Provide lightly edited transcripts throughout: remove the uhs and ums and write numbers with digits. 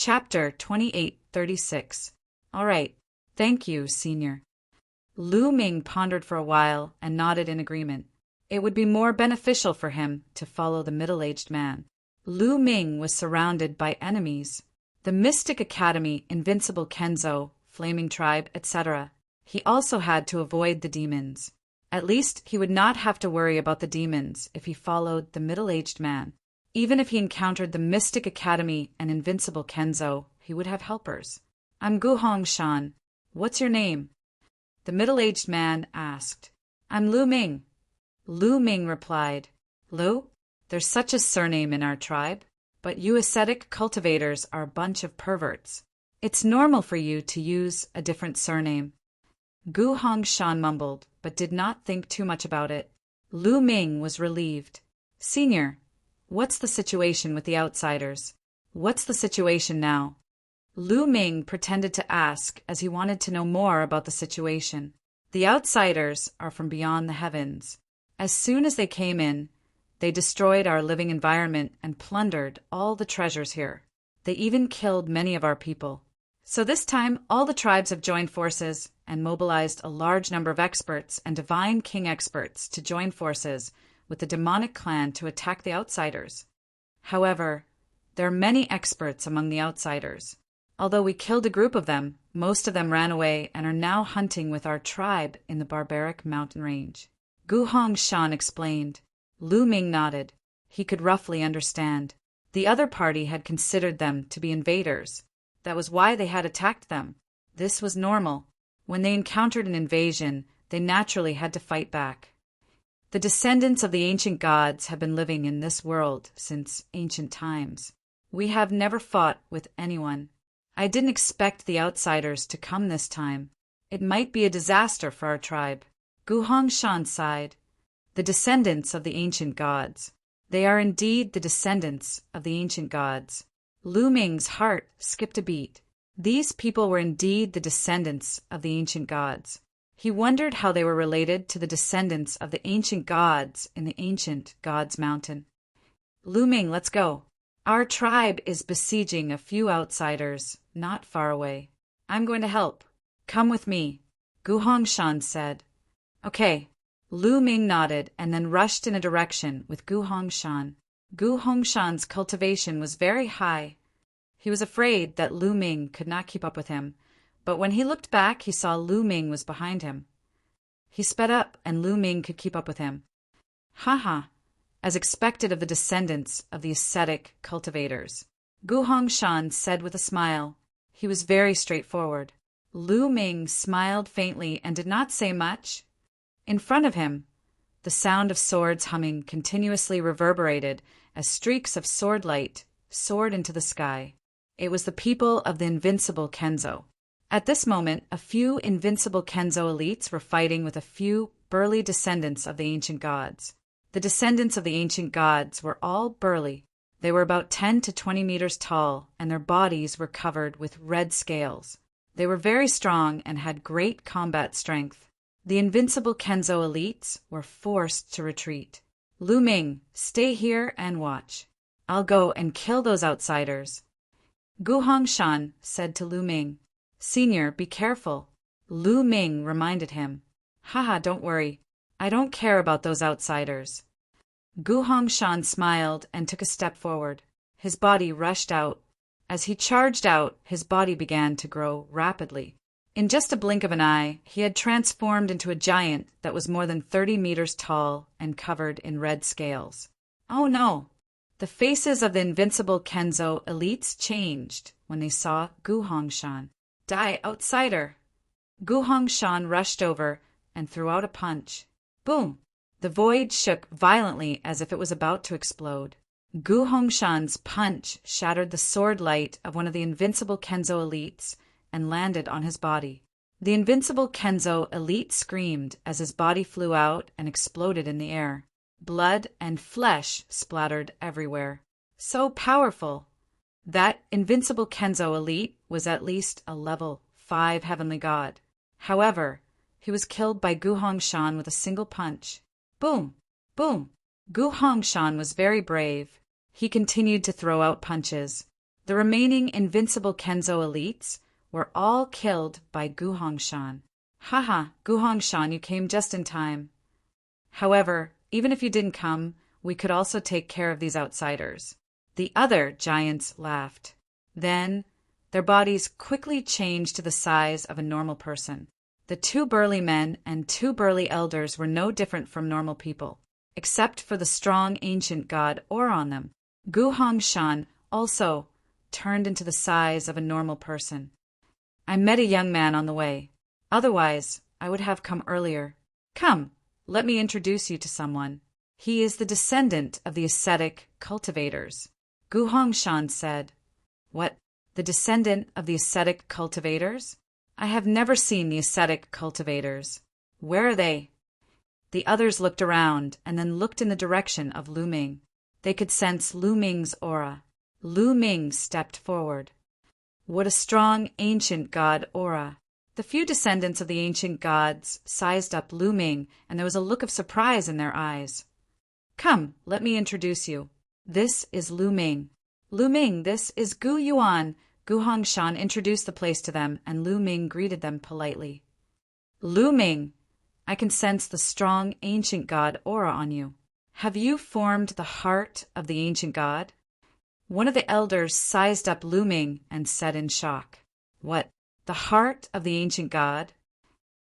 Chapter 2836. All right. Thank you, Senior. Lu Ming pondered for a while and nodded in agreement. It would be more beneficial for him to follow the middle-aged man. Lu Ming was surrounded by enemies. The Mystic Academy, Invincible Kenzo, Flaming Tribe, etc. He also had to avoid the demons. At least he would not have to worry about the demons if he followed the middle-aged man. Even if he encountered the Mystic Academy and Invincible Kenzo, he would have helpers. I'm Guhong Shan. What's your name? The middle-aged man asked. I'm Lu Ming. Lu Ming replied. Lu? There's such a surname in our tribe, but you ascetic cultivators are a bunch of perverts. It's normal for you to use a different surname. Guhong Shan mumbled, but did not think too much about it. Lu Ming was relieved. Senior, what's the situation with the outsiders? What's the situation now? Lu Ming pretended to ask as he wanted to know more about the situation. The outsiders are from beyond the heavens. As soon as they came in, they destroyed our living environment and plundered all the treasures here. They even killed many of our people. So this time, all the tribes have joined forces and mobilized a large number of experts and Divine King experts to join forces with the demonic clan to attack the outsiders. However, there are many experts among the outsiders. Although we killed a group of them, most of them ran away and are now hunting with our tribe in the barbaric mountain range. Guhong Shan explained. Lu Ming nodded. He could roughly understand. The other party had considered them to be invaders. That was why they had attacked them. This was normal. When they encountered an invasion, they naturally had to fight back. The descendants of the ancient gods have been living in this world since ancient times. We have never fought with anyone. I didn't expect the outsiders to come this time. It might be a disaster for our tribe. Guhong Shan sighed. The descendants of the ancient gods. They are indeed the descendants of the ancient gods. Lu Ming's heart skipped a beat. These people were indeed the descendants of the ancient gods. He wondered how they were related to the descendants of the ancient gods in the ancient gods' mountain. Lu Ming, let's go. Our tribe is besieging a few outsiders not far away. I'm going to help. Come with me, Guhong Shan said. Okay. Lu Ming nodded and then rushed in a direction with Guhong Shan. Guhong Shan's cultivation was very high. He was afraid that Lu Ming could not keep up with him, but when he looked back he saw Lu Ming was behind him. He sped up and Lu Ming could keep up with him. Haha, as expected of the descendants of the ascetic cultivators. Guhong Shan said with a smile. He was very straightforward. Lu Ming smiled faintly and did not say much. In front of him, the sound of swords humming continuously reverberated as streaks of sword light soared into the sky. It was the people of the Invincible Kenzo. At this moment, a few Invincible Kenzo elites were fighting with a few burly descendants of the ancient gods. The descendants of the ancient gods were all burly. They were about 10 to 20 meters tall, and their bodies were covered with red scales. They were very strong and had great combat strength. The Invincible Kenzo elites were forced to retreat. Lu Ming, stay here and watch. I'll go and kill those outsiders. Guhong Shan said to Lu Ming. Senior, be careful. Lu Ming reminded him. Haha, don't worry. I don't care about those outsiders. Guhong Shan smiled and took a step forward. His body rushed out. As he charged out, his body began to grow rapidly. In just a blink of an eye, he had transformed into a giant that was more than 30 meters tall and covered in red scales. Oh no! The faces of the Invincible Kenzo elites changed when they saw Guhong Shan. Die, outsider! Guhong Shan rushed over and threw out a punch. Boom! The void shook violently as if it was about to explode. Guhong Shan's punch shattered the sword light of one of the Invincible Kenzo elites and landed on his body. The Invincible Kenzo elite screamed as his body flew out and exploded in the air. Blood and flesh splattered everywhere. So powerful! That Invincible Kenzo elite was at least a level 5 heavenly god. However, he was killed by Guhong Shan with a single punch. Boom! Boom! Guhong Shan was very brave. He continued to throw out punches. The remaining invincible Kenzo elites were all killed by Gu Hongshan. Haha, Gu Hongshan, you came just in time. However, even if you didn't come, we could also take care of these outsiders. The other giants laughed. Then, their bodies quickly changed to the size of a normal person. The two burly men and two burly elders were no different from normal people, except for the strong ancient god aura on them. Gu Hongshan also turned into the size of a normal person. I met a young man on the way. Otherwise, I would have come earlier. Come, let me introduce you to someone. He is the descendant of the ascetic cultivators. Gu Hongshan said. What? The descendant of the ascetic cultivators? I have never seen the ascetic cultivators. Where are they? The others looked around and then looked in the direction of Lu Ming. They could sense Lu Ming's aura. Lu Ming stepped forward. What a strong ancient god aura. The few descendants of the ancient gods sized up Lu Ming, and there was a look of surprise in their eyes. Come, let me introduce you. This is Lu Ming. Lu Ming, this is Gu Yuan. Gu Hongshan introduced the place to them, and Lu Ming greeted them politely. Lu Ming, I can sense the strong ancient god aura on you. Have you formed the heart of the ancient god? One of the elders sized up Lu Ming and said in shock, What, the heart of the ancient god?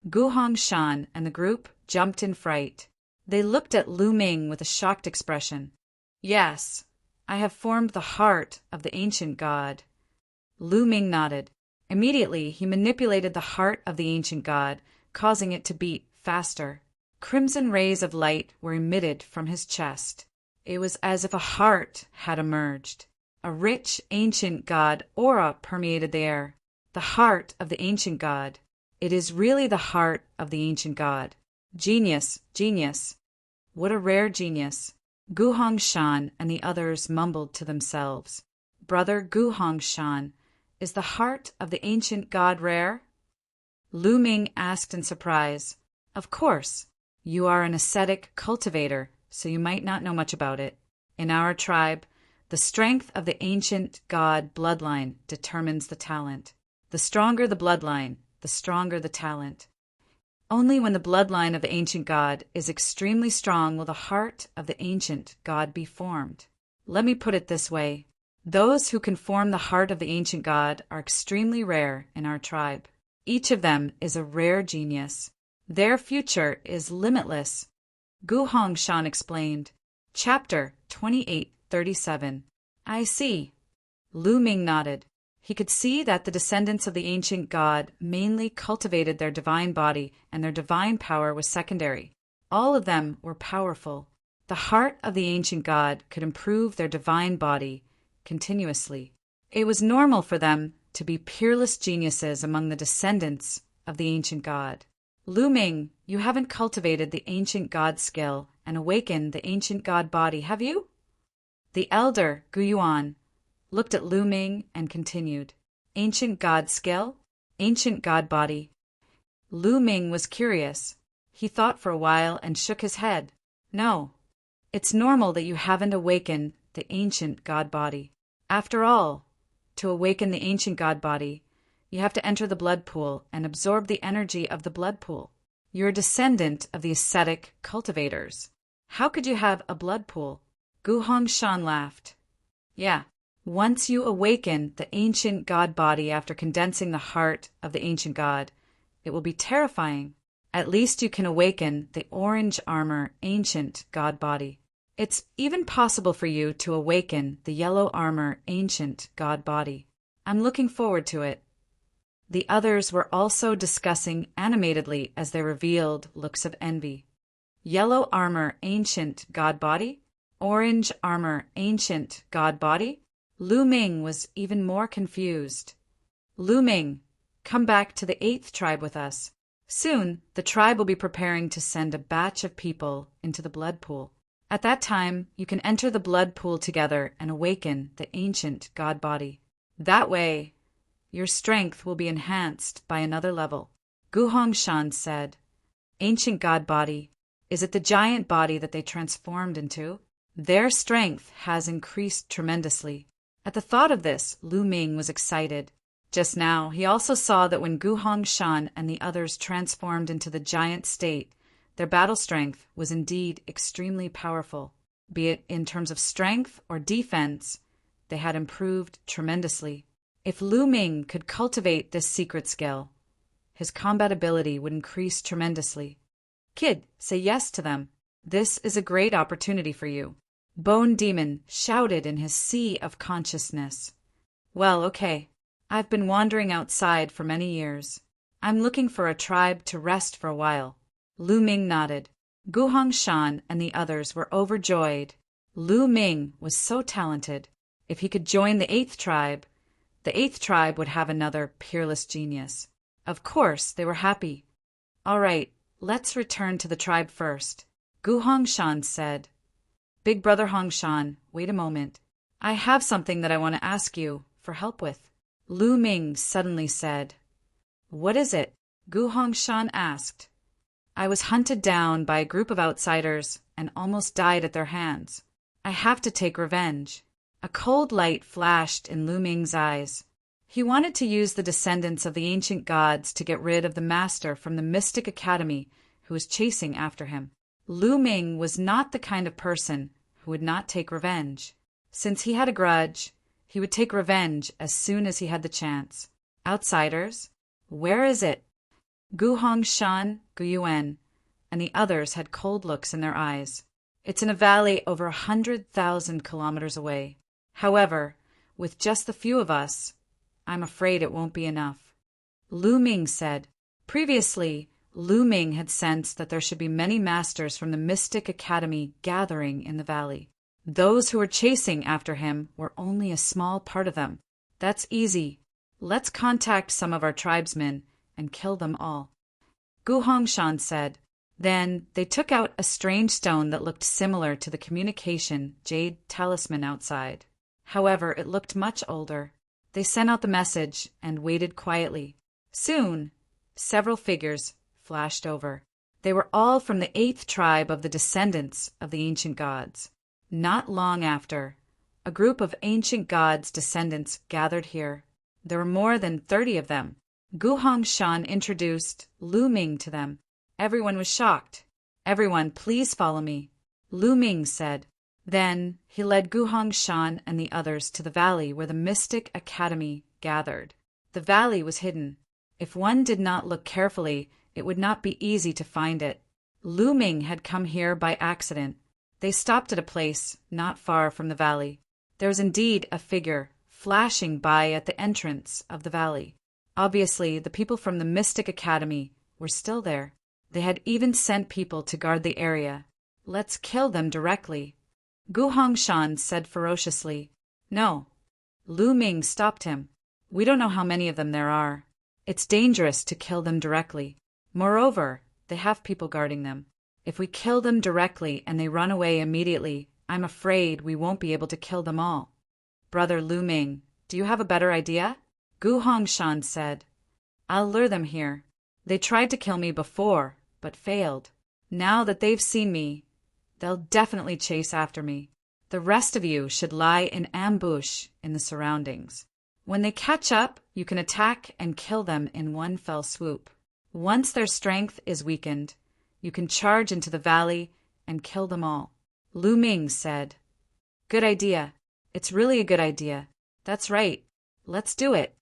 Gu Hongshan and the group jumped in fright. They looked at Lu Ming with a shocked expression. Yes, I have formed the heart of the ancient god. Lu Ming nodded. Immediately, he manipulated the heart of the ancient god, causing it to beat faster. Crimson rays of light were emitted from his chest. It was as if a heart had emerged. A rich ancient god aura permeated the air. The heart of the ancient god. It is really the heart of the ancient god. Genius, genius. What a rare genius. Gu Hongshan and the others mumbled to themselves. Brother Gu Hongshan, is the heart of the ancient god rare? Lu Ming asked in surprise. Of course. You are an ascetic cultivator, so you might not know much about it. In our tribe, the strength of the ancient god bloodline determines the talent. The stronger the bloodline, the stronger the talent. Only when the bloodline of the ancient god is extremely strong will the heart of the ancient god be formed. Let me put it this way. Those who can form the heart of the ancient god are extremely rare in our tribe. Each of them is a rare genius. Their future is limitless. Gu Hongshan explained. Chapter 2837. I see. Lu Ming nodded. He could see that the descendants of the ancient god mainly cultivated their divine body, and their divine power was secondary. All of them were powerful. The heart of the ancient god could improve their divine body continuously. It was normal for them to be peerless geniuses among the descendants of the ancient god. Lu Ming, you haven't cultivated the ancient god skill and awakened the ancient god body, have you? The elder, Gu Yuan, looked at Lu Ming and continued. Ancient god skill? Ancient god body? Lu Ming was curious. He thought for a while and shook his head. No. It's normal that you haven't awakened the ancient god body. After all, to awaken the ancient god body, you have to enter the blood pool and absorb the energy of the blood pool. You're a descendant of the ascetic cultivators. How could you have a blood pool? Gu Hongshan laughed. Yeah. Once you awaken the ancient god body after condensing the heart of the ancient god, it will be terrifying. At least you can awaken the orange armor ancient god body. It's even possible for you to awaken the yellow armor ancient god body. I'm looking forward to it. The others were also discussing animatedly as they revealed looks of envy. Yellow armor ancient god body? Orange armor ancient god body? Lu Ming was even more confused. Lu Ming, come back to the 8th tribe with us. Soon, the tribe will be preparing to send a batch of people into the blood pool. At that time, you can enter the blood pool together and awaken the ancient god body. That way, your strength will be enhanced by another level. Gu Hongshan said, Ancient god body, is it the giant body that they transformed into? Their strength has increased tremendously. At the thought of this, Lu Ming was excited. Just now, he also saw that when Gu Hongshan and the others transformed into the giant state, their battle strength was indeed extremely powerful. Be it in terms of strength or defense, they had improved tremendously. If Lu Ming could cultivate this secret skill, his combat ability would increase tremendously. Kid, say yes to them. This is a great opportunity for you. Bone Demon shouted in his sea of consciousness. Well, okay. I've been wandering outside for many years. I'm looking for a tribe to rest for a while. Lu Ming nodded. Gu Hongshan and the others were overjoyed. Lu Ming was so talented. If he could join the 8th tribe would have another peerless genius. Of course, they were happy. All right, let's return to the tribe first. Gu Hongshan said. Big Brother Hongshan, wait a moment. I have something that I want to ask you for help with. Lu Ming suddenly said. What is it? Gu Hongshan asked. I was hunted down by a group of outsiders and almost died at their hands. I have to take revenge. A cold light flashed in Lu Ming's eyes. He wanted to use the descendants of the ancient gods to get rid of the master from the Mystic Academy who was chasing after him. Lu Ming was not the kind of person who would not take revenge. Since he had a grudge, he would take revenge as soon as he had the chance. Outsiders? Where is it? Gu Hongshan, Gu Yuan, and the others had cold looks in their eyes. It's in a valley over 100,000 kilometers away. However, with just the few of us, I'm afraid it won't be enough. Lu Ming said. Previously, Lu Ming had sensed that there should be many masters from the Mystic Academy gathering in the valley. Those who were chasing after him were only a small part of them. That's easy. Let's contact some of our tribesmen and kill them all. Gu Hongshan said. Then they took out a strange stone that looked similar to the communication jade talisman outside. However, it looked much older. They sent out the message and waited quietly. Soon, several figures flashed over. They were all from the 8th tribe of the descendants of the ancient gods. Not long after, a group of ancient gods' descendants gathered here. There were more than 30 of them. Gu Hongshan introduced Lu Ming to them. Everyone was shocked. Everyone, please follow me, Lu Ming said. Then he led Gu Hongshan and the others to the valley where the Mystic Academy gathered. The valley was hidden. If one did not look carefully, it would not be easy to find it. Lu Ming had come here by accident. They stopped at a place not far from the valley. There was indeed a figure flashing by at the entrance of the valley. Obviously, the people from the Mystic Academy were still there. They had even sent people to guard the area. Let's kill them directly. Gu Hongshan said ferociously. No. Lu Ming stopped him. We don't know how many of them there are. It's dangerous to kill them directly. Moreover, they have people guarding them. If we kill them directly and they run away immediately, I'm afraid we won't be able to kill them all. Brother Lu Ming, do you have a better idea? Gu Hongshan said. I'll lure them here. They tried to kill me before, but failed. Now that they've seen me, they'll definitely chase after me. The rest of you should lie in ambush in the surroundings. When they catch up, you can attack and kill them in one fell swoop. Once their strength is weakened, you can charge into the valley and kill them all. Lu Ming said. Good idea. It's really a good idea. That's right. Let's do it.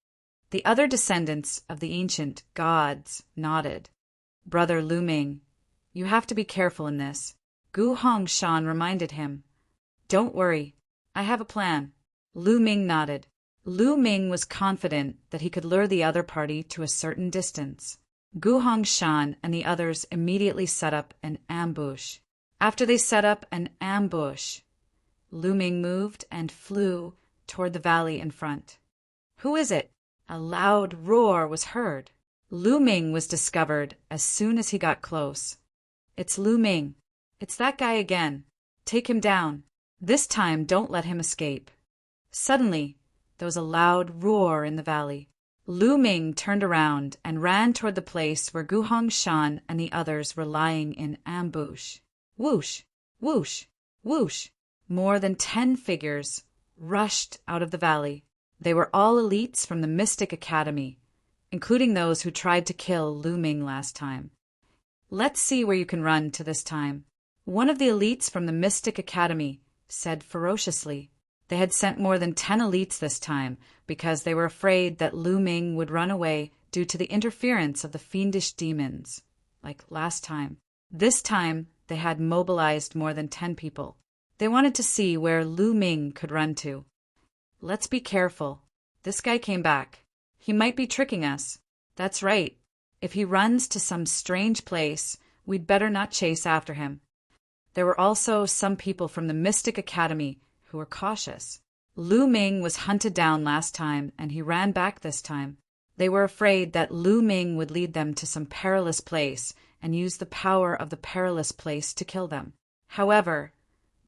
The other descendants of the ancient gods nodded. Brother Lu Ming, you have to be careful in this. Gu Hongshan reminded him. Don't worry. I have a plan. Lu Ming nodded. Lu Ming was confident that he could lure the other party to a certain distance. Gu Hongshan and the others immediately set up an ambush. After they set up an ambush, Lu Ming moved and flew toward the valley in front. Who is it? A loud roar was heard. Lu Ming was discovered as soon as he got close. It's Lu Ming. It's that guy again. Take him down. This time don't let him escape. Suddenly, there was a loud roar in the valley. Lu Ming turned around and ran toward the place where Gu Hongshan and the others were lying in ambush. Whoosh, whoosh, whoosh. More than 10 figures rushed out of the valley. They were all elites from the Mystic Academy, including those who tried to kill Lu Ming last time. Let's see where you can run to this time. One of the elites from the Mystic Academy said ferociously. They had sent more than 10 elites this time because they were afraid that Lu Ming would run away due to the interference of the fiendish demons, like last time. This time, they had mobilized more than 10 people. They wanted to see where Lu Ming could run to. Let's be careful. This guy came back. He might be tricking us. That's right. If he runs to some strange place, we'd better not chase after him. There were also some people from the Mystic Academy who were cautious. Lu Ming was hunted down last time, and he ran back this time. They were afraid that Lu Ming would lead them to some perilous place and use the power of the perilous place to kill them. However,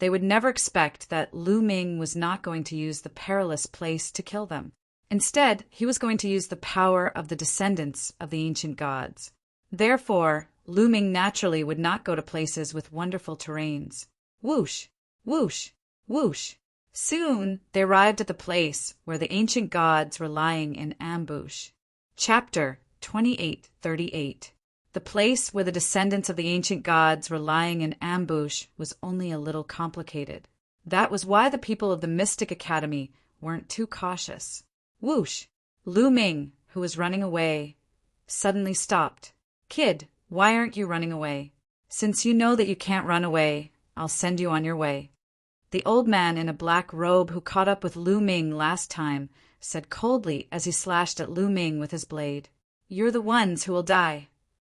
they would never expect that Lu Ming was not going to use the perilous place to kill them. Instead, he was going to use the power of the descendants of the ancient gods. Therefore, Lu Ming naturally would not go to places with wonderful terrains. Whoosh, whoosh, whoosh. Soon, they arrived at the place where the ancient gods were lying in ambush. Chapter 28:38. The place where the descendants of the ancient gods were lying in ambush was only a little complicated. That was why the people of the Mystic Academy weren't too cautious. Whoosh! Lu Ming, who was running away, suddenly stopped. Kid, why aren't you running away? Since you know that you can't run away, I'll send you on your way. The old man in a black robe who caught up with Lu Ming last time said coldly as he slashed at Lu Ming with his blade. You're the ones who will die.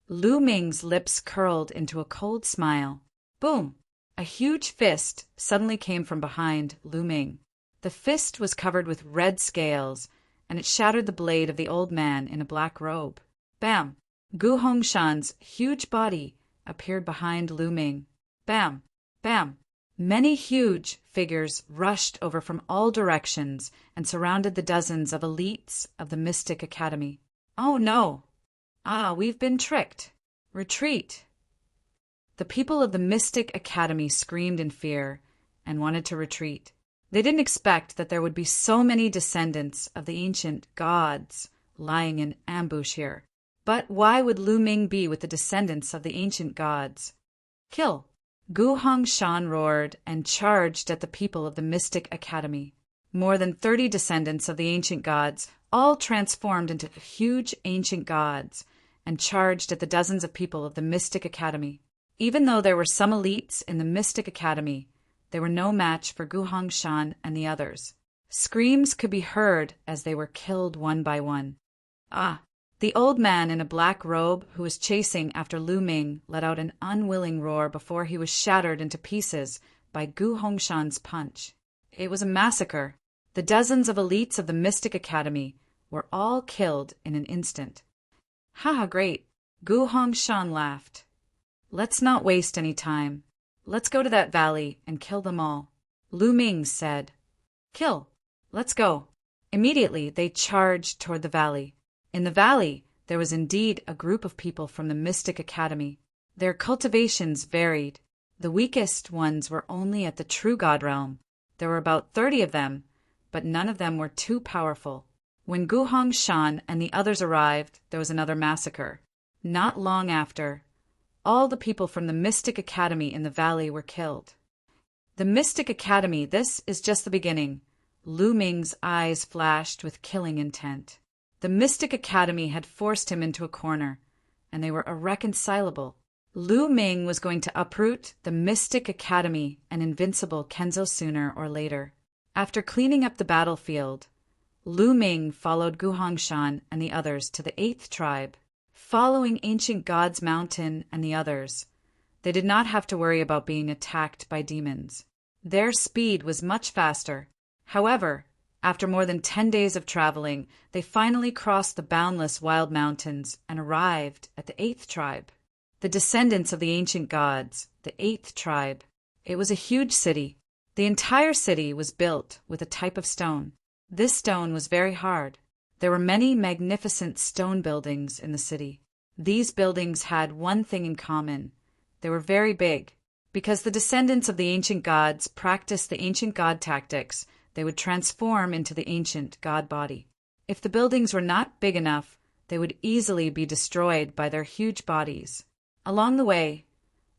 Lu Ming's lips curled into a cold smile. Boom! A huge fist suddenly came from behind Lu Ming. The fist was covered with red scales, and it shattered the blade of the old man in a black robe. Bam! Gu Hongshan's huge body appeared behind Lu Ming. Bam! Bam! Many huge figures rushed over from all directions and surrounded the dozens of elites of the Mystic Academy. Oh no! We've been tricked. Retreat! The people of the Mystic Academy screamed in fear and wanted to retreat. They didn't expect that there would be so many descendants of the ancient gods lying in ambush here. But why would Lu Ming be with the descendants of the ancient gods? Kill! Gu Hongshan roared and charged at the people of the Mystic Academy. More than 30 descendants of the ancient gods, all transformed into huge ancient gods, and charged at the dozens of people of the Mystic Academy. Even though there were some elites in the Mystic Academy, they were no match for Gu Hongshan and the others. Screams could be heard as they were killed one by one. The old man in a black robe who was chasing after Lu Ming let out an unwilling roar before he was shattered into pieces by Gu Hongshan's punch. It was a massacre. The dozens of elites of the Mystic Academy were all killed in an instant. Haha, great! Gu Hongshan laughed. Let's not waste any time. Let's go to that valley and kill them all. Lu Ming said. Kill! Let's go. Immediately they charged toward the valley. In the valley, there was indeed a group of people from the Mystic Academy. Their cultivations varied. The weakest ones were only at the True God realm. There were about 30 of them, but none of them were too powerful. When Gu Hongshan and the others arrived, there was another massacre. Not long after, all the people from the Mystic Academy in the valley were killed. The Mystic Academy, this is just the beginning. Lu Ming's eyes flashed with killing intent. The Mystic Academy had forced him into a corner, and they were irreconcilable. Lu Ming was going to uproot the Mystic Academy and Invincible Kenzo sooner or later. After cleaning up the battlefield, Lu Ming followed Gu Hongshan and the others to the 8th tribe. Following Ancient God's Mountain and the others, they did not have to worry about being attacked by demons. Their speed was much faster. However, after more than 10 days of traveling, they finally crossed the boundless wild mountains and arrived at the 8th tribe. The descendants of the ancient gods, the 8th tribe. It was a huge city. The entire city was built with a type of stone. This stone was very hard. There were many magnificent stone buildings in the city. These buildings had one thing in common. They were very big. Because the descendants of the ancient gods practiced the ancient god tactics, they would transform into the ancient god body. If the buildings were not big enough, they would easily be destroyed by their huge bodies. Along the way,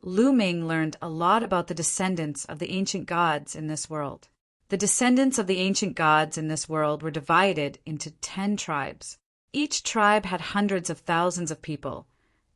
Lu Ming learned a lot about the descendants of the ancient gods in this world. The descendants of the ancient gods in this world were divided into 10 tribes. Each tribe had hundreds of thousands of people,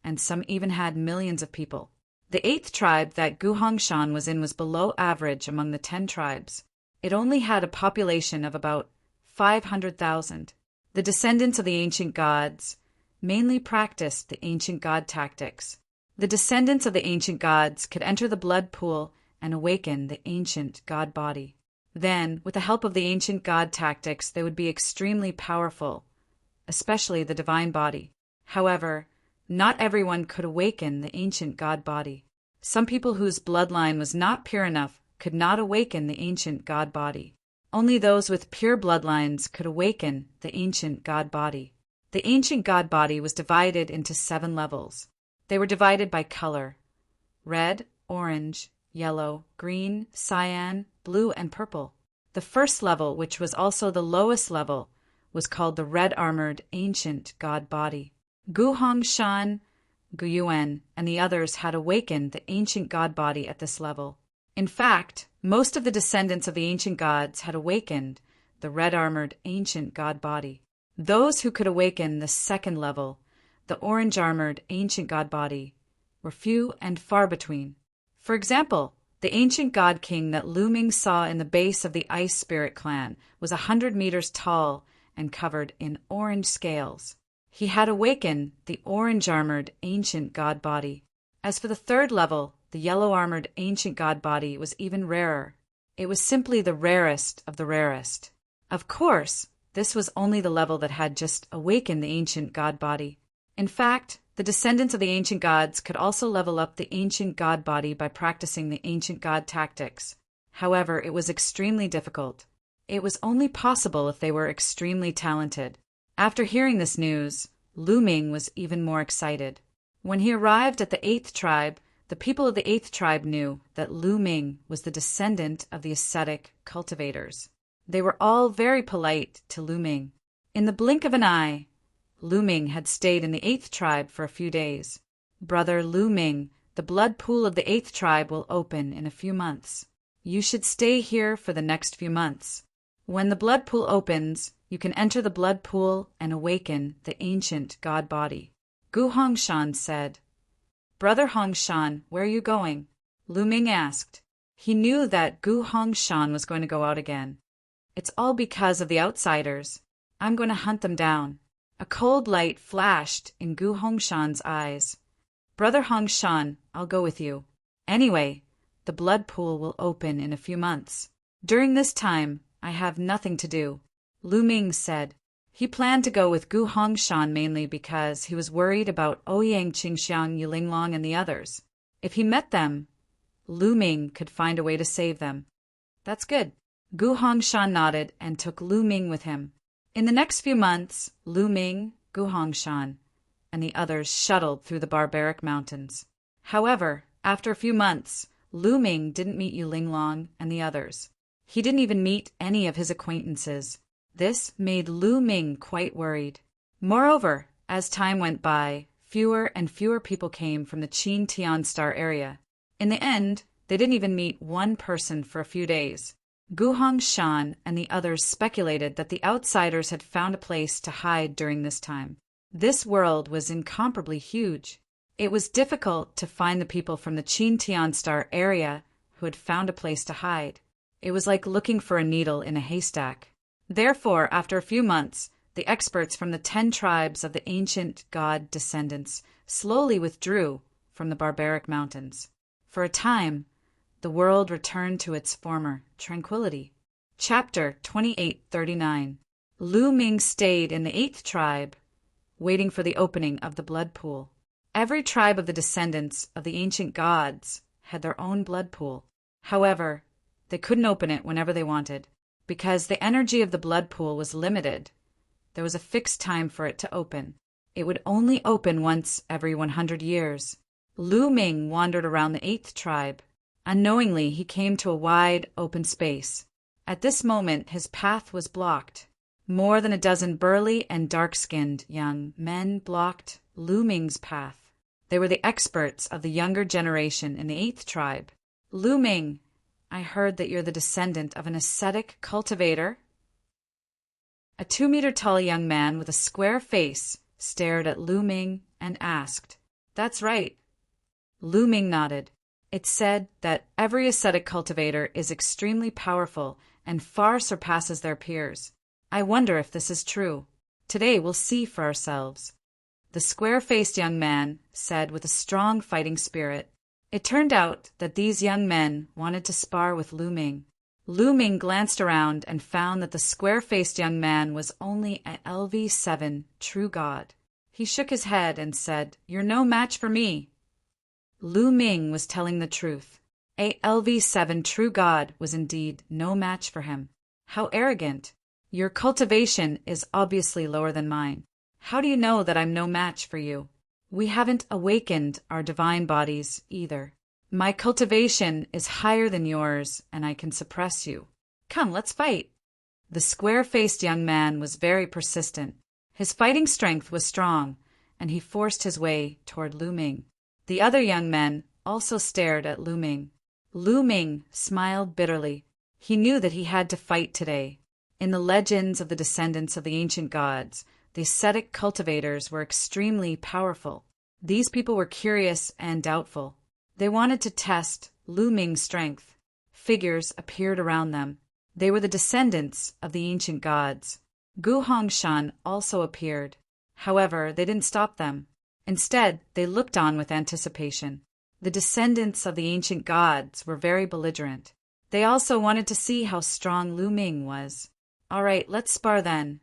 and some even had millions of people. The 8th tribe that Gu Hongshan was in was below average among the 10 tribes. It only had a population of about 500,000. The descendants of the ancient gods mainly practiced the ancient god tactics. The descendants of the ancient gods could enter the blood pool and awaken the ancient god body. Then, with the help of the ancient god tactics, they would be extremely powerful, especially the divine body. However, not everyone could awaken the ancient god body. Some people whose bloodline was not pure enough could not awaken the ancient god body. Only those with pure bloodlines could awaken the ancient god body. The ancient god body was divided into 7 levels. They were divided by color: red, orange, yellow, green, cyan, blue, and purple. The first level, which was also the lowest level, was called the red-armored ancient god body. Gu Hongshan, Gu Yuan, and the others had awakened the ancient god body at this level. In fact, most of the descendants of the ancient gods had awakened the red-armored ancient god body. Those who could awaken the second level, the orange-armored ancient god body, were few and far between. For example, the ancient god king that Lu Ming saw in the base of the Ice Spirit clan was 100 meters tall and covered in orange scales. He had awakened the orange-armored ancient god body. As for the third level, the yellow-armored ancient god body was even rarer. It was simply the rarest of the rarest. Of course, this was only the level that had just awakened the ancient god body. In fact, the descendants of the ancient gods could also level up the ancient god body by practicing the ancient god tactics. However, it was extremely difficult. It was only possible if they were extremely talented. After hearing this news, Lu Ming was even more excited. When he arrived at the 8th tribe, the people of the 8th tribe knew that Lu Ming was the descendant of the ascetic cultivators. They were all very polite to Lu Ming. In the blink of an eye, Lu Ming had stayed in the 8th tribe for a few days. "Brother Lu Ming, the blood pool of the 8th tribe will open in a few months. You should stay here for the next few months. When the blood pool opens, you can enter the blood pool and awaken the ancient god body." Gu Hongshan said. "Brother Hongshan, where are you going?" Lu Ming asked. He knew that Gu Hongshan was going to go out again. "It's all because of the outsiders. I'm going to hunt them down." A cold light flashed in Gu Hongshan's eyes. "Brother Hongshan, I'll go with you. Anyway, the blood pool will open in a few months. During this time, I have nothing to do," Lu Ming said. He planned to go with Gu Hongshan mainly because he was worried about Ouyang Qingxiang, Yulinglong, and the others. If he met them, Lu Ming could find a way to save them. "That's good." Gu Hongshan nodded and took Lu Ming with him. In the next few months, Lu Ming, Gu Hongshan, and the others shuttled through the barbaric mountains. However, after a few months, Lu Ming didn't meet Yulinglong and the others. He didn't even meet any of his acquaintances. This made Lu Ming quite worried. Moreover, as time went by, fewer and fewer people came from the Qin Tian Star area. In the end, they didn't even meet one person for a few days. Gu Hongshan and the others speculated that the outsiders had found a place to hide during this time. This world was incomparably huge. It was difficult to find the people from the Qin Tian Star area who had found a place to hide. It was like looking for a needle in a haystack. Therefore, after a few months, the experts from the 10 tribes of the ancient god descendants slowly withdrew from the barbaric mountains. For a time, the world returned to its former tranquility. Chapter 2839. Lu Ming stayed in the 8th tribe, waiting for the opening of the blood pool. Every tribe of the descendants of the ancient gods had their own blood pool. However, they couldn't open it whenever they wanted. Because the energy of the blood pool was limited, there was a fixed time for it to open. It would only open once every 100 years. Lu Ming wandered around the 8th tribe. Unknowingly, he came to a wide, open space. At this moment, his path was blocked. More than a dozen burly and dark-skinned young men blocked Lu Ming's path. They were the experts of the younger generation in the 8th tribe. Lu Ming, I heard that you're the descendant of an ascetic cultivator. A 2-meter-tall young man with a square face stared at Lu Ming and asked, "That's right." Lu Ming nodded. It's said that every ascetic cultivator is extremely powerful and far surpasses their peers. I wonder if this is true. Today we'll see for ourselves. The square-faced young man said with a strong fighting spirit. It turned out that these young men wanted to spar with Lu Ming. Lu Ming glanced around and found that the square-faced young man was only a LV7 true god. He shook his head and said, "You're no match for me." Lu Ming was telling the truth. A LV7 true god was indeed no match for him. How arrogant! Your cultivation is obviously lower than mine. How do you know that I'm no match for you? We haven't awakened our divine bodies either. My cultivation is higher than yours, and I can suppress you. Come, let's fight. The square-faced young man was very persistent. His fighting strength was strong, and he forced his way toward Lu Ming. The other young men also stared at Lu Ming. Lu Ming smiled bitterly. He knew that he had to fight today. In the legends of the descendants of the ancient gods, the ascetic cultivators were extremely powerful. These people were curious and doubtful. They wanted to test Lu Ming's strength. Figures appeared around them. They were the descendants of the ancient gods. Gu Hongshan also appeared. However, they didn't stop them. Instead, they looked on with anticipation. The descendants of the ancient gods were very belligerent. They also wanted to see how strong Lu Ming was. All right, let's spar then.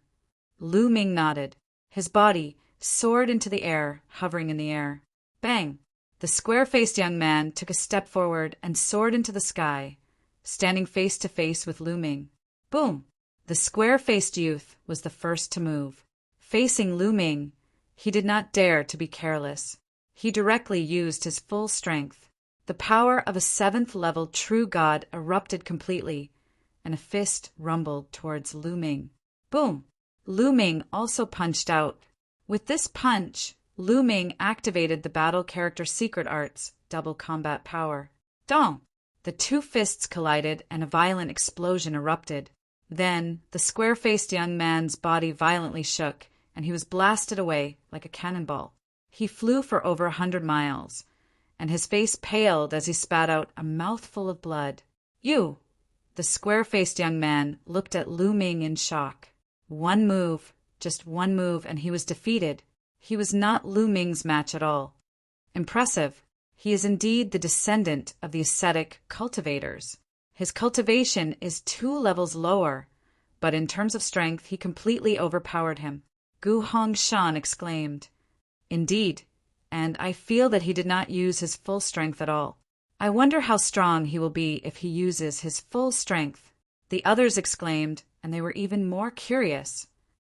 Lu Ming nodded. His body soared into the air, hovering in the air. Bang! The square-faced young man took a step forward and soared into the sky, standing face to face with Lu Ming. Boom! The square-faced youth was the first to move. Facing Lu Ming, he did not dare to be careless. He directly used his full strength. The power of a 7th-level true god erupted completely, and a fist rumbled towards Lu Ming. Boom! Lu Ming also punched out. With this punch, Lu Ming activated the battle character secret art's double combat power. Dong! The two fists collided and a violent explosion erupted. Then, the square-faced young man's body violently shook, and he was blasted away like a cannonball. He flew for over 100 miles, and his face paled as he spat out a mouthful of blood. You! The square-faced young man looked at Lu Ming in shock. One move, just one move, and he was defeated. He was not Lu Ming's match at all. Impressive. He is indeed the descendant of the ascetic cultivators. His cultivation is 2 levels lower, but in terms of strength he completely overpowered him. Gu Hongshan exclaimed. Indeed, and I feel that he did not use his full strength at all. I wonder how strong he will be if he uses his full strength. The others exclaimed, and they were even more curious.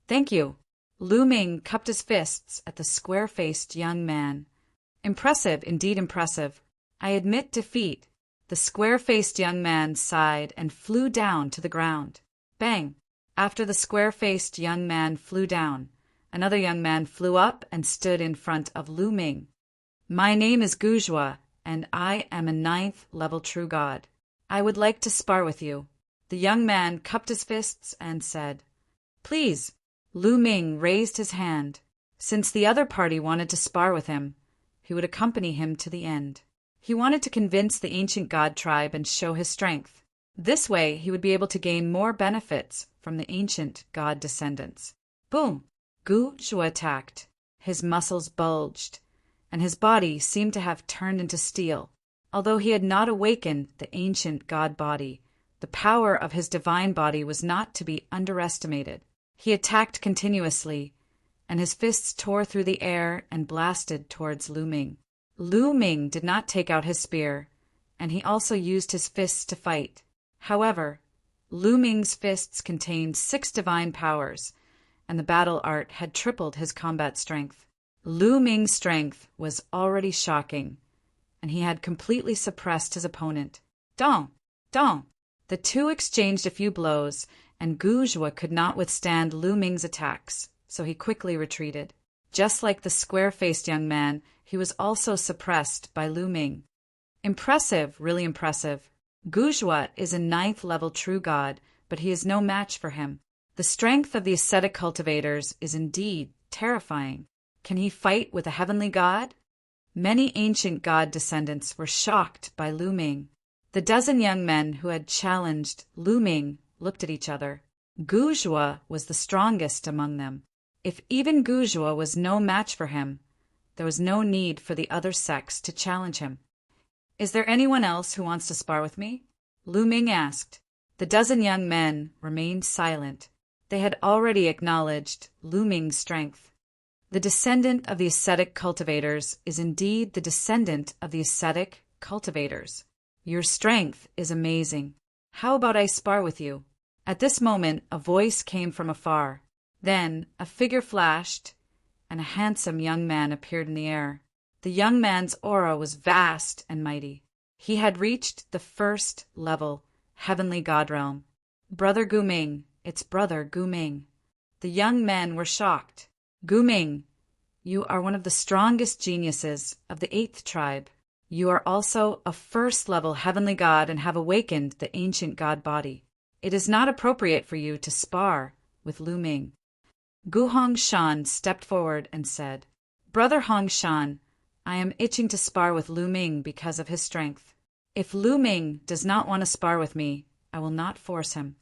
Thank you. Lu Ming cupped his fists at the square-faced young man. Impressive, indeed impressive. I admit defeat. The square-faced young man sighed and flew down to the ground. Bang! After the square-faced young man flew down, another young man flew up and stood in front of Lu Ming. My name is Guzhua, and I am a 9th-level true god. I would like to spar with you. The young man cupped his fists and said, Please. Lu Ming raised his hand. Since the other party wanted to spar with him, he would accompany him to the end. He wanted to convince the ancient god tribe and show his strength. This way, he would be able to gain more benefits from the ancient god descendants. Boom! Gu Zhuo attacked. His muscles bulged, and his body seemed to have turned into steel. Although he had not awakened the ancient god body, the power of his divine body was not to be underestimated. He attacked continuously, and his fists tore through the air and blasted towards Lu Ming. Lu Ming did not take out his spear, and he also used his fists to fight. However, Lu Ming's fists contained 6 divine powers, and the battle art had tripled his combat strength. Lu Ming's strength was already shocking, and he had completely suppressed his opponent. Dong! Dong! The two exchanged a few blows, and Guzhua could not withstand Lu Ming's attacks, so he quickly retreated. Just like the square-faced young man, he was also suppressed by Lu Ming. Impressive, really impressive. Guzhua is a 9th-level true god, but he is no match for him. The strength of the ascetic cultivators is indeed terrifying. Can he fight with a heavenly god? Many ancient god descendants were shocked by Lu Ming. The dozen young men who had challenged Lu Ming looked at each other. Guzhua was the strongest among them. If even Guzhua was no match for him, there was no need for the other sects to challenge him. "Is there anyone else who wants to spar with me?" Lu Ming asked. The dozen young men remained silent. They had already acknowledged Lu Ming's strength. The descendant of the ascetic cultivators is indeed the descendant of the ascetic cultivators. Your strength is amazing. How about I spar with you? At this moment, a voice came from afar. Then a figure flashed, and a handsome young man appeared in the air. The young man's aura was vast and mighty. He had reached the 1st level, heavenly god realm. "Brother Gu Ming, it's Brother Gu Ming." The young men were shocked. "Gu Ming, you are one of the strongest geniuses of the 8th tribe. You are also a 1st-level heavenly god and have awakened the ancient god body. It is not appropriate for you to spar with Lu Ming." Gu Hongshan stepped forward and said, "Brother Hongshan, I am itching to spar with Lu Ming because of his strength. If Lu Ming does not want to spar with me, I will not force him."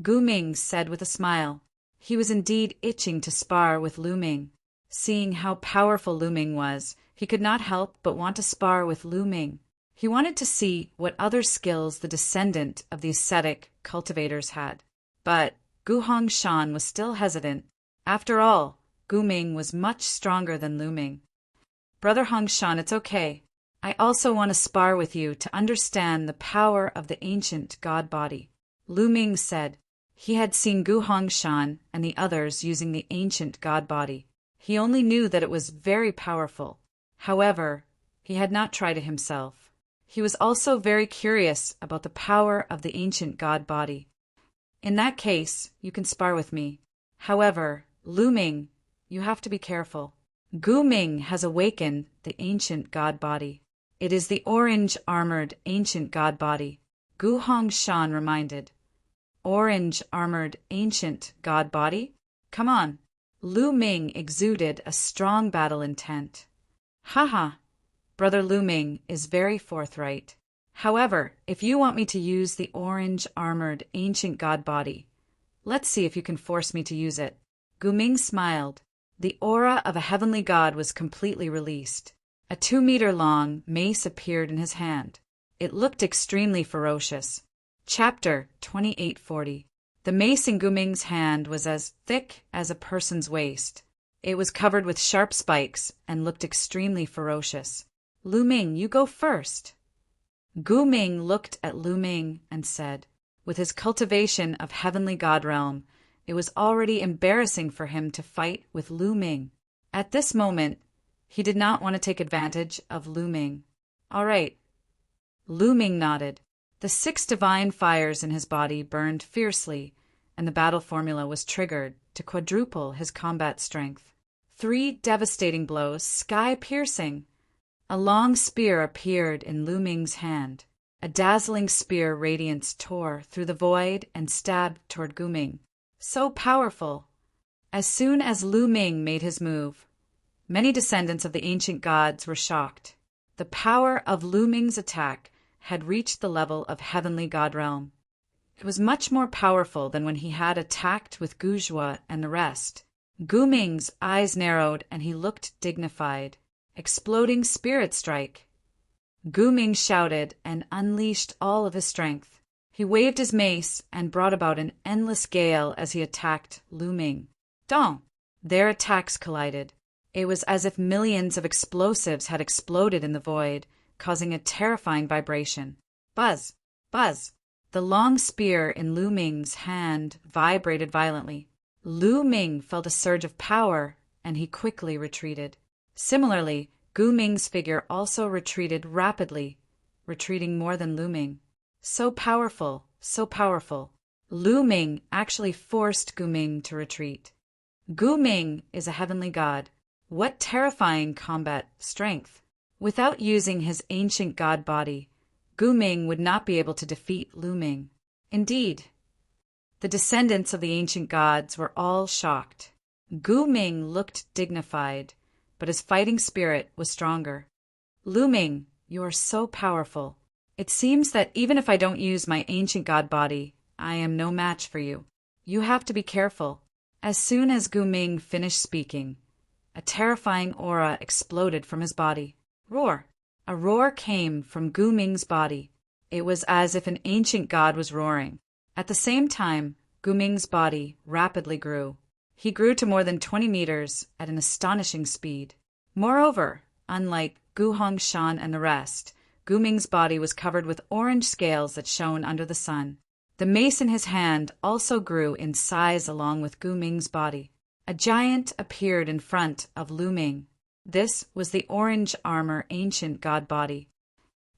Gu Ming said with a smile. He was indeed itching to spar with Lu Ming. Seeing how powerful Lu Ming was, he could not help but want to spar with Lu Ming. He wanted to see what other skills the descendant of the ascetic cultivators had. But Gu Hongshan was still hesitant. After all, Gu Ming was much stronger than Lu Ming. "Brother Hongshan, it's okay. I also want to spar with you to understand the power of the ancient god body," Lu Ming said. He had seen Gu Hongshan and the others using the ancient god body. He only knew that it was very powerful. However, he had not tried it himself. He was also very curious about the power of the ancient god body. "In that case, you can spar with me. However, Lu Ming, you have to be careful. Gu Ming has awakened the ancient god body. It is the orange-armored ancient god body," Gu Hongshan reminded. "Orange-armored ancient god body? Come on." Lu Ming exuded a strong battle intent. "Haha, Brother Lu Ming is very forthright. However, if you want me to use the orange-armored ancient god body, let's see if you can force me to use it." Gu Ming smiled. The aura of a heavenly god was completely released. A 2-meter-long mace appeared in his hand. It looked extremely ferocious. Chapter 2840. The mace in Gu Ming's hand was as thick as a person's waist. It was covered with sharp spikes and looked extremely ferocious. "Lu Ming, you go first." Gu Ming looked at Lu Ming and said, with his cultivation of heavenly god realm, it was already embarrassing for him to fight with Lu Ming. At this moment, he did not want to take advantage of Lu Ming. "All right." Lu Ming nodded. The 6 divine fires in his body burned fiercely, and the battle formula was triggered to quadruple his combat strength. 3 devastating blows, sky-piercing. A long spear appeared in Lu Ming's hand. A dazzling spear radiance tore through the void and stabbed toward Gu Ming. So powerful! As soon as Lu Ming made his move, many descendants of the ancient gods were shocked. The power of Lu Ming's attack had reached the level of heavenly god realm. It was much more powerful than when he had attacked with Guzhua and the rest. Gu Ming's eyes narrowed and he looked dignified. Exploding spirit strike. Gu Ming shouted and unleashed all of his strength. He waved his mace and brought about an endless gale as he attacked Lu Ming. Dong! Their attacks collided. It was as if millions of explosives had exploded in the void, causing a terrifying vibration. Buzz! Buzz! The long spear in Lu Ming's hand vibrated violently. Lu Ming felt a surge of power, and he quickly retreated. Similarly, Gu Ming's figure also retreated rapidly, retreating more than Lu Ming. So powerful, so powerful. Lu Ming actually forced Gu Ming to retreat. Gu Ming is a heavenly god. What terrifying combat strength! Without using his ancient god body, Gu Ming would not be able to defeat Lu Ming. Indeed, the descendants of the ancient gods were all shocked. Gu Ming looked dignified, but his fighting spirit was stronger. Lu Ming, you are so powerful. It seems that even if I don't use my ancient god body, I am no match for you. You have to be careful. As soon as Gu Ming finished speaking, a terrifying aura exploded from his body. Roar! A roar came from Gu Ming's body. It was as if an ancient god was roaring. At the same time, Gu Ming's body rapidly grew. He grew to more than 20 meters at an astonishing speed. Moreover, unlike Gu Hongshan and the rest, Gu Ming's body was covered with orange scales that shone under the sun. The mace in his hand also grew in size along with Gu Ming's body. A giant appeared in front of Lu Ming. This was the orange armor ancient god body.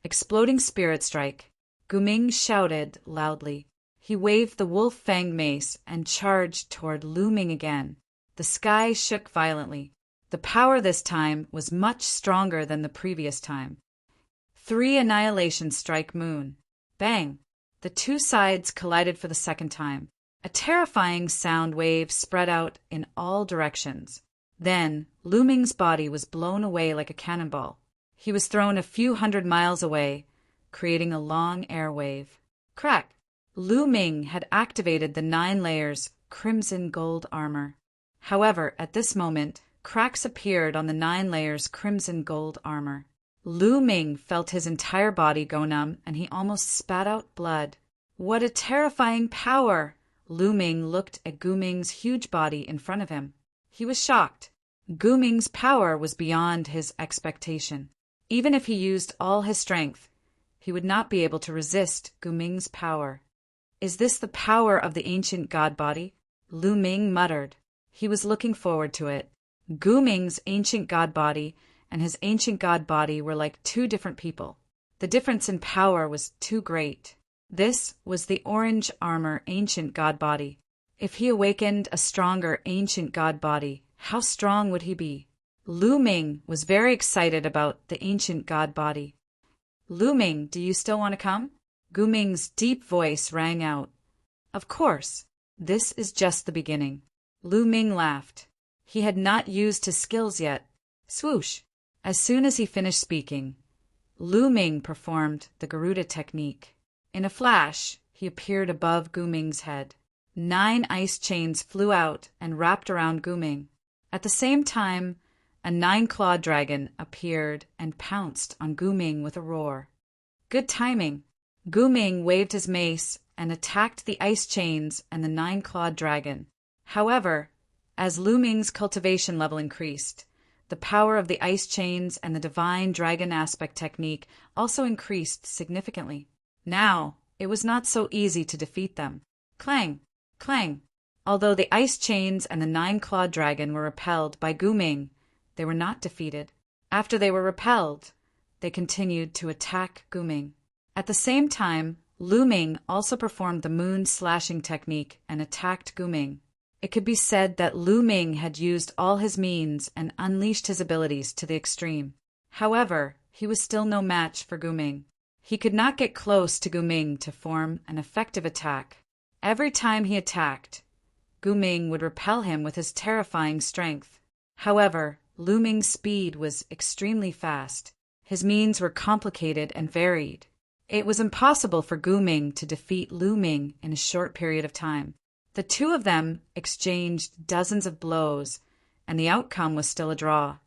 Exploding spirit strike. Gu Ming shouted loudly. He waved the wolf-fanged mace and charged toward Lu Ming again. The sky shook violently. The power this time was much stronger than the previous time. 3 annihilation strike moon. Bang! The two sides collided for the second time. A terrifying sound wave spread out in all directions. Then, Lu Ming's body was blown away like a cannonball. He was thrown a few hundred miles away, creating a long air wave. Crack! Lu Ming had activated the 9 layers crimson gold armor. However, at this moment, cracks appeared on the 9 layers crimson gold armor. Lu Ming felt his entire body go numb, and he almost spat out blood. What a terrifying power! Lu Ming looked at Gu Ming's huge body in front of him. He was shocked. Gu Ming's power was beyond his expectation. Even if he used all his strength, he would not be able to resist Gu Ming's power. Is this the power of the ancient god body? Lu Ming muttered. He was looking forward to it. Gu Ming's ancient god body and his ancient god body were like 2 different people. The difference in power was too great. This was the orange armor ancient god body. If he awakened a stronger ancient god body, how strong would he be? Lu Ming was very excited about the ancient god body. Lu Ming, do you still want to come? Gu Ming's deep voice rang out. Of course. This is just the beginning. Lu Ming laughed. He had not used his skills yet. Swoosh! As soon as he finished speaking, Lu Ming performed the Garuda technique. In a flash, he appeared above Gu Ming's head. 9 ice chains flew out and wrapped around Gu Ming. At the same time, a 9-clawed dragon appeared and pounced on Gu Ming with a roar. Good timing. Gu Ming waved his mace and attacked the ice chains and the 9-clawed dragon. However, as Lu Ming's cultivation level increased, the power of the ice chains and the divine dragon aspect technique also increased significantly. Now, it was not so easy to defeat them. Clang! Clang! Although the ice chains and the 9-clawed dragon were repelled by Gu Ming, they were not defeated. After they were repelled, they continued to attack Gu Ming. At the same time, Lu Ming also performed the moon slashing technique and attacked Gu Ming. It could be said that Lu Ming had used all his means and unleashed his abilities to the extreme. However, he was still no match for Gu Ming. He could not get close to Gu Ming to form an effective attack. Every time he attacked, Gu Ming would repel him with his terrifying strength. However, Lu Ming's speed was extremely fast. His means were complicated and varied. It was impossible for Gu Ming to defeat Lu Ming in a short period of time. The two of them exchanged dozens of blows, and the outcome was still a draw.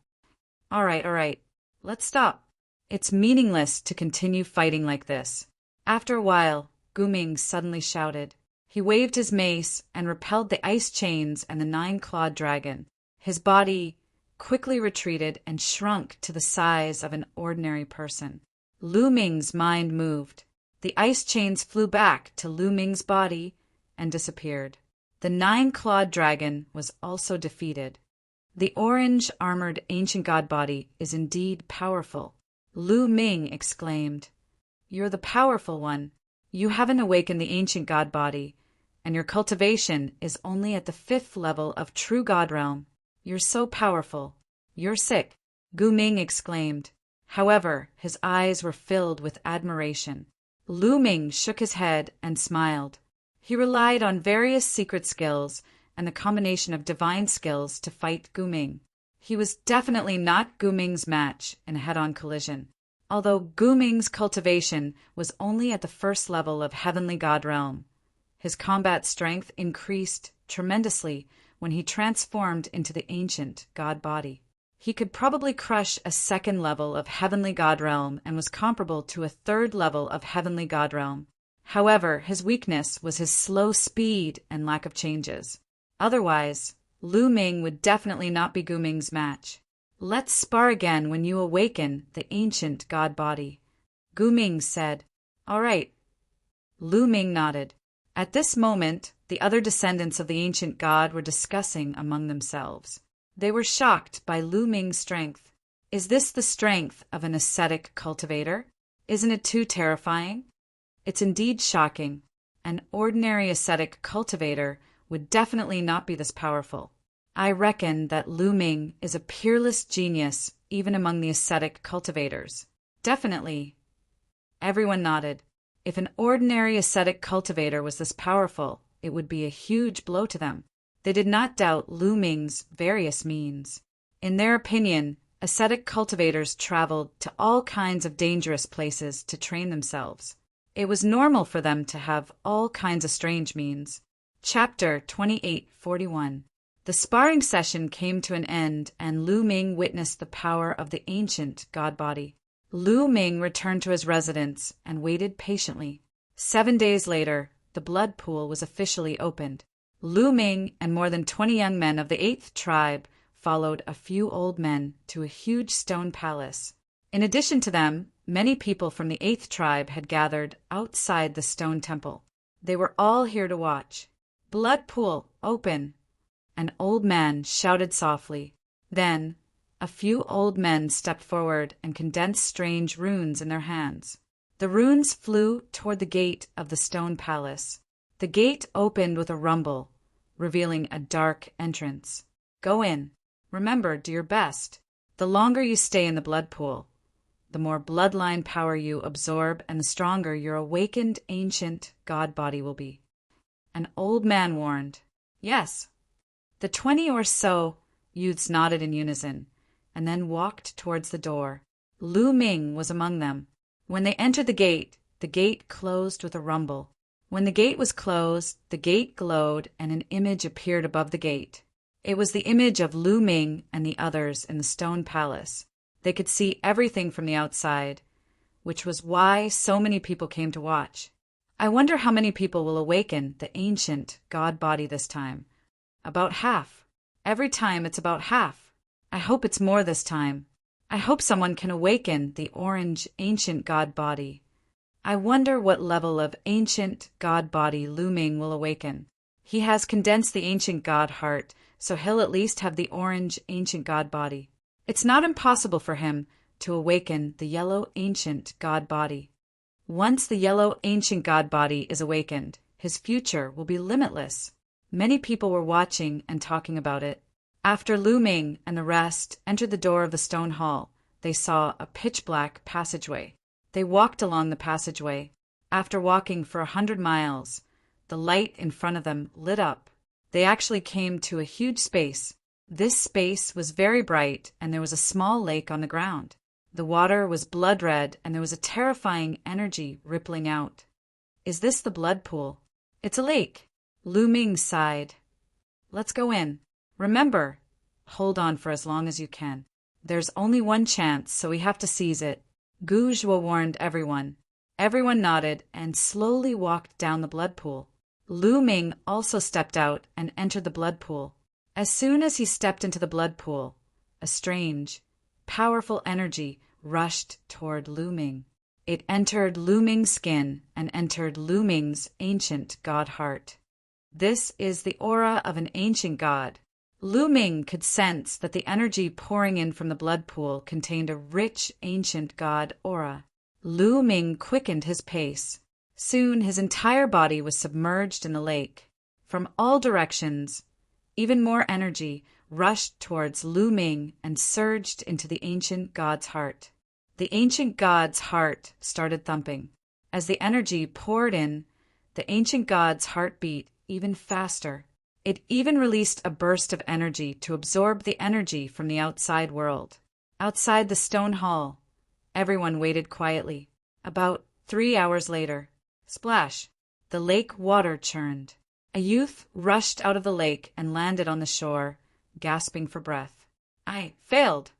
All right, let's stop. It's meaningless to continue fighting like this. After a while, Gu Ming suddenly shouted. He waved his mace and repelled the ice chains and the 9-clawed dragon. His body quickly retreated and shrunk to the size of an ordinary person. Lu Ming's mind moved. The ice chains flew back to Lu Ming's body and disappeared. The 9-clawed dragon was also defeated. The orange-armored ancient god body is indeed powerful. Lu Ming exclaimed, "You're the powerful one. You haven't awakened the ancient God body, and your cultivation is only at the 5th level of true God realm. You're so powerful. You're sick, Gu Ming exclaimed. However, his eyes were filled with admiration. Lu Ming shook his head and smiled. He relied on various secret skills and the combination of divine skills to fight Gu Ming. He was definitely not Gu Ming's match in a head-on collision. Although Gu Ming's cultivation was only at the 1st level of Heavenly God realm, his combat strength increased tremendously when he transformed into the ancient God body. He could probably crush a 2nd level of Heavenly God realm and was comparable to a 3rd level of Heavenly God realm. However, his weakness was his slow speed and lack of changes. Otherwise, Lu Ming would definitely not be Gu Ming's match. Let's spar again when you awaken the ancient God body, Gu Ming said. All right. Lu Ming nodded. At this moment, the other descendants of the ancient God were discussing among themselves. They were shocked by Lu Ming's strength. Is this the strength of an ascetic cultivator? Isn't it too terrifying? It's indeed shocking. An ordinary ascetic cultivator would definitely not be this powerful. I reckon that Lu Ming is a peerless genius even among the ascetic cultivators. Definitely. Everyone nodded. If an ordinary ascetic cultivator was this powerful, it would be a huge blow to them. They did not doubt Lu Ming's various means. In their opinion, ascetic cultivators traveled to all kinds of dangerous places to train themselves. It was normal for them to have all kinds of strange means. Chapter 2841. The sparring session came to an end, and Lu Ming witnessed the power of the ancient God body. Lu Ming returned to his residence and waited patiently. 7 days later, the blood pool was officially opened. Lu Ming and more than 20 young men of the 8th tribe followed a few old men to a huge stone palace. In addition to them, many people from the 8th tribe had gathered outside the stone temple. They were all here to watch. Blood pool, open! An old man shouted softly. Then, a few old men stepped forward and condensed strange runes in their hands. The runes flew toward the gate of the stone palace. The gate opened with a rumble, revealing a dark entrance. Go in. Remember, do your best. The longer you stay in the blood pool, the more bloodline power you absorb and the stronger your awakened ancient God body will be. An old man warned. Yes. The 20 or so youths nodded in unison, and then walked towards the door. Lu Ming was among them. When they entered the gate closed with a rumble. When the gate was closed, the gate glowed and an image appeared above the gate. It was the image of Lu Ming and the others in the stone palace. They could see everything from the outside, which was why so many people came to watch. I wonder how many people will awaken the ancient God body this time. About half. Every time it's about half. I hope it's more this time. I hope someone can awaken the orange ancient God body. I wonder what level of ancient God body Lu Ming will awaken. He has condensed the ancient God heart, so he'll at least have the orange ancient God body. It's not impossible for him to awaken the yellow ancient God body. Once the yellow ancient God body is awakened, his future will be limitless. Many people were watching and talking about it. After Lu Ming and the rest entered the door of the stone hall, they saw a pitch-black passageway. They walked along the passageway. After walking for 100 miles, the light in front of them lit up. They actually came to a huge space. This space was very bright, and there was a small lake on the ground. The water was blood red, and there was a terrifying energy rippling out. Is this the blood pool? It's a lake. Lu Ming sighed. Let's go in. Remember, hold on for as long as you can. There's only one chance, so we have to seize it. Gu Zhuo warned everyone. Everyone nodded and slowly walked down the blood pool. Lu Ming also stepped out and entered the blood pool. As soon as he stepped into the blood pool, a strange, powerful energy rushed toward Lu Ming. It entered Lu Ming's skin and entered Lu Ming's ancient God heart. This is the aura of an ancient god. Lu Ming could sense that the energy pouring in from the blood pool contained a rich ancient god aura. Lu Ming quickened his pace. Soon his entire body was submerged in the lake. From all directions, even more energy rushed towards Lu Ming and surged into the ancient god's heart. The ancient god's heart started thumping. As the energy poured in, the ancient god's heart beat even faster. It even released a burst of energy to absorb the energy from the outside world. Outside the stone hall, everyone waited quietly. About 3 hours later, splash! The lake water churned. A youth rushed out of the lake and landed on the shore, gasping for breath. I failed!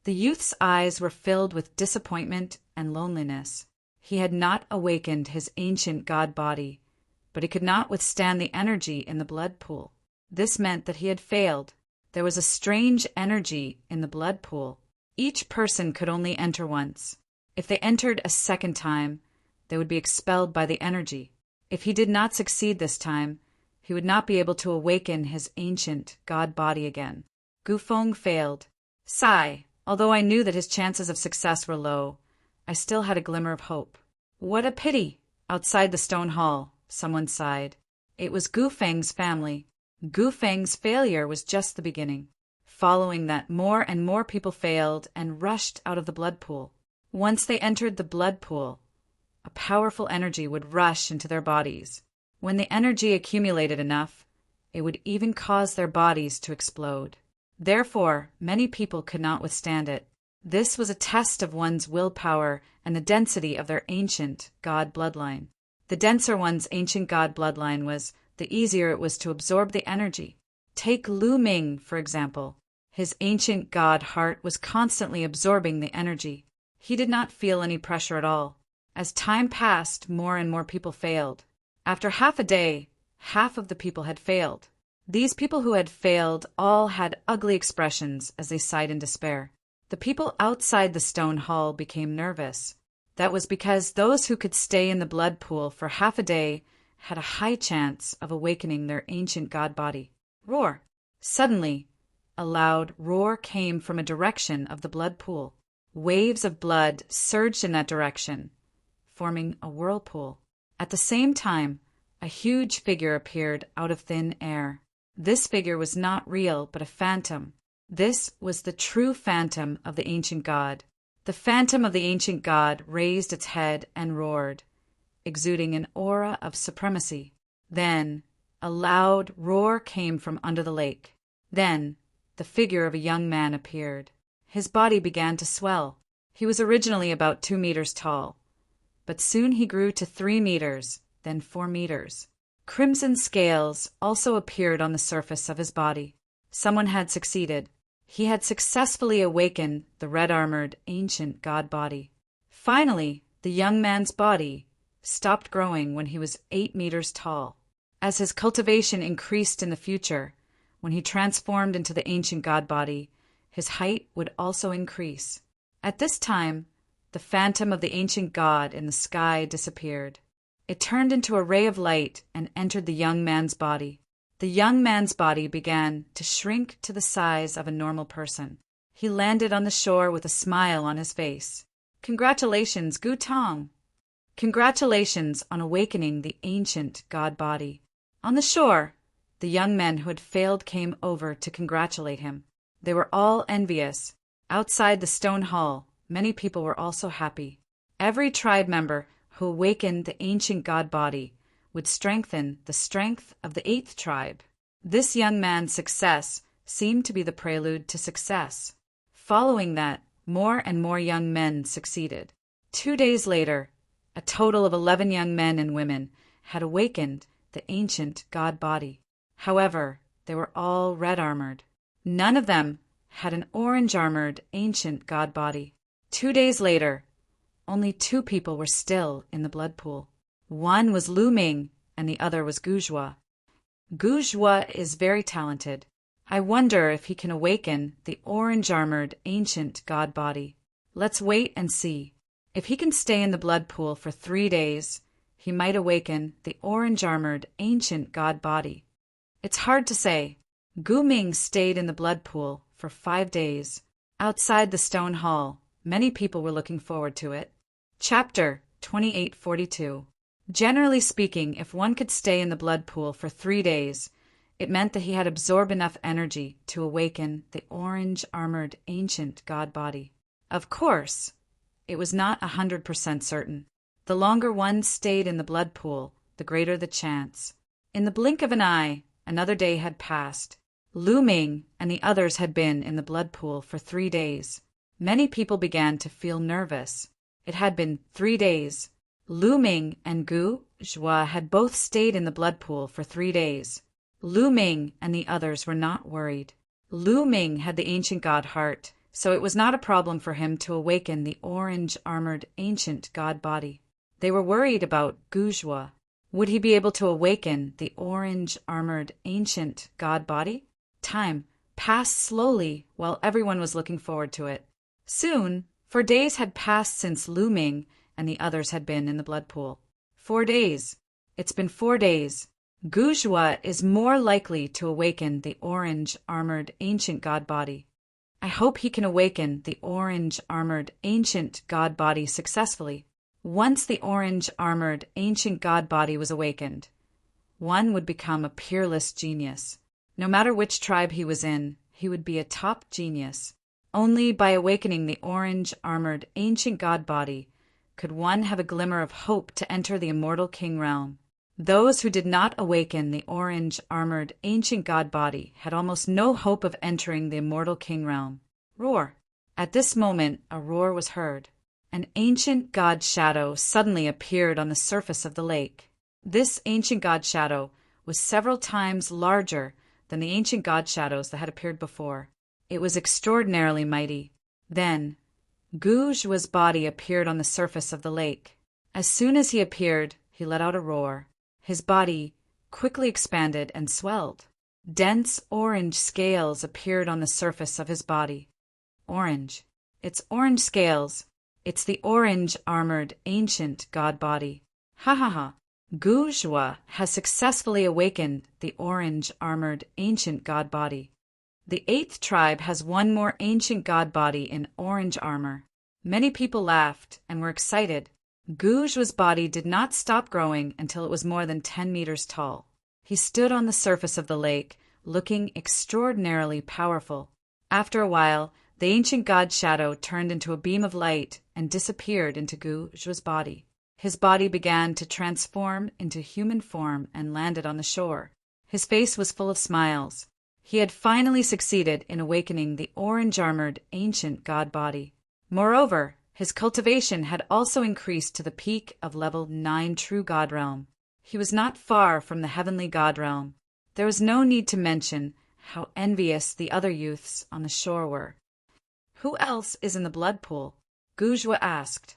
The youth's eyes were filled with disappointment and loneliness. He had not awakened his ancient god body, but he could not withstand the energy in the blood pool. This meant that he had failed. There was a strange energy in the blood pool. Each person could only enter once. If they entered a second time, they would be expelled by the energy. If he did not succeed this time, he would not be able to awaken his ancient god body again. Gufeng failed. Sigh, although I knew that his chances of success were low, I still had a glimmer of hope. What a pity! Outside the stone hall, someone sighed. It was Gufeng's family. Gufeng's failure was just the beginning. Following that, more and more people failed and rushed out of the blood pool. Once they entered the blood pool, a powerful energy would rush into their bodies. When the energy accumulated enough, it would even cause their bodies to explode. Therefore, many people could not withstand it. This was a test of one's willpower and the density of their ancient god bloodline. The denser one's ancient god bloodline was, the easier it was to absorb the energy. Take Lu Ming, for example. His ancient god heart was constantly absorbing the energy. He did not feel any pressure at all. As time passed, more and more people failed. After half a day, half of the people had failed. These people who had failed all had ugly expressions as they sighed in despair. The people outside the stone hall became nervous. That was because those who could stay in the blood pool for half a day had a high chance of awakening their ancient god body. Roar! Suddenly, a loud roar came from a direction of the blood pool. Waves of blood surged in that direction, forming a whirlpool. At the same time, a huge figure appeared out of thin air. This figure was not real, but a phantom. This was the true phantom of the ancient god. The phantom of the ancient god raised its head and roared, exuding an aura of supremacy. Then, a loud roar came from under the lake. Then, the figure of a young man appeared. His body began to swell. He was originally about 2 meters tall, but soon he grew to 3 meters, then 4 meters. Crimson scales also appeared on the surface of his body. Someone had succeeded. He had successfully awakened the red-armored ancient god body. Finally, the young man's body stopped growing when he was 8 meters tall. As his cultivation increased in the future, when he transformed into the ancient god body, his height would also increase. At this time, the phantom of the ancient god in the sky disappeared. It turned into a ray of light and entered the young man's body. The young man's body began to shrink to the size of a normal person. He landed on the shore with a smile on his face. Congratulations, Gu Tong! Congratulations on awakening the ancient god body. On the shore, the young men who had failed came over to congratulate him. They were all envious. Outside the stone hall, many people were also happy. Every tribe member who awakened the ancient god body would strengthen the strength of the 8th tribe. This young man's success seemed to be the prelude to success. Following that, more and more young men succeeded. 2 days later, a total of 11 young men and women had awakened the ancient god body. However, they were all red-armored. None of them had an orange-armored ancient god body. 2 days later, only 2 people were still in the blood pool. One was Lu Ming, and the other was Guzhua. Guzhua is very talented. I wonder if he can awaken the orange-armored ancient god body. Let's wait and see. If he can stay in the blood pool for 3 days, he might awaken the orange-armored ancient god body. It's hard to say. Gu Ming stayed in the blood pool for 5 days. Outside the stone hall, many people were looking forward to it. Chapter 2842. Generally speaking, if one could stay in the blood pool for 3 days, it meant that he had absorbed enough energy to awaken the orange-armored ancient god body. Of course, it was not 100% certain. The longer one stayed in the blood pool, the greater the chance. In the blink of an eye, another day had passed. Lu Ming and the others had been in the blood pool for 3 days. Many people began to feel nervous. It had been 3 days. Lu Ming and Gu Zhua had both stayed in the blood pool for 3 days. Lu Ming and the others were not worried. Lu Ming had the ancient god heart, so it was not a problem for him to awaken the orange-armored ancient god body. They were worried about Gu Zhua. Would he be able to awaken the orange-armored ancient god body? Time passed slowly while everyone was looking forward to it. Soon, for days had passed since Lu Ming and the others had been in the blood pool. 4 days. It's been 4 days. Gu Zhua is more likely to awaken the orange-armored ancient god body. I hope he can awaken the orange-armored ancient god body successfully. Once the orange-armored ancient god body was awakened, one would become a peerless genius. No matter which tribe he was in, he would be a top genius. Only by awakening the orange-armored ancient god body could one have a glimmer of hope to enter the immortal king realm. Those who did not awaken the orange-armored ancient god body had almost no hope of entering the immortal king realm. Roar! At this moment, a roar was heard. An ancient god shadow suddenly appeared on the surface of the lake. This ancient god shadow was several times larger than the ancient god shadows that had appeared before. It was extraordinarily mighty. Then, Gu Zhua's body appeared on the surface of the lake. As soon as he appeared, he let out a roar. His body quickly expanded and swelled. Dense orange scales appeared on the surface of his body. Orange. It's orange scales. It's the orange-armored ancient god body. Ha ha ha. Gu Zhua has successfully awakened the orange-armored ancient god body. The 8th tribe has one more ancient god body in orange armor. Many people laughed and were excited. Gu Zhua's body did not stop growing until it was more than 10 meters tall. He stood on the surface of the lake, looking extraordinarily powerful. After a while, the ancient god shadow turned into a beam of light and disappeared into Gu Zhua's body. His body began to transform into human form and landed on the shore. His face was full of smiles. He had finally succeeded in awakening the orange-armored ancient god body. Moreover, his cultivation had also increased to the peak of level 9 true god realm. He was not far from the heavenly god realm. There was no need to mention how envious the other youths on the shore were. Who else is in the blood pool? Gu Zhua asked.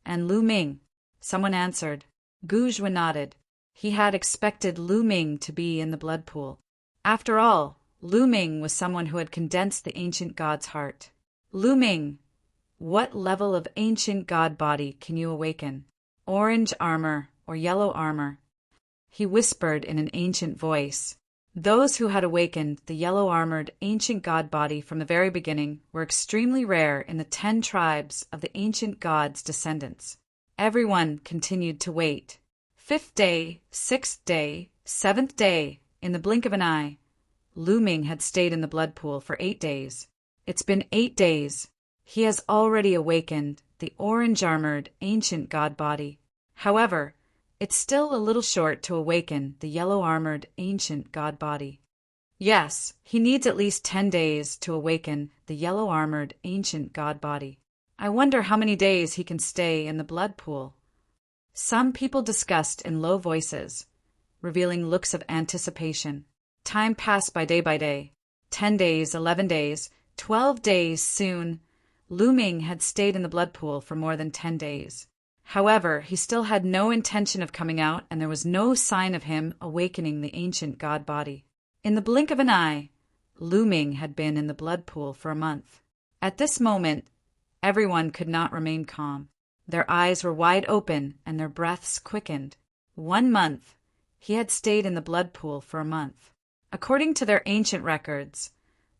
And Lu Ming. Someone answered. Gu Zhua nodded. He had expected Lu Ming to be in the blood pool. After all, Lu Ming was someone who had condensed the ancient god's heart. Lu Ming, what level of ancient god body can you awaken? Orange armor or yellow armor? He whispered in an ancient voice. Those who had awakened the yellow-armored ancient god body from the very beginning were extremely rare in the 10 tribes of the ancient god's descendants. Everyone continued to wait. 5th day, 6th day, 7th day, in the blink of an eye. Lu Ming had stayed in the blood pool for 8 days. It's been 8 days. He has already awakened the orange-armored ancient god body. However, it's still a little short to awaken the yellow-armored ancient god body. Yes, he needs at least 10 days to awaken the yellow-armored ancient god body. I wonder how many days he can stay in the blood pool. Some people discussed in low voices, revealing looks of anticipation. Time passed by day. 10 days, 11 days, 12 days soon. Lu Ming had stayed in the blood pool for more than 10 days. However, he still had no intention of coming out, and there was no sign of him awakening the ancient god body. In the blink of an eye, Lu Ming had been in the blood pool for a month. At this moment, everyone could not remain calm. Their eyes were wide open and their breaths quickened. 1 month. He had stayed in the blood pool for a month. According to their ancient records,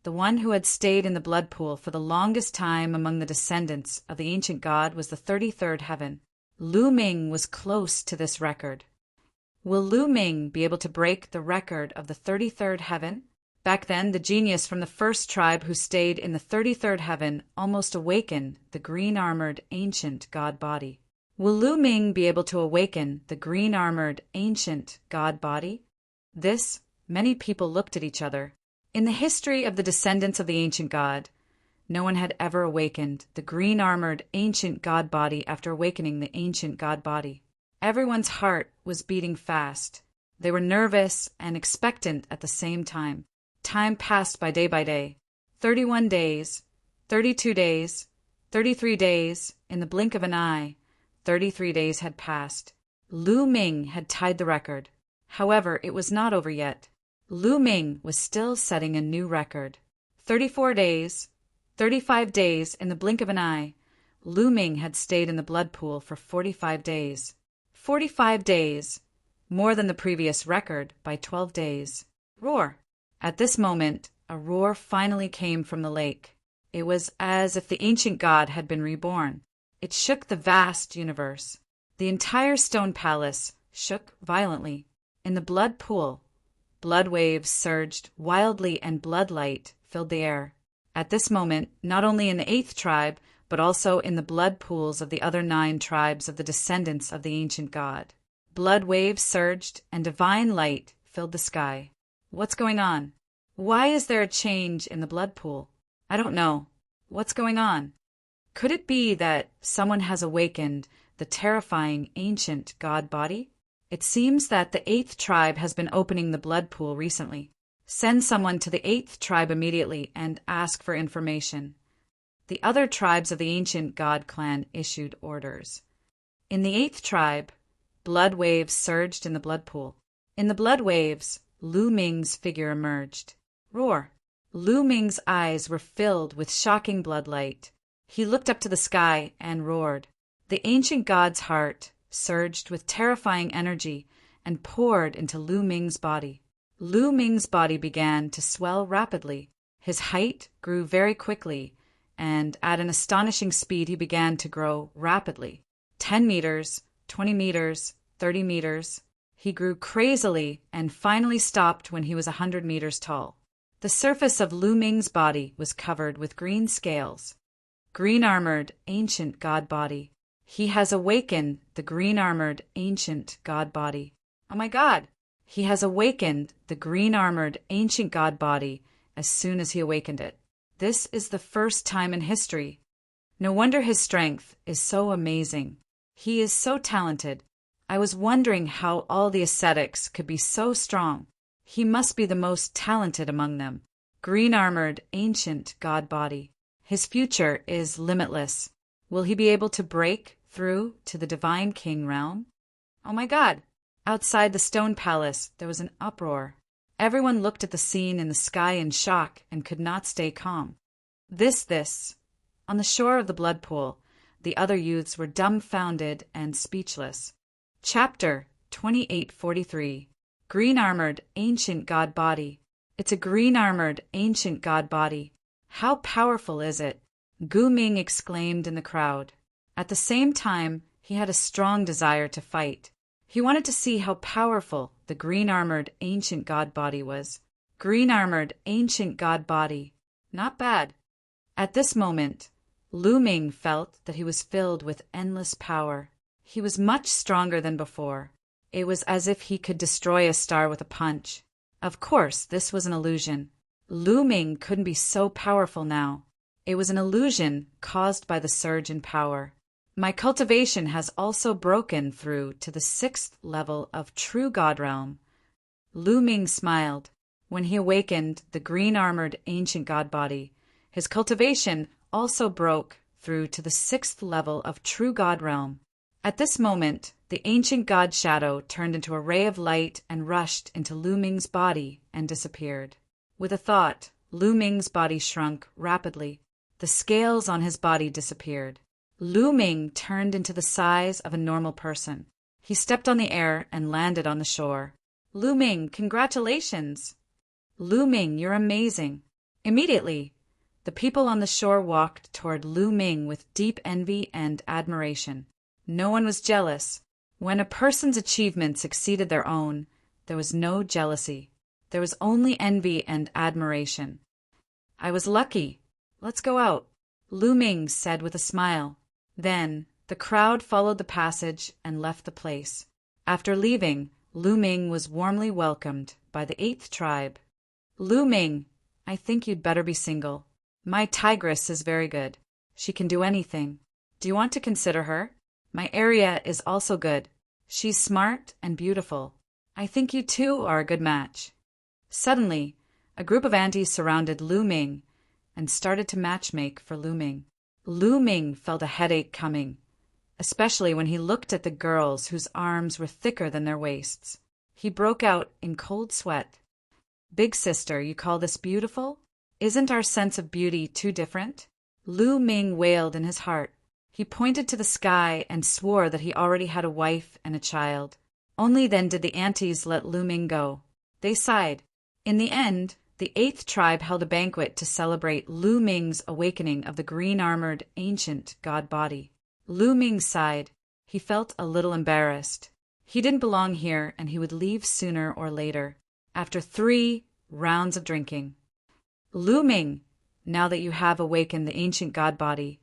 the one who had stayed in the blood pool for the longest time among the descendants of the ancient god was the 33rd heaven. Lu Ming was close to this record. Will Lu Ming be able to break the record of the 33rd heaven? Back then, the genius from the first tribe who stayed in the 33rd heaven almost awakened the green-armored ancient god body. Will Lu Ming be able to awaken the green-armored ancient god body? Many people looked at each other. In the history of the descendants of the ancient god, no one had ever awakened the green-armored ancient god body after awakening the ancient god body. Everyone's heart was beating fast. They were nervous and expectant at the same time. Time passed by day. 31 days, 32 days, 33 days. In the blink of an eye, 33 days had passed. Lu Ming had tied the record. However, it was not over yet. Lu Ming was still setting a new record. 34 days, 35 days. In the blink of an eye, Lu Ming had stayed in the blood pool for 45 days. 45 days, more than the previous record by 12 days. Roar! At this moment, a roar finally came from the lake. It was as if the ancient god had been reborn. It shook the vast universe. The entire stone palace shook violently. In the blood pool, blood waves surged wildly and bloodlight filled the air. At this moment, not only in the 8th tribe, but also in the blood pools of the other 9 tribes of the descendants of the ancient god, blood waves surged and divine light filled the sky. What's going on? Why is there a change in the blood pool? I don't know. What's going on? Could it be that someone has awakened the terrifying ancient god body? It seems that the 8th tribe has been opening the blood pool recently. Send someone to the 8th tribe immediately and ask for information. The other tribes of the ancient god clan issued orders. In the 8th tribe, blood waves surged in the blood pool. In the blood waves, Lu Ming's figure emerged. Roar! Lu Ming's eyes were filled with shocking bloodlight. He looked up to the sky and roared. The ancient god's heart surged with terrifying energy and poured into Lu Ming's body. Lu Ming's body began to swell rapidly. His height grew very quickly, and at an astonishing speed he began to grow rapidly. 10 meters, 20 meters, 30 meters. He grew crazily and finally stopped when he was 100 meters tall. The surface of Lu Ming's body was covered with green scales. Green-armored ancient god body. He has awakened the green-armored ancient god body. Oh my God! He has awakened the green-armored ancient god body as soon as he awakened it. This is the first time in history. No wonder his strength is so amazing. He is so talented. I was wondering how all the ascetics could be so strong. He must be the most talented among them. Green-armored ancient god body. His future is limitless. Will he be able to break through to the divine king realm? Oh my God! Outside the stone palace, there was an uproar. Everyone looked at the scene in the sky in shock and could not stay calm. This. On the shore of the blood pool, the other youths were dumbfounded and speechless. Chapter 2843. Green-armored ancient god body. It's a green-armored ancient god body. How powerful is it? Gu Ming exclaimed in the crowd. At the same time, he had a strong desire to fight. He wanted to see how powerful the green-armored ancient god body was. Green-armored ancient god body. Not bad. At this moment, Lu Ming felt that he was filled with endless power. He was much stronger than before. It was as if he could destroy a star with a punch. Of course, this was an illusion. Lu Ming couldn't be so powerful now. It was an illusion caused by the surge in power. My cultivation has also broken through to the 6th level of true God realm. Lu Ming smiled. When he awakened the green-armored ancient god body, his cultivation also broke through to the 6th level of true God realm. At this moment, the ancient god shadow turned into a ray of light and rushed into Lu Ming's body and disappeared. With a thought, Lu Ming's body shrunk rapidly. The scales on his body disappeared. Lu Ming turned into the size of a normal person. He stepped on the air and landed on the shore. Lu Ming, congratulations! Lu Ming, you're amazing. Immediately, the people on the shore walked toward Lu Ming with deep envy and admiration. No one was jealous. When a person's achievements exceeded their own, there was no jealousy. There was only envy and admiration. I was lucky. Let's go out, Lu Ming said with a smile. Then, the crowd followed the passage and left the place. After leaving, Lu Ming was warmly welcomed by the 8th tribe. Lu Ming, I think you'd better be single. My tigress is very good. She can do anything. Do you want to consider her? My area is also good. She's smart and beautiful. I think you two are a good match. Suddenly, a group of aunties surrounded Lu Ming and started to matchmake for Lu Ming. Lu Ming felt a headache coming, especially when he looked at the girls whose arms were thicker than their waists. He broke out in cold sweat. Big sister, you call this beautiful? Isn't our sense of beauty too different? Lu Ming wailed in his heart. He pointed to the sky and swore that he already had a wife and a child. Only then did the aunties let Lu Ming go. They sighed. In the end, the 8th tribe held a banquet to celebrate Lu Ming's awakening of the green-armored ancient god body. Lu Ming sighed. He felt a little embarrassed. He didn't belong here, and he would leave sooner or later, after 3 rounds of drinking. Lu Ming, now that you have awakened the ancient god body,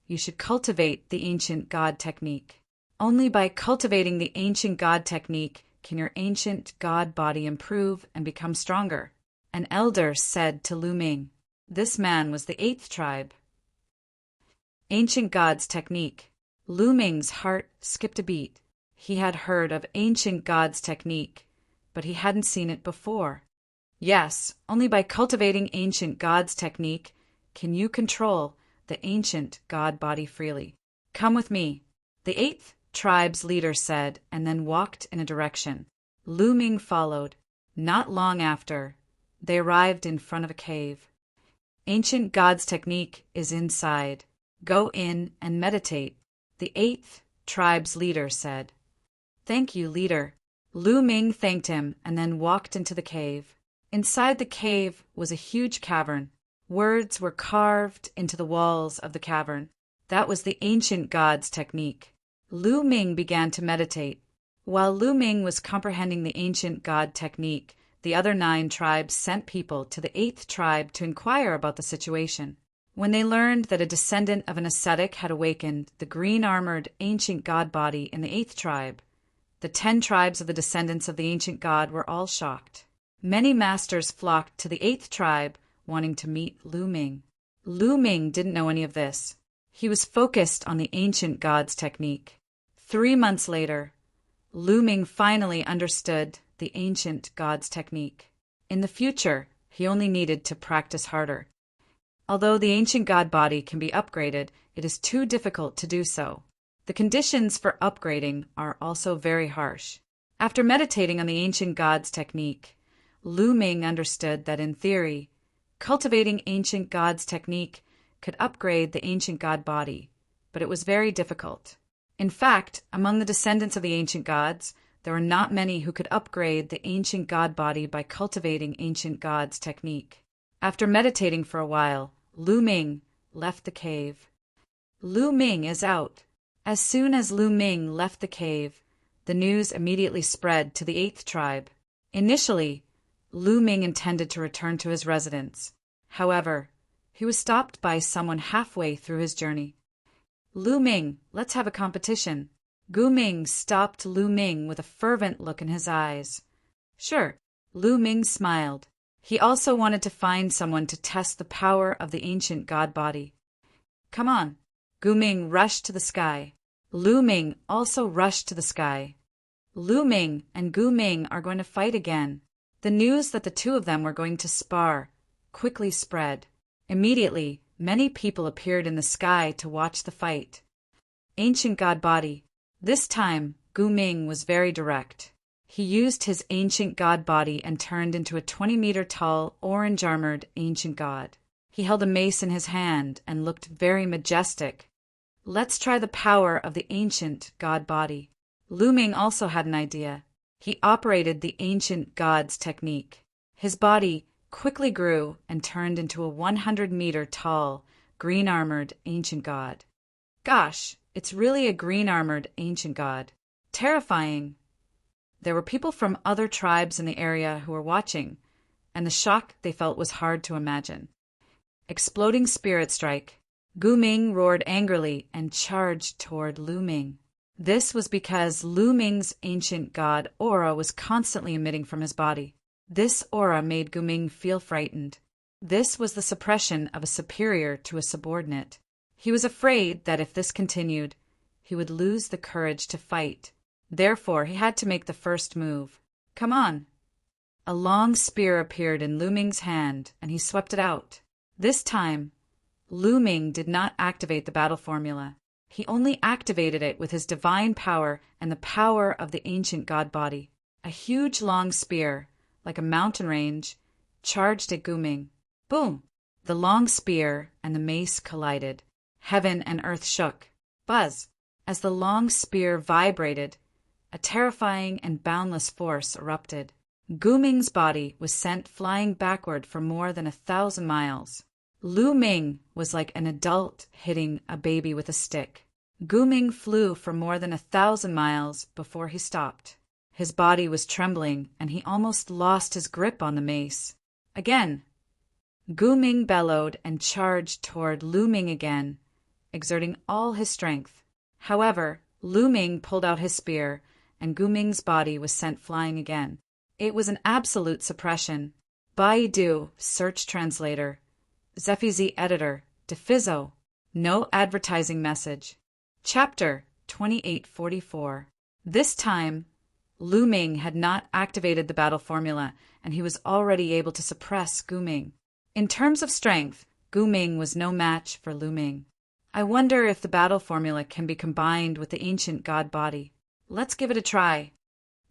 you should cultivate the ancient god technique. Only by cultivating the ancient god technique can your ancient god body improve and become stronger, an elder said to Lu Ming. This man was the 8th tribe. Ancient gods technique. Lu Ming's heart skipped a beat. He had heard of ancient gods technique, but he hadn't seen it before. Yes, only by cultivating ancient gods technique can you control the ancient god body freely. Come with me, the 8th tribe's leader said, and then walked in a direction. Lu Ming followed. Not long after, they arrived in front of a cave. Ancient gods technique is inside. Go in and meditate, the 8th tribe's leader said. Thank you, leader. Lu Ming thanked him and then walked into the cave. Inside the cave was a huge cavern. Words were carved into the walls of the cavern. That was the ancient gods technique. Lu Ming began to meditate. While Lu Ming was comprehending the ancient god technique, the other 9 tribes sent people to the 8th tribe to inquire about the situation. When they learned that a descendant of an ascetic had awakened the green-armored ancient god body in the 8th tribe, the 10 tribes of the descendants of the ancient god were all shocked. Many masters flocked to the 8th tribe, wanting to meet Lu Ming. Lu Ming didn't know any of this. He was focused on the ancient gods technique. 3 months later, Lu Ming finally understood the ancient gods technique. In the future, he only needed to practice harder. Although the ancient god body can be upgraded, it is too difficult to do so. The conditions for upgrading are also very harsh. After meditating on the ancient gods technique, Lu Ming understood that in theory, cultivating ancient gods technique could upgrade the ancient god body, but it was very difficult. In fact, among the descendants of the ancient gods, there were not many who could upgrade the ancient god body by cultivating ancient gods technique. After meditating for a while, Lu Ming left the cave. Lu Ming is out. As soon as Lu Ming left the cave, the news immediately spread to the 8th tribe. Initially, Lu Ming intended to return to his residence. However, he was stopped by someone halfway through his journey. Lu Ming, let's have a competition. Gu Ming stopped Lu Ming with a fervent look in his eyes. Sure, Lu Ming smiled. He also wanted to find someone to test the power of the ancient god body. Come on. Gu Ming rushed to the sky. Lu Ming also rushed to the sky. Lu Ming and Gu Ming are going to fight again. The news that the two of them were going to spar quickly spread. Immediately, many people appeared in the sky to watch the fight. Ancient god body. This time, Gu Ming was very direct. He used his ancient god body and turned into a 20-meter-tall, orange-armored ancient god. He held a mace in his hand and looked very majestic. Let's try the power of the ancient god body. Lu Ming also had an idea. He operated the ancient gods technique. His body quickly grew and turned into a 100-meter-tall, green-armored ancient god. Gosh, It's really a green-armored ancient god. Terrifying. There were people from other tribes in the area who were watching, and the shock they felt was hard to imagine. Exploding spirit strike. Gu Ming roared angrily and charged toward Lu Ming. This was because Lu Ming's ancient god aura was constantly emitting from his body. This aura made Gu Ming feel frightened. This was the suppression of a superior to a subordinate. He was afraid that if this continued, he would lose the courage to fight. Therefore, he had to make the first move. Come on! A long spear appeared in Lu Ming's hand, and he swept it out. This time, Lu Ming did not activate the battle formula. He only activated it with his divine power and the power of the ancient god body. A huge long spear, like a mountain range, charged at Gu Ming. Boom! The long spear and the mace collided. Heaven and earth shook. Buzz! As the long spear vibrated, a terrifying and boundless force erupted. Gu Ming's body was sent flying backward for more than 1,000 miles. Lu Ming was like an adult hitting a baby with a stick. Gu Ming flew for more than 1,000 miles before he stopped. His body was trembling, and he almost lost his grip on the mace. Again, Gu Ming bellowed and charged toward Lu Ming again, exerting all his strength. However, Lu Ming pulled out his spear, and Gu Ming's body was sent flying again. It was an absolute suppression. Baidu, search translator. Zefizi editor, Defizo. No advertising message. Chapter 2844. This time, Lu Ming had not activated the battle formula, and he was already able to suppress Gu Ming. In terms of strength, Gu Ming was no match for Lu Ming. I wonder if the battle formula can be combined with the ancient god body. Let's give it a try.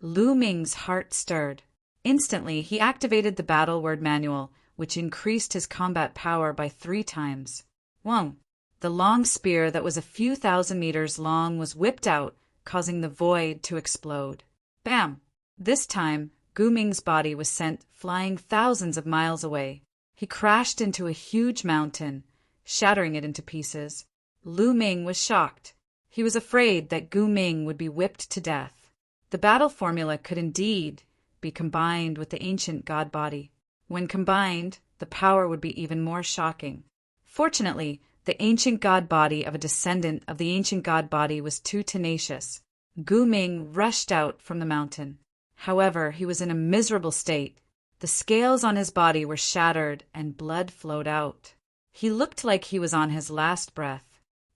Lu Ming's heart stirred. Instantly, he activated the battle word manual, which increased his combat power by 3 times. Whoa! The long spear that was a few thousand meters long was whipped out, causing the void to explode. Bam! This time, Gu Ming's body was sent flying thousands of miles away. He crashed into a huge mountain, shattering it into pieces. Lu Ming was shocked. He was afraid that Gu Ming would be whipped to death. The battle formula could indeed be combined with the ancient god body. When combined, the power would be even more shocking. Fortunately, the ancient god body of a descendant of the ancient god body was too tenacious. Gu Ming rushed out from the mountain. However, he was in a miserable state. The scales on his body were shattered and blood flowed out. He looked like he was on his last breath.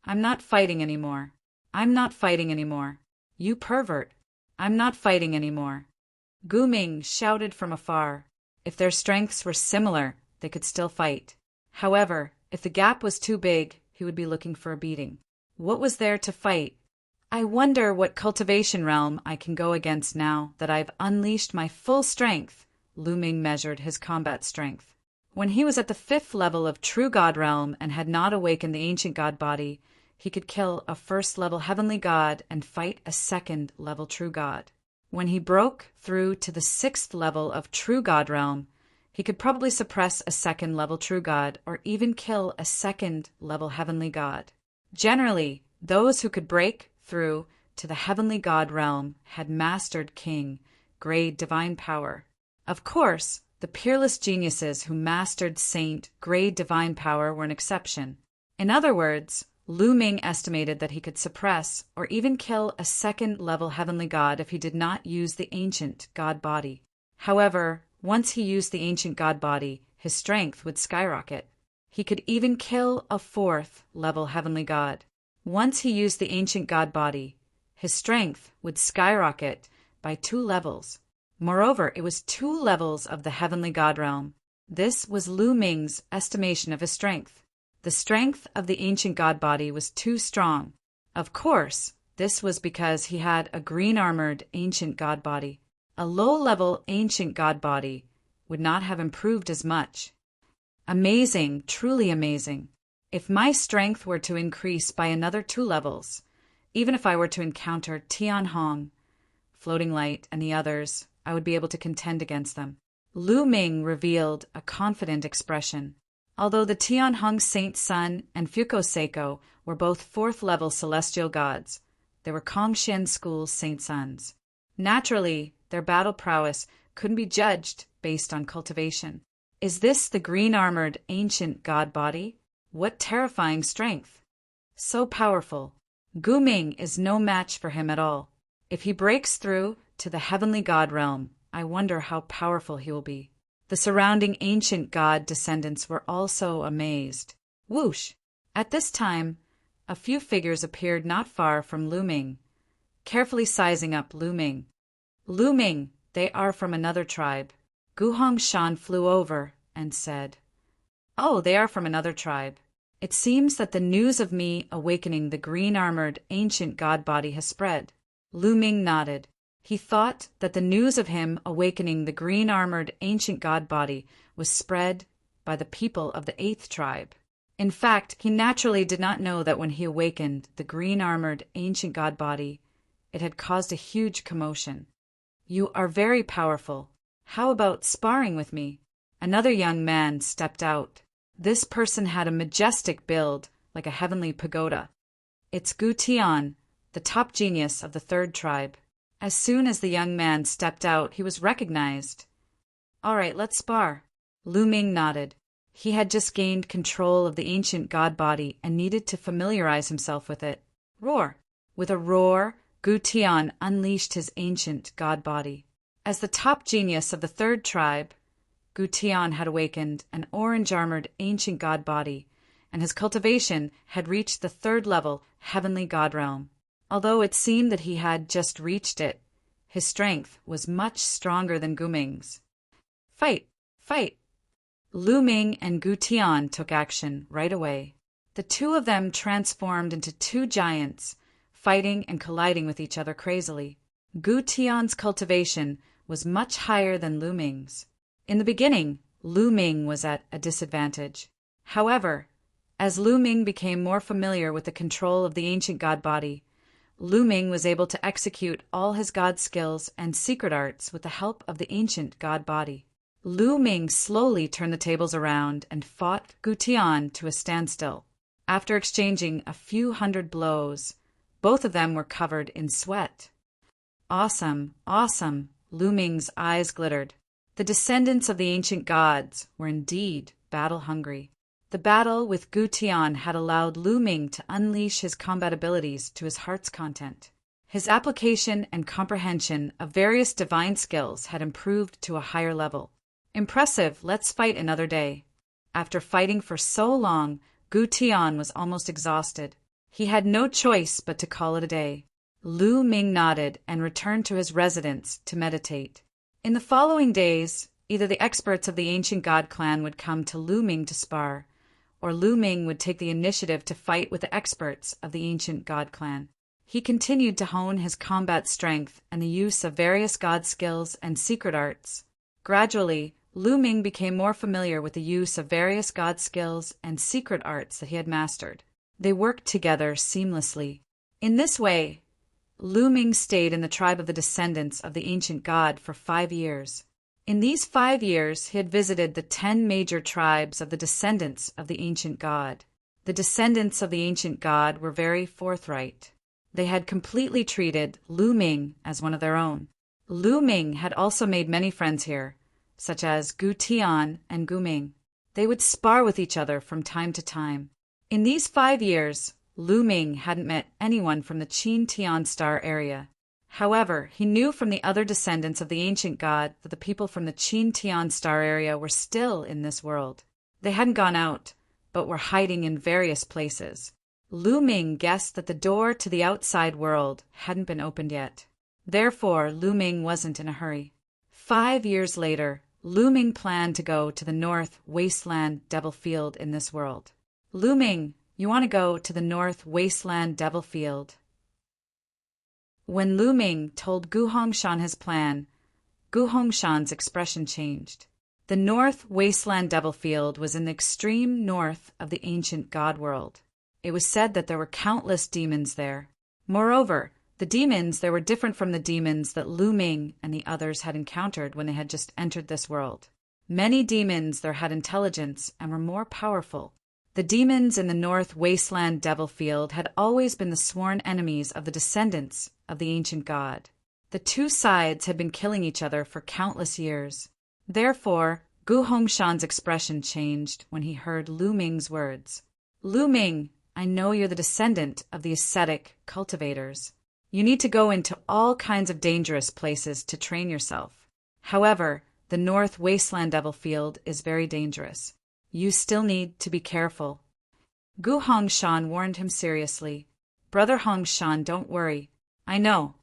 I'm not fighting anymore. I'm not fighting anymore. You pervert. I'm not fighting anymore. Gu Ming shouted from afar. If their strengths were similar, they could still fight. However, if the gap was too big, he would be looking for a beating. What was there to fight? I wonder what cultivation realm I can go against now that I've unleashed my full strength. Lu Ming measured his combat strength. When he was at the 5th level of True God Realm and had not awakened the ancient god body, he could kill a 1st-level heavenly god and fight a 2nd-level true god. When he broke through to the 6th level of True God Realm, he could probably suppress a 2nd-level true god or even kill a 2nd-level heavenly god. Generally, those who could break through to the heavenly god realm had mastered king, grade divine power. Of course, the peerless geniuses who mastered saint, grade divine power were an exception. In other words, Lu Ming estimated that he could suppress or even kill a 2nd-level heavenly god if he did not use the ancient god body. However, once he used the ancient god body, his strength would skyrocket. He could even kill a 4th-level heavenly god. Once he used the ancient god body, his strength would skyrocket by 2 levels. Moreover, it was 2 levels of the heavenly god realm. This was Lu Ming's estimation of his strength. The strength of the ancient god body was too strong. Of course, this was because he had a green-armored ancient god body. A low-level ancient god body would not have improved as much. Amazing, truly amazing. If my strength were to increase by another 2 levels, even if I were to encounter Tian Hong, Floating Light, and the others, I would be able to contend against them. Lu Ming revealed a confident expression. Although the Tianhong Saint Sun and Fuko were both fourth-level celestial gods, they were Kongshan School's Saint Suns. Naturally, their battle prowess couldn't be judged based on cultivation. Is this the green-armored ancient god body? What terrifying strength! So powerful. Gu Ming is no match for him at all. If he breaks through to the heavenly god realm, I wonder how powerful he will be. The surrounding ancient god descendants were also amazed. Whoosh! At this time, a few figures appeared not far from Lu Ming, carefully sizing up Lu Ming. Lu Ming, they are from another tribe. Gu Hongshan flew over and said, "Oh, they are from another tribe. It seems that the news of me awakening the green-armored ancient god body has spread." Lu Ming nodded. He thought that the news of him awakening the green-armored ancient god body was spread by the people of the 8th tribe. In fact, he naturally did not know that when he awakened the green-armored ancient god body, it had caused a huge commotion. "You are very powerful. How about sparring with me?" Another young man stepped out. This person had a majestic build, like a heavenly pagoda. It's Gu Tian, the top genius of the 3rd tribe. As soon as the young man stepped out, he was recognized. "All right, let's spar." Lu Ming nodded. He had just gained control of the ancient god body and needed to familiarize himself with it. Roar! With a roar, Gu Tian unleashed his ancient god body. As the top genius of the 3rd tribe, Gu Tian had awakened an orange-armored ancient god body, and his cultivation had reached the 3rd level heavenly god realm. Although it seemed that he had just reached it, his strength was much stronger than Gu Ming's. Fight! Fight! Lu Ming and Gu Tian took action right away. The two of them transformed into two giants, fighting and colliding with each other crazily. Gu Tian's cultivation was much higher than Lu Ming's. In the beginning, Lu Ming was at a disadvantage. However, as Lu Ming became more familiar with the control of the ancient god body, Lu Ming was able to execute all his god skills and secret arts with the help of the ancient god body. Lu Ming slowly turned the tables around and fought Gu Tian to a standstill. After exchanging a few hundred blows, both of them were covered in sweat. Awesome, awesome, Lu Ming's eyes glittered. The descendants of the ancient gods were indeed battle-hungry. The battle with Gu Tian had allowed Lu Ming to unleash his combat abilities to his heart's content. His application and comprehension of various divine skills had improved to a higher level. Impressive, let's fight another day. After fighting for so long, Gu Tian was almost exhausted. He had no choice but to call it a day. Lu Ming nodded and returned to his residence to meditate. In the following days, either the experts of the ancient god clan would come to Lu Ming to spar, or Lu Ming would take the initiative to fight with the experts of the ancient god clan. He continued to hone his combat strength and the use of various god skills and secret arts. Gradually, Lu Ming became more familiar with the use of various god skills and secret arts that he had mastered. They worked together seamlessly. In this way, Lu Ming stayed in the tribe of the descendants of the ancient god for 5 years. In these 5 years, he had visited the 10 major tribes of the descendants of the ancient god. The descendants of the ancient god were very forthright. They had completely treated Lu Ming as one of their own. Lu Ming had also made many friends here, such as Gu Tian and Gu Ming. They would spar with each other from time to time. In these 5 years, Lu Ming hadn't met anyone from the Qin Tian Star area. However, he knew from the other descendants of the ancient god that the people from the Qin Tian Star area were still in this world. They hadn't gone out, but were hiding in various places. Lu Ming guessed that the door to the outside world hadn't been opened yet. Therefore, Lu Ming wasn't in a hurry. 5 years later, Lu Ming planned to go to the North Wasteland Devil Field in this world. Lu Ming, you want to go to the North Wasteland Devil Field? When Lu Ming told Gu Hongshan his plan, Gu Hongshan's expression changed. The North Wasteland Devil Field was in the extreme north of the ancient god world. It was said that there were countless demons there. Moreover, the demons there were different from the demons that Lu Ming and the others had encountered when they had just entered this world. Many demons there had intelligence and were more powerful. The demons in the North Wasteland Devil Field had always been the sworn enemies of the descendants of the ancient god. The two sides had been killing each other for countless years. Therefore, Gu Hongshan's expression changed when he heard Lu Ming's words. Lu Ming, I know you're the descendant of the ascetic cultivators. You need to go into all kinds of dangerous places to train yourself. However, the North Wasteland Devil Field is very dangerous. You still need to be careful. Gu Hongshan warned him seriously. Brother Hongshan, don't worry. I know.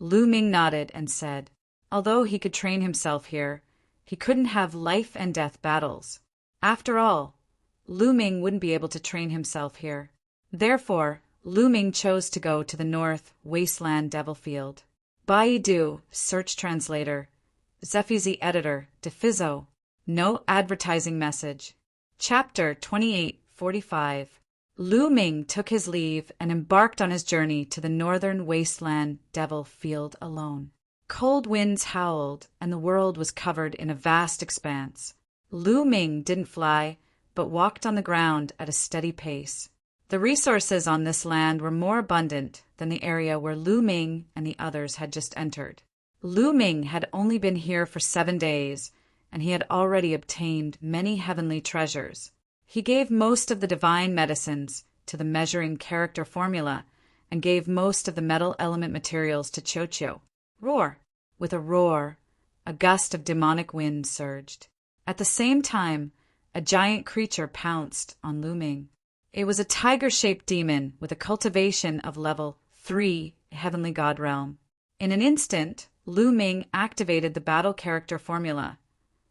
Lu Ming nodded and said, although he could train himself here, he couldn't have life and death battles. After all, Lu Ming wouldn't be able to train himself here. Therefore, Lu Ming chose to go to the North Wasteland Devil Field. Bai Du, search translator. Zephizi editor, Defizo. No advertising message. Chapter 2845. Lu Ming took his leave and embarked on his journey to the Northern Wasteland Devil Field alone. Cold winds howled, and the world was covered in a vast expanse. Lu Ming didn't fly, but walked on the ground at a steady pace. The resources on this land were more abundant than the area where Lu Ming and the others had just entered. Lu Ming had only been here for 7 days, and he had already obtained many heavenly treasures. He gave most of the divine medicines to the measuring character formula and gave most of the metal element materials to Chocho. Roar! With a roar, a gust of demonic wind surged. At the same time, a giant creature pounced on Lu Ming. It was a tiger-shaped demon with a cultivation of level 3 Heavenly God Realm. In an instant, Lu Ming activated the battle character formula,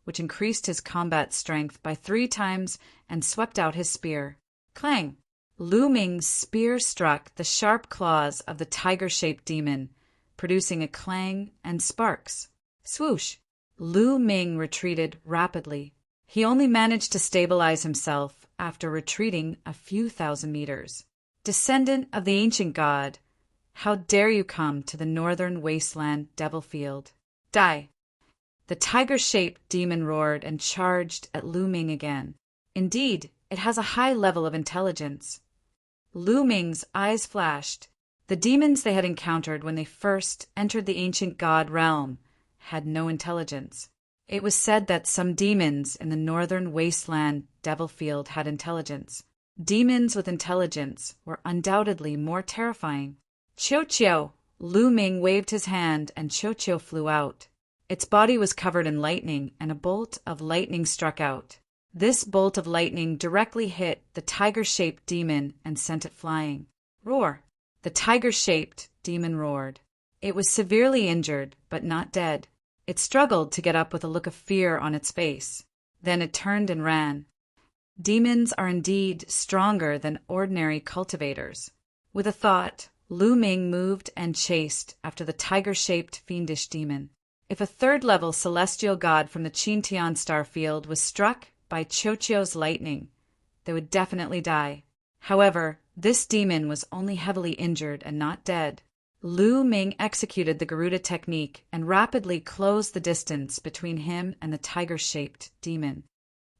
which increased his combat strength by 3 times and swept out his spear. Clang! Lu Ming's spear struck the sharp claws of the tiger-shaped demon, producing a clang and sparks. Swoosh! Lu Ming retreated rapidly. He only managed to stabilize himself after retreating a few thousand meters. Descendant of the ancient god, how dare you come to the Northern Wasteland Devil Field? Die! The tiger-shaped demon roared and charged at Lu Ming again. Indeed, it has a high level of intelligence. Lu Ming's eyes flashed. The demons they had encountered when they first entered the ancient god realm had no intelligence. It was said that some demons in the Northern Wasteland Devil Field had intelligence. Demons with intelligence were undoubtedly more terrifying. Chocho! Lu Ming waved his hand and Chocho flew out. Its body was covered in lightning, and a bolt of lightning struck out. This bolt of lightning directly hit the tiger-shaped demon and sent it flying. Roar! The tiger-shaped demon roared. It was severely injured, but not dead. It struggled to get up with a look of fear on its face. Then it turned and ran. Demons are indeed stronger than ordinary cultivators. With a thought, Lu Ming moved and chased after the tiger-shaped fiendish demon. If a third-level celestial god from the Qintian star field was struck by Chocho's lightning, they would definitely die. However, this demon was only heavily injured and not dead. Lu Ming executed the Garuda technique and rapidly closed the distance between him and the tiger-shaped demon.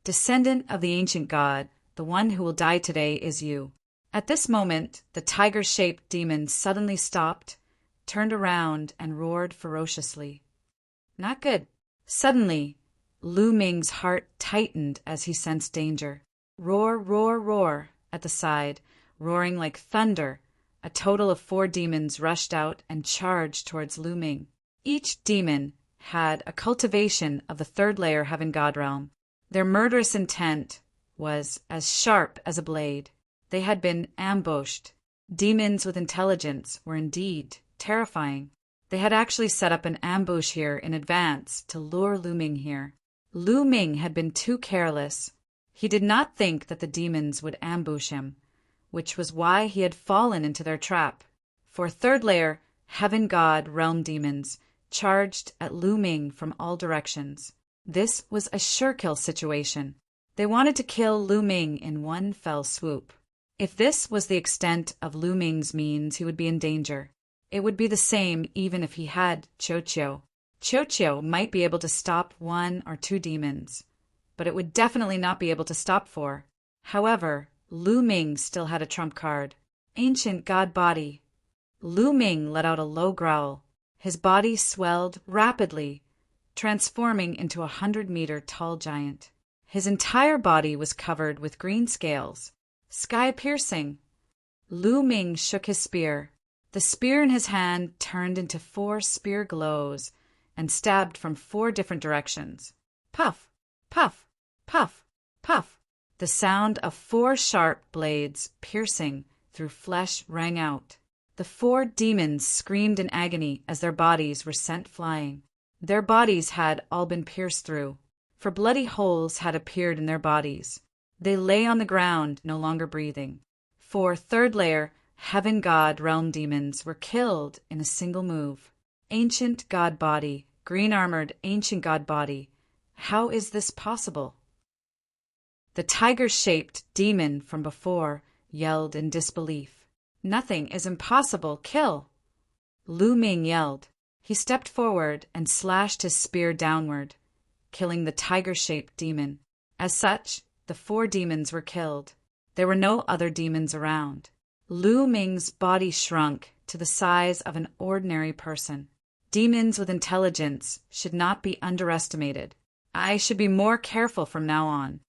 Descendant of the ancient god, the one who will die today is you. At this moment, the tiger-shaped demon suddenly stopped, turned around, and roared ferociously. Not good. Suddenly, Lu Ming's heart tightened as he sensed danger. Roar, roar, roar, at the side, roaring like thunder. A total of 4 demons rushed out and charged towards Lu Ming. Each demon had a cultivation of the 3rd layer Heaven God Realm. Their murderous intent was as sharp as a blade. They had been ambushed. Demons with intelligence were indeed terrifying. They had actually set up an ambush here in advance to lure Lu Ming here. Lu Ming had been too careless. He did not think that the demons would ambush him, which was why he had fallen into their trap. For 3rd layer Heaven God Realm demons charged at Lu Ming from all directions. This was a sure-kill situation. They wanted to kill Lu Ming in one fell swoop. If this was the extent of Lu Ming's means, he would be in danger. It would be the same even if he had Chocho. Chocho might be able to stop 1 or 2 demons, but it would definitely not be able to stop for. However, Lu Ming still had a trump card. Ancient God Body. Lu Ming let out a low growl. His body swelled rapidly, transforming into a 100-meter tall giant. His entire body was covered with green scales, sky-piercing. Lu Ming shook his spear. The spear in his hand turned into 4 spear glows and stabbed from 4 different directions. Puff, puff, puff, puff. The sound of 4 sharp blades piercing through flesh rang out. The 4 demons screamed in agony as their bodies were sent flying. Their bodies had all been pierced through, for bloody holes had appeared in their bodies. They lay on the ground, no longer breathing. 4 third-layer Heaven God realm demons were killed in a single move. Ancient God Body, green-armored Ancient God Body. How is this possible? The tiger-shaped demon from before yelled in disbelief. Nothing is impossible, kill! Lu Ming yelled. He stepped forward and slashed his spear downward, killing the tiger-shaped demon. As such, the 4 demons were killed. There were no other demons around. Lu Ming's body shrunk to the size of an ordinary person. Demons with intelligence should not be underestimated. I should be more careful from now on.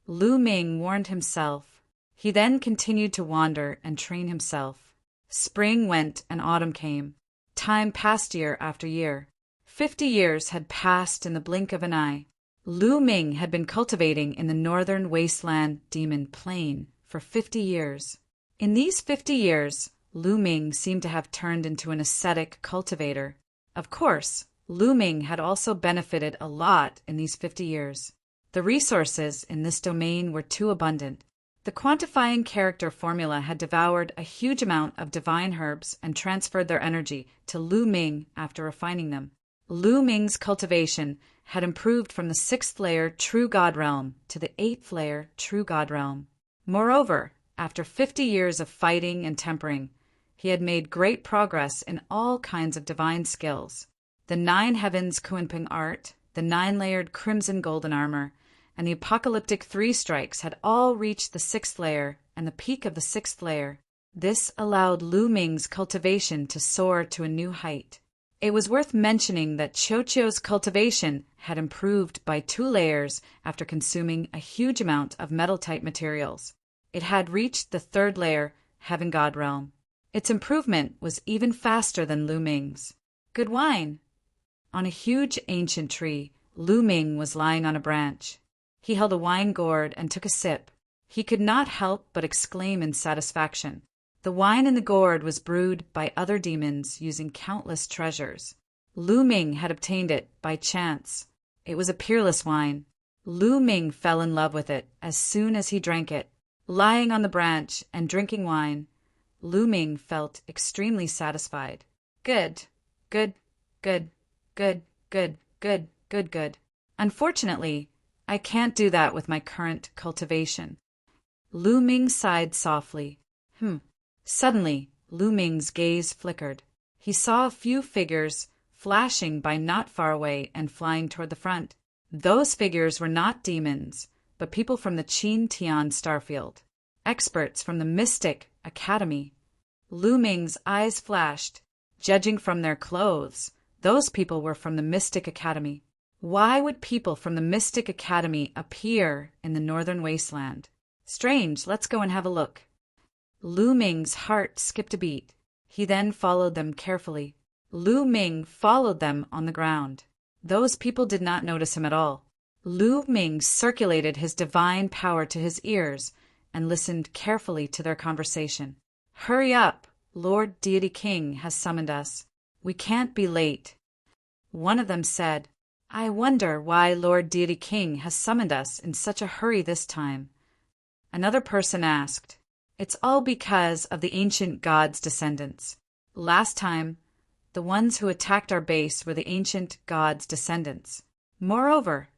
Lu Ming warned himself. He then continued to wander and train himself. Spring went and autumn came. Time passed year after year. 50 years had passed in the blink of an eye. Lu Ming had been cultivating in the northern wasteland demon plain for 50 years. In these 50 years, Lu Ming seemed to have turned into an ascetic cultivator. Of course, Lu Ming had also benefited a lot in these 50 years. The resources in this domain were too abundant. The quantifying character formula had devoured a huge amount of divine herbs and transferred their energy to Lu Ming after refining them. Lu Ming's cultivation had improved from the 6th layer True God Realm to the 8th layer True God Realm. Moreover, after 50 years of fighting and tempering, he had made great progress in all kinds of divine skills. The 9 heavens Kunping art, the 9-layered crimson golden armor, and the apocalyptic 3 strikes had all reached the 6th layer and the peak of the 6th layer. This allowed Lu Ming's cultivation to soar to a new height. It was worth mentioning that Qiuqiu's cultivation had improved by 2 layers after consuming a huge amount of metal-type materials. It had reached the 3rd layer, Heaven God Realm. Its improvement was even faster than Lu Ming's. Good wine! On a huge ancient tree, Lu Ming was lying on a branch. He held a wine gourd and took a sip. He could not help but exclaim in satisfaction. The wine in the gourd was brewed by other demons using countless treasures. Lu Ming had obtained it by chance. It was a peerless wine. Lu Ming fell in love with it as soon as he drank it. Lying on the branch and drinking wine, Lu Ming felt extremely satisfied. Good, good, good, good, good, good, good, good. Unfortunately, I can't do that with my current cultivation. Lu Ming sighed softly. Suddenly, Lu Ming's gaze flickered. He saw a few figures flashing by not far away and flying toward the front. Those figures were not demons, but people from the Qin Tian Starfield, experts from the Mystic Academy. Lu Ming's eyes flashed. Judging from their clothes, those people were from the Mystic Academy. Why would people from the Mystic Academy appear in the Northern Wasteland? Strange, let's go and have a look. Lu Ming's heart skipped a beat. He then followed them carefully. Lu Ming followed them on the ground. Those people did not notice him at all. Lu Ming circulated his divine power to his ears and listened carefully to their conversation. Hurry up! Lord Deity King has summoned us. We can't be late. One of them said, I wonder why Lord Deity King has summoned us in such a hurry this time. Another person asked, It's all because of the ancient god's descendants. Last time, the ones who attacked our base were the ancient god's descendants. Moreover,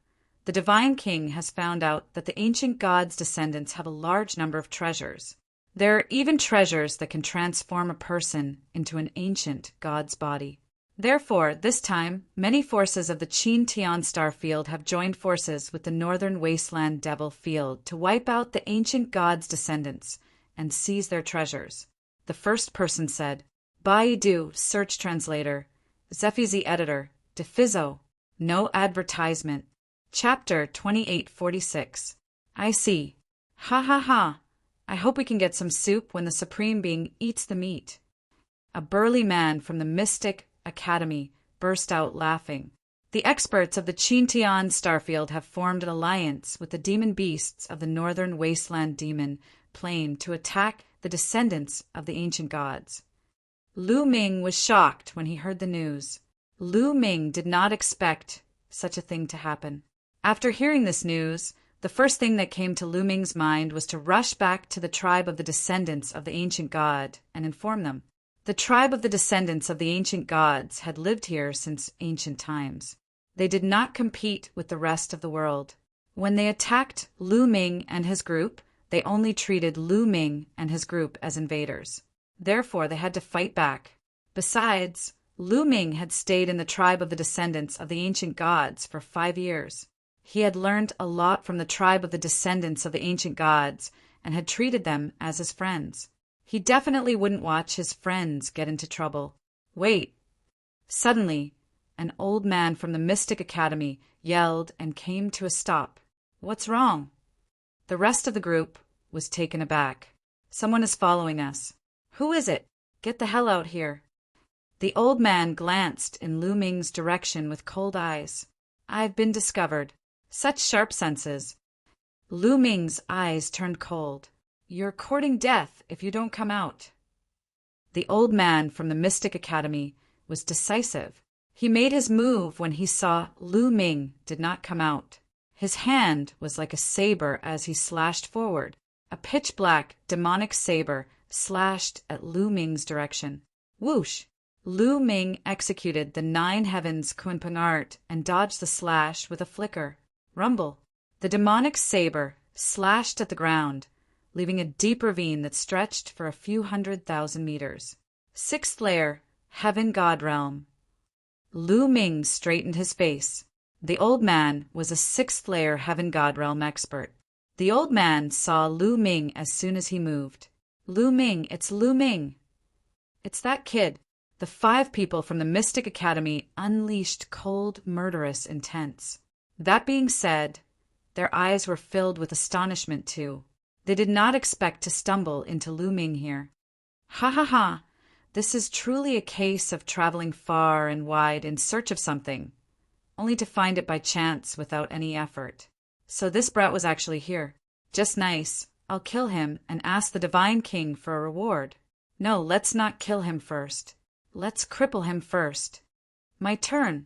the Divine King has found out that the ancient god's descendants have a large number of treasures. There are even treasures that can transform a person into an ancient god's body. Therefore, this time, many forces of the Qin Tian star field have joined forces with the Northern Wasteland Devil Field to wipe out the ancient gods' descendants and seize their treasures. The first person said. Baidu, search translator. Zephyzi editor. Defizo. No advertisement. Chapter 2846. I see. Ha ha ha. I hope we can get some soup when the Supreme Being eats the meat. A burly man from the Mystic Academy burst out laughing. The experts of the Qintian starfield have formed an alliance with the demon beasts of the northern wasteland demon plane to attack the descendants of the ancient gods. Lu Ming was shocked when he heard the news. Lu Ming did not expect such a thing to happen. After hearing this news, the first thing that came to Lu Ming's mind was to rush back to the tribe of the descendants of the ancient god and inform them. The tribe of the descendants of the ancient gods had lived here since ancient times. They did not compete with the rest of the world. When they attacked Lu Ming and his group, they only treated Lu Ming and his group as invaders. Therefore, they had to fight back. Besides, Lu Ming had stayed in the tribe of the descendants of the ancient gods for 5 years. He had learned a lot from the tribe of the descendants of the ancient gods and had treated them as his friends. He definitely wouldn't watch his friends get into trouble. Wait! Suddenly, an old man from the Mystic Academy yelled and came to a stop. What's wrong? The rest of the group was taken aback. Someone is following us. Who is it? Get the hell out here. The old man glanced in Lu Ming's direction with cold eyes. I've been discovered. Such sharp senses. Lu Ming's eyes turned cold. You're courting death if you don't come out. The old man from the Mystic Academy was decisive. He made his move when he saw Lu Ming did not come out. His hand was like a saber as he slashed forward. A pitch-black, demonic saber slashed at Lu Ming's direction. Whoosh! Lu Ming executed the 9 heavens Kunpeng art and dodged the slash with a flicker. Rumble! The demonic saber slashed at the ground, leaving a deep ravine that stretched for a few 100,000 meters. 6th layer, Heaven God Realm. Lu Ming straightened his face. The old man was a 6th layer Heaven God Realm expert. The old man saw Lu Ming as soon as he moved. Lu Ming, it's Lu Ming. It's that kid. The 5 people from the Mystic Academy unleashed cold, murderous intents. That being said, their eyes were filled with astonishment too. They did not expect to stumble into Lu Ming here. Ha ha ha! This is truly a case of traveling far and wide in search of something, only to find it by chance without any effort. So this brat was actually here. Just nice. I'll kill him and ask the Divine King for a reward. No, let's not kill him first. Let's cripple him first. My turn.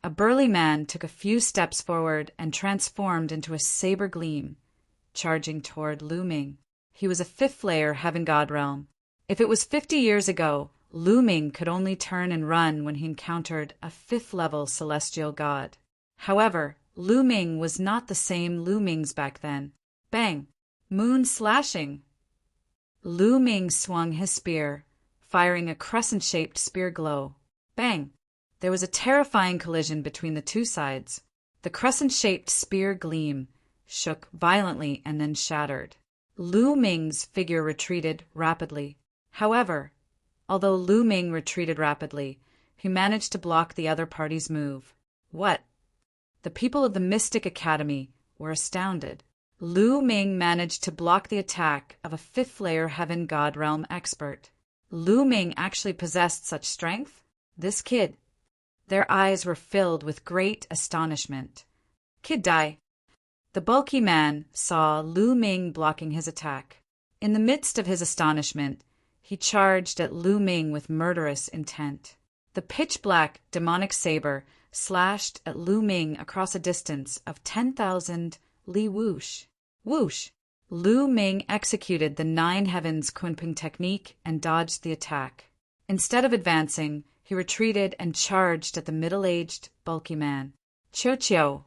A burly man took a few steps forward and transformed into a saber gleam, charging toward Lu Ming. He was a 5th layer Heaven God Realm. If it was 50 years ago, Lu Ming could only turn and run when he encountered a 5th level celestial god. However, Lu Ming was not the same Lu Ming's back then. Bang! Moon slashing! Lu Ming swung his spear, firing a crescent-shaped spear glow. Bang! There was a terrifying collision between the two sides. The crescent-shaped spear gleam shook violently and then shattered. Lu Ming's figure retreated rapidly. However, although Lu Ming retreated rapidly, he managed to block the other party's move. What? The people of the Mystic Academy were astounded. Lu Ming managed to block the attack of a 5th layer Heaven God Realm expert. Lu Ming actually possessed such strength? This kid. Their eyes were filled with great astonishment. Kid die. The bulky man saw Lu Ming blocking his attack. In the midst of his astonishment, he charged at Lu Ming with murderous intent. The pitch-black demonic saber slashed at Lu Ming across a distance of 10,000 li whoosh. Whoosh! Lu Ming executed the 9 heavens Kunpeng technique and dodged the attack. Instead of advancing, he retreated and charged at the middle-aged, bulky man. Qiu.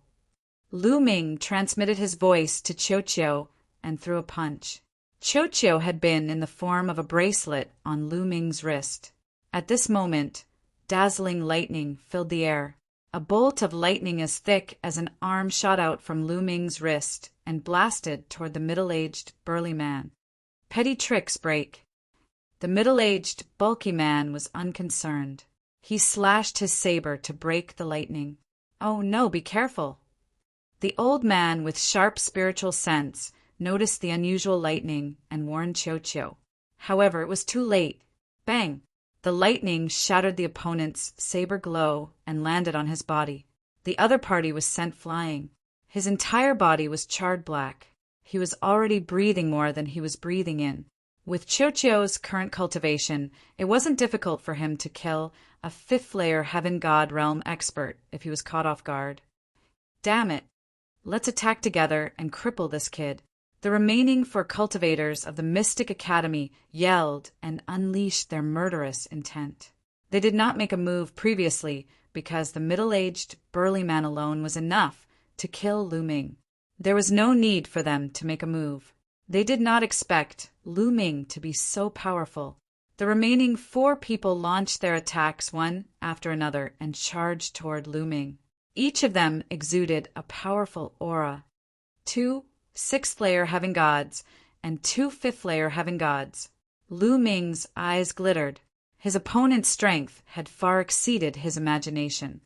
Lu Ming transmitted his voice to Qiu and threw a punch. Qiu had been in the form of a bracelet on Lu Ming's wrist. At this moment, Dazzling lightning filled the air. A bolt of lightning as thick as an arm shot out from Lu Ming's wrist and blasted toward the middle-aged, burly man. Petty tricks break. The middle-aged, bulky man was unconcerned. He slashed his saber to break the lightning. "Oh no, be careful." The old man, with sharp spiritual sense, noticed the unusual lightning and warned Qiu. However, it was too late. Bang! The lightning shattered the opponent's saber glow and landed on his body. The other party was sent flying. His entire body was charred black. He was already breathing more than he was breathing in. With Qiu's current cultivation, it wasn't difficult for him to kill a fifth-layer Heaven God realm expert if he was caught off guard. Damn it! Let's attack together and cripple this kid. The remaining 4 cultivators of the Mystic Academy yelled and unleashed their murderous intent. They did not make a move previously because the middle-aged, burly man alone was enough to kill Lu Ming. There was no need for them to make a move. They did not expect Lu Ming to be so powerful. The remaining 4 people launched their attacks one after another and charged toward Lu Ming. Each of them exuded a powerful aura. 2 sixth-layer Heaven Gods and 2 fifth-layer Heaven Gods. Lu Ming's eyes glittered. His opponent's strength had far exceeded his imagination.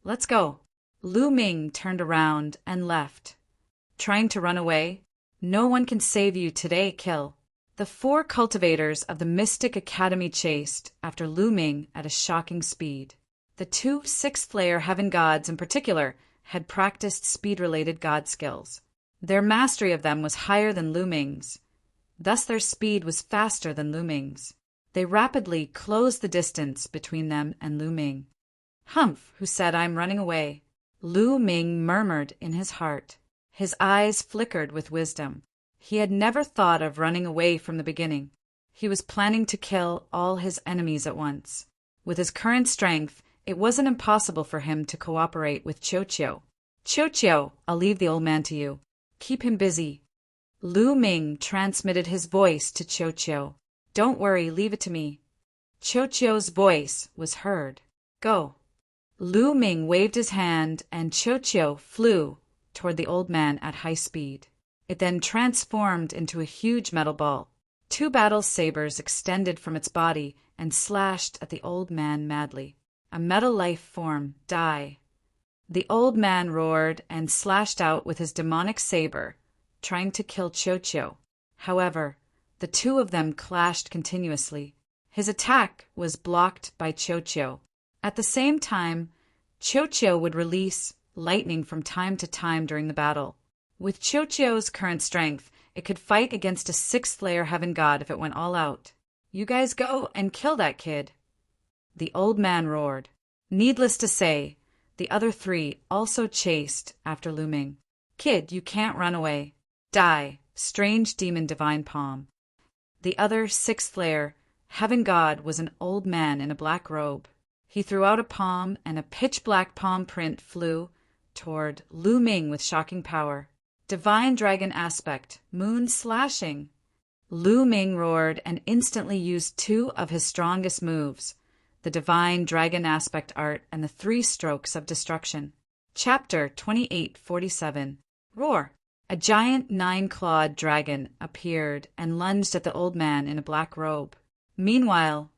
"Let's go." Lu Ming turned around and left. Trying to run away? No one can save you today, kill. The 4 cultivators of the Mystic Academy chased after Lu Ming at a shocking speed. The 2 sixth-layer Heaven Gods in particular had practiced speed-related god skills. Their mastery of them was higher than Lu Ming's. Thus their speed was faster than Lu Ming's. They rapidly closed the distance between them and Lu Ming. "Humph, who said I'm running away?" Lu Ming murmured in his heart. His eyes flickered with wisdom. He had never thought of running away from the beginning. He was planning to kill all his enemies at once. With his current strength, it wasn't impossible for him to cooperate with Qiu. "Qiu, I'll leave the old man to you. Keep him busy." Lu Ming transmitted his voice to Qiu. "Don't worry, leave it to me." Qiu's voice was heard. "Go." Lu Ming waved his hand and Qiu flew toward the old man at high speed. It then transformed into a huge metal ball. 2 battle sabers extended from its body and slashed at the old man madly. A metal life form, die. The old man roared and slashed out with his demonic saber, trying to kill Qiu. However, the 2 of them clashed continuously. His attack was blocked by Qiu. At the same time, Qiu would release lightning from time to time during the battle. With Qiu's current strength, it could fight against a 6th-layer Heaven God if it went all out. "You guys go and kill that kid." The old man roared. Needless to say, the other 3 also chased after Lu Ming. "Kid, you can't run away. Die, strange demon divine palm." The other 6th-layer Heaven God was an old man in a black robe. He threw out a palm, and a pitch-black palm print flew toward Lu Ming with shocking power. Divine dragon aspect, moon slashing. Lu Ming roared and instantly used 2 of his strongest moves, the divine dragon aspect art and the 3 strokes of destruction. Chapter 2847. Roar! A giant 9-clawed dragon appeared and lunged at the old man in a black robe. Meanwhile,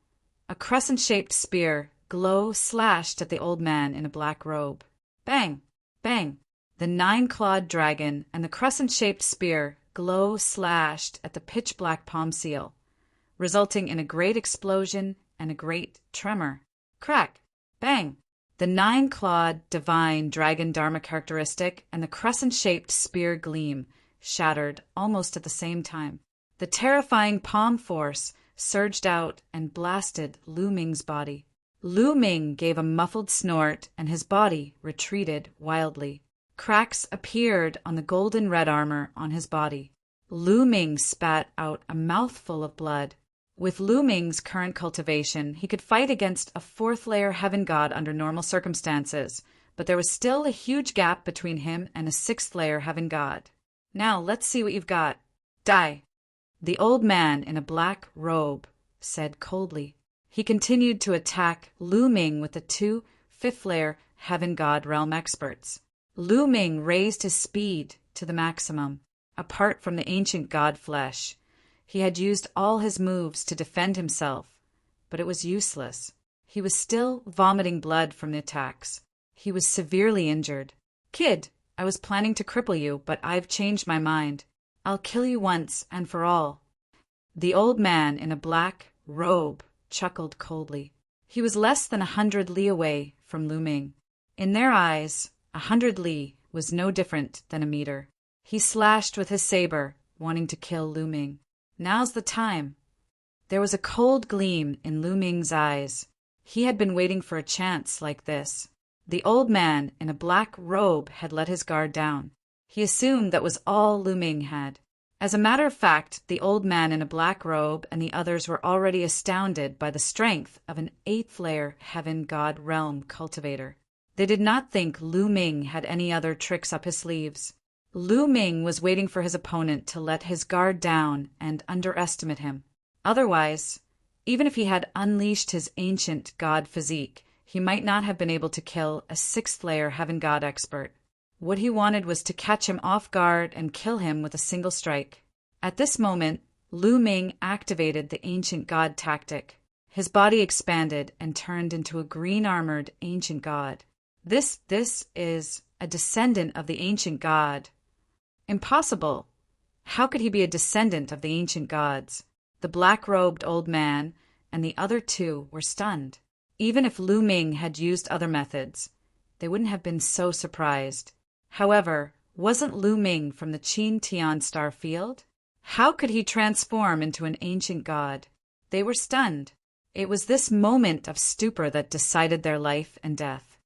a crescent-shaped spear glow slashed at the old man in a black robe. Bang! Bang! The 9-clawed dragon and the crescent-shaped spear glow slashed at the pitch-black palm seal, resulting in a great explosion and a great tremor. Crack! Bang! The 9-clawed divine dragon dharma characteristic and the crescent-shaped spear gleam shattered almost at the same time. The terrifying palm force surged out and blasted Lu Ming's body. Lu Ming gave a muffled snort and his body retreated wildly. Cracks appeared on the golden red armor on his body. Lu Ming spat out a mouthful of blood. With Lu Ming's current cultivation, he could fight against a 4th-layer Heaven God under normal circumstances, but there was still a huge gap between him and a 6th-layer Heaven God. "Now let's see what you've got. Die." The old man in a black robe said coldly. He continued to attack Lu Ming with the two fifth-layer Heaven God Realm experts. Lu Ming raised his speed to the maximum. Apart from the ancient god flesh, he had used all his moves to defend himself, but it was useless. He was still vomiting blood from the attacks. He was severely injured. "Kid, I was planning to cripple you, but I've changed my mind. I'll kill you once and for all." The old man in a black robe chuckled coldly. He was less than 100 li away from Lu Ming. In their eyes, 100 li was no different than a meter. He slashed with his saber, wanting to kill Lu Ming. Now's the time. There was a cold gleam in Lu Ming's eyes. He had been waiting for a chance like this. The old man in a black robe had let his guard down. He assumed that was all Lu Ming had. As a matter of fact, the old man in a black robe and the others were already astounded by the strength of an 8th-layer Heaven God Realm cultivator. They did not think Lu Ming had any other tricks up his sleeves. Lu Ming was waiting for his opponent to let his guard down and underestimate him. Otherwise, even if he had unleashed his ancient god physique, he might not have been able to kill a 6th-layer Heaven God expert. What he wanted was to catch him off guard and kill him with a single strike. At this moment, Lu Ming activated the ancient god tactic. His body expanded and turned into a green-armored ancient god. This is a descendant of the ancient god. Impossible. How could he be a descendant of the ancient gods? The black-robed old man and the other two were stunned. Even if Lu Ming had used other methods, they wouldn't have been so surprised. However, wasn't Lu Ming from the Qin Tian star field? How could he transform into an ancient god? They were stunned. It was this moment of stupor that decided their life and death.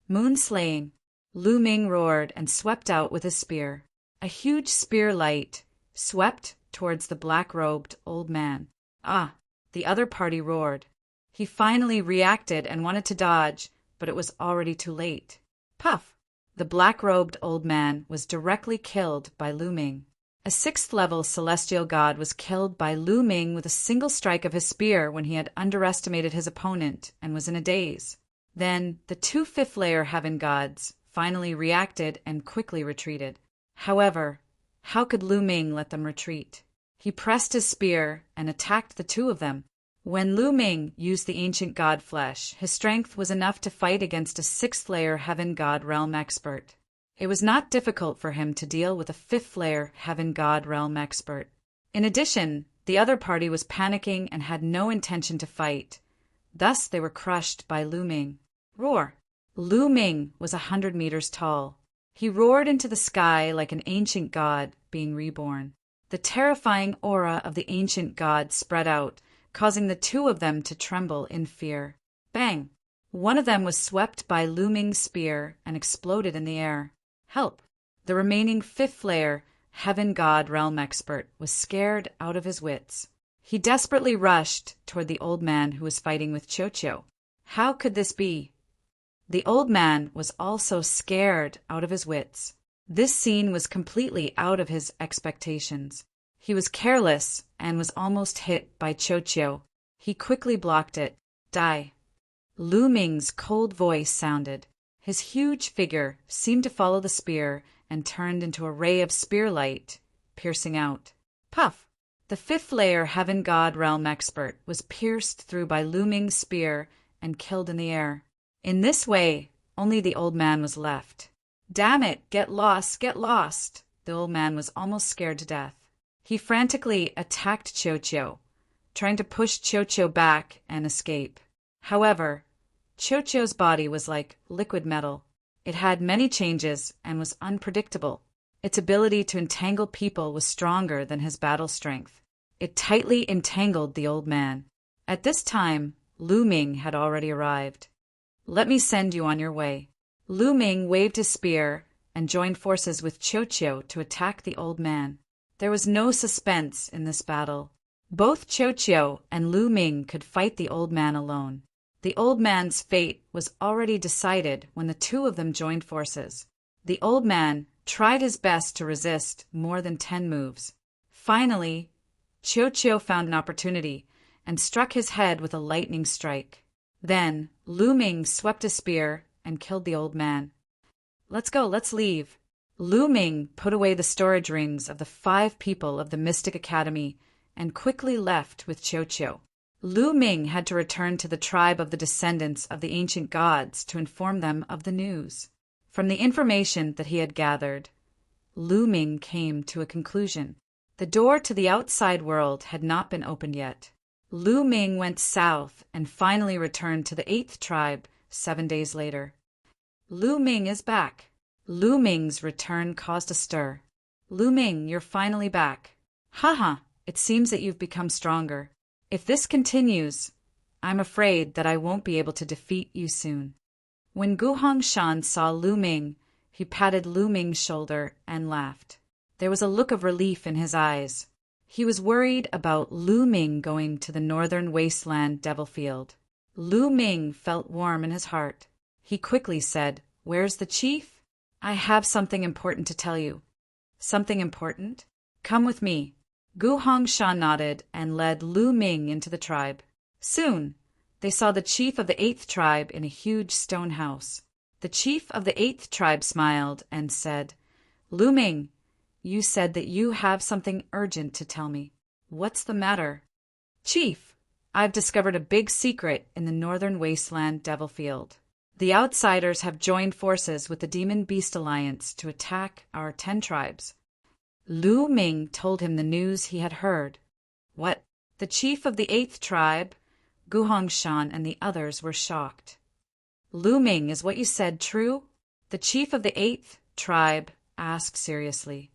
Moon slaying, Lu Ming roared and swept out with his spear. A huge spear light swept towards the black-robed old man. Ah, the other party roared. He finally reacted and wanted to dodge, but it was already too late. Puff! The black-robed old man was directly killed by Lu Ming. A 6th-level celestial god was killed by Lu Ming with a single strike of his spear when he had underestimated his opponent and was in a daze. Then the two 5th-layer Heaven gods finally reacted and quickly retreated. However, how could Lu Ming let them retreat? He pressed his spear and attacked the two of them. When Lu Ming used the ancient god flesh, his strength was enough to fight against a 6th-layer Heaven God Realm expert. It was not difficult for him to deal with a 5th-layer Heaven God Realm expert. In addition, the other party was panicking and had no intention to fight. Thus they were crushed by Lu Ming. Roar! Lu Ming was 100 meters tall. He roared into the sky like an ancient god being reborn. The terrifying aura of the ancient god spread out, causing the two of them to tremble in fear. Bang! One of them was swept by Lu Ming's spear and exploded in the air. Help! The remaining 5th-layer Heaven God Realm expert was scared out of his wits. He desperately rushed toward the old man who was fighting with Cho-Cho. How could this be? The old man was also scared out of his wits. This scene was completely out of his expectations. He was careless and was almost hit by Cho-Cho. He quickly blocked it. Die. Lu Ming's cold voice sounded. His huge figure seemed to follow the spear and turned into a ray of spear light, piercing out. Puff! The 5th-layer Heaven God Realm expert was pierced through by Lu Ming's spear and killed in the air. In this way, only the old man was left. Damn it! Get lost! Get lost! The old man was almost scared to death. He frantically attacked Cho-Cho, trying to push Cho-Cho back and escape. However, Cho-Cho's body was like liquid metal. It had many changes and was unpredictable. Its ability to entangle people was stronger than his battle strength. It tightly entangled the old man. At this time, Lu Ming had already arrived. Let me send you on your way. Lu Ming waved his spear and joined forces with Cho-Cho to attack the old man. There was no suspense in this battle. Both Cho-Cho and Lu Ming could fight the old man alone. The old man's fate was already decided when the two of them joined forces. The old man tried his best to resist more than 10 moves. Finally, Cho-Cho found an opportunity and struck his head with a lightning strike. Then Lu Ming swept a spear and killed the old man. "Let's go, let's leave." Lu Ming put away the storage rings of the 5 people of the Mystic Academy and quickly left with Qiu Qiu. Lu Ming had to return to the tribe of the descendants of the ancient gods to inform them of the news. From the information that he had gathered, Lu Ming came to a conclusion. The door to the outside world had not been opened yet. Lu Ming went south and finally returned to the 8th tribe 7 days later. Lu Ming is back. Lu Ming's return caused a stir. "Lu Ming, you're finally back. Haha, it seems that you've become stronger. If this continues, I'm afraid that I won't be able to defeat you soon." When Gu Hongshan saw Lu Ming, he patted Lu Ming's shoulder and laughed. There was a look of relief in his eyes. He was worried about Lu Ming going to the northern wasteland devil field. Lu Ming felt warm in his heart. He quickly said, "Where's the chief? I have something important to tell you." "Something important? Come with me." Gu Hongshan nodded and led Lu Ming into the tribe. Soon, they saw the chief of the 8th tribe in a huge stone house. The chief of the 8th tribe smiled and said, "Lu Ming, you said that you have something urgent to tell me. What's the matter?" "Chief, I've discovered a big secret in the northern wasteland devil field. The outsiders have joined forces with the Demon Beast Alliance to attack our 10 tribes. Lu Ming told him the news he had heard. "What?" The chief of the 8th tribe, Gu Hongshan, and the others were shocked. "Lu Ming, is what you said true?" The chief of the 8th tribe asked seriously.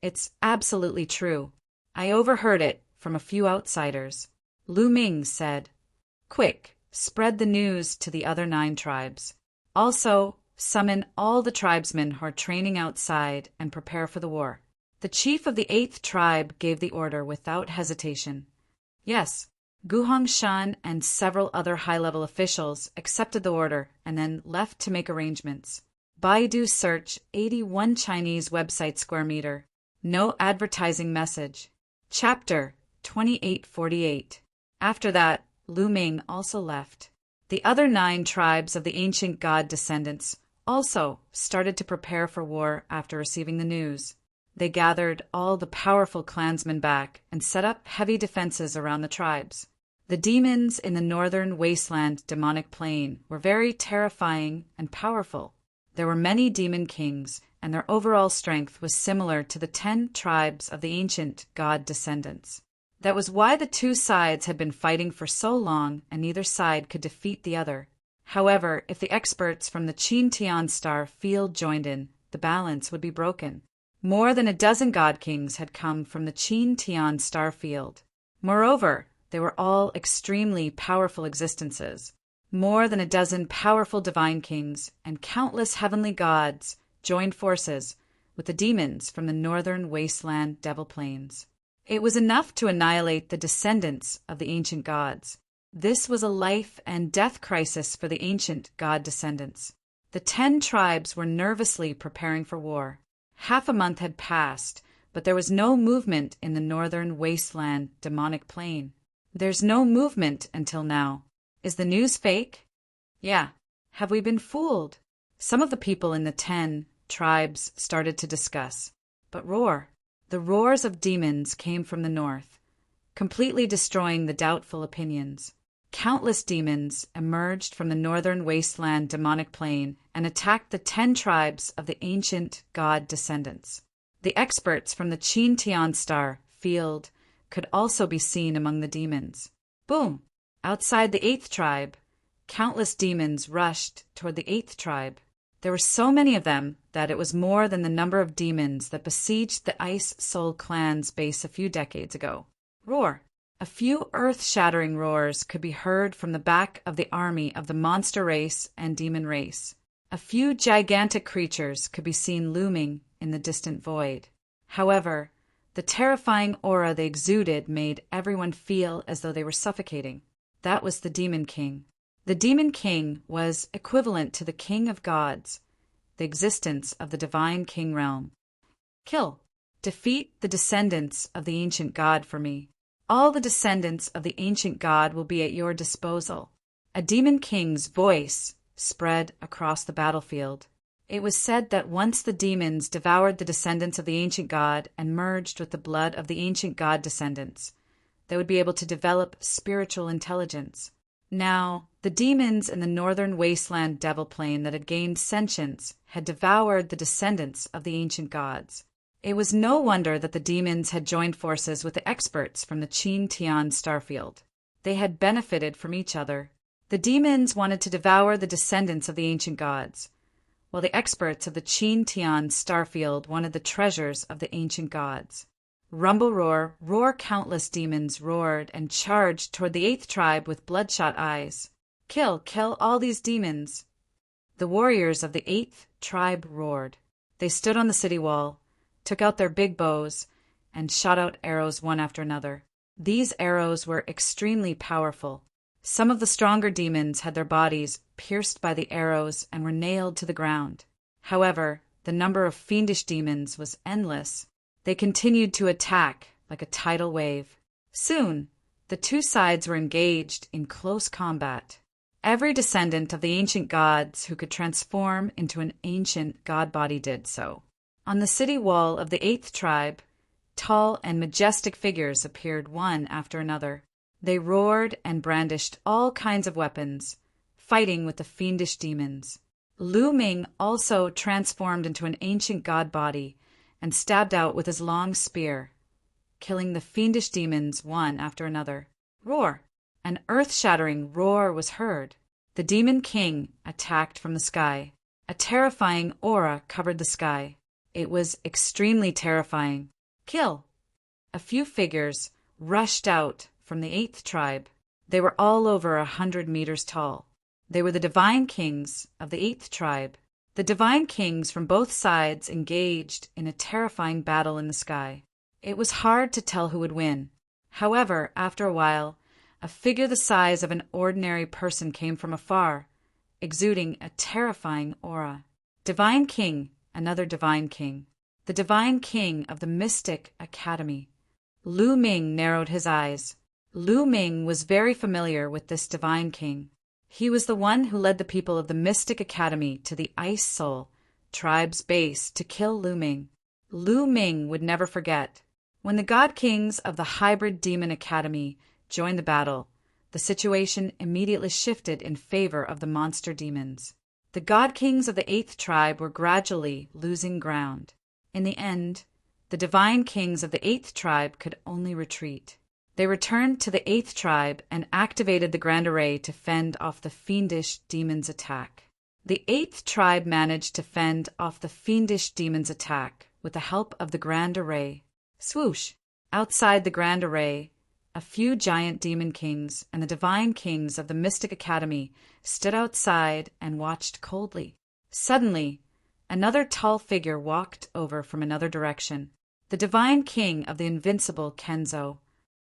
"It's absolutely true. I overheard it from a few outsiders." Lu Ming said, "Quick, spread the news to the other 9 tribes. Also, summon all the tribesmen who are training outside and prepare for the war." The chief of the 8th tribe gave the order without hesitation. Yes, Gu Hongshan and several other high-level officials accepted the order and then left to make arrangements. Baidu search 81 Chinese website square meter. No advertising message. Chapter 2848. After that, Lu Ming also left. The other 9 tribes of the ancient god descendants also started to prepare for war after receiving the news. They gathered all the powerful clansmen back and set up heavy defenses around the tribes. The demons in the northern wasteland demonic plane were very terrifying and powerful. There were many demon kings, and their overall strength was similar to the 10 tribes of the ancient god descendants. That was why the 2 sides had been fighting for so long, and neither side could defeat the other. However, if the experts from the Qin Tian Star field joined in, the balance would be broken. More than a dozen god kings had come from the Qin Tian Star field. Moreover, they were all extremely powerful existences. More than a dozen powerful divine kings and countless heavenly gods joined forces with the demons from the northern wasteland devil plains. It was enough to annihilate the descendants of the ancient gods. This was a life and death crisis for the ancient god descendants. The 10 tribes were nervously preparing for war. Half a month had passed, but there was no movement in the northern wasteland demonic plane. There's no movement until now. Is the news fake? Yeah. Have we been fooled? Some of the people in the 10 tribes started to discuss. But the roars of demons came from the north, completely destroying the doubtful opinions. Countless demons emerged from the northern wasteland demonic plane and attacked the 10 tribes of the ancient god descendants. The experts from the Qin Tian Star field could also be seen among the demons. Boom! Outside the 8th tribe, countless demons rushed toward the 8th tribe. There were so many of them that it was more than the number of demons that besieged the Ice Soul clan's base a few decades ago. Roar! A few earth-shattering roars could be heard from the back of the army of the monster race and demon race. A few gigantic creatures could be seen looming in the distant void. However, the terrifying aura they exuded made everyone feel as though they were suffocating. That was the Demon King. The Demon King was equivalent to the King of Gods, the existence of the divine king realm. Kill. Defeat the descendants of the ancient god for me. All the descendants of the ancient god will be at your disposal. A demon king's voice spread across the battlefield. It was said that once the demons devoured the descendants of the ancient god and merged with the blood of the ancient god descendants, they would be able to develop spiritual intelligence. Now, the demons in the northern wasteland devil plain that had gained sentience had devoured the descendants of the ancient gods. It was no wonder that the demons had joined forces with the experts from the Chin Tian starfield. They had benefited from each other. The demons wanted to devour the descendants of the ancient gods, while the experts of the Chin Tian starfield wanted the treasures of the ancient gods. Rumble roar, roar countless demons roared and charged toward the eighth tribe with bloodshot eyes. Kill all these demons. The warriors of the eighth tribe roared. They stood on the city wall, took out their big bows, and shot out arrows one after another. These arrows were extremely powerful. Some of the stronger demons had their bodies pierced by the arrows and were nailed to the ground. However, the number of fiendish demons was endless. They continued to attack like a tidal wave. Soon, the two sides were engaged in close combat. Every descendant of the ancient gods who could transform into an ancient god body did so. On the city wall of the eighth tribe, tall and majestic figures appeared one after another. They roared and brandished all kinds of weapons, fighting with the fiendish demons. Lu Ming also transformed into an ancient god body and stabbed out with his long spear, killing the fiendish demons one after another. Roar! An earth-shattering roar was heard. The demon king attacked from the sky. A terrifying aura covered the sky. It was extremely terrifying. Kill! A few figures rushed out from the eighth tribe. They were all over 100 meters tall. They were the divine kings of the eighth tribe. The divine kings from both sides engaged in a terrifying battle in the sky. It was hard to tell who would win. However, after a while, a figure the size of an ordinary person came from afar, exuding a terrifying aura. Divine king, another divine king. The divine king of the Mystic Academy. Lu Ming narrowed his eyes. Lu Ming was very familiar with this divine king. He was the one who led the people of the Mystic Academy to the Ice Soul tribe's base to kill Lu Ming. Lu Ming would never forget. When the God Kings of the Hybrid Demon Academy joined the battle, the situation immediately shifted in favor of the monster demons. The God Kings of the eighth tribe were gradually losing ground. In the end, the divine kings of the eighth tribe could only retreat. They returned to the eighth tribe and activated the Grand Array to fend off the fiendish demons' attack. The eighth tribe managed to fend off the fiendish demons' attack with the help of the Grand Array. Swoosh! Outside the Grand Array, a few giant demon kings and the divine kings of the Mystic Academy stood outside and watched coldly. Suddenly, another tall figure walked over from another direction. The divine king of the invincible Kenzo.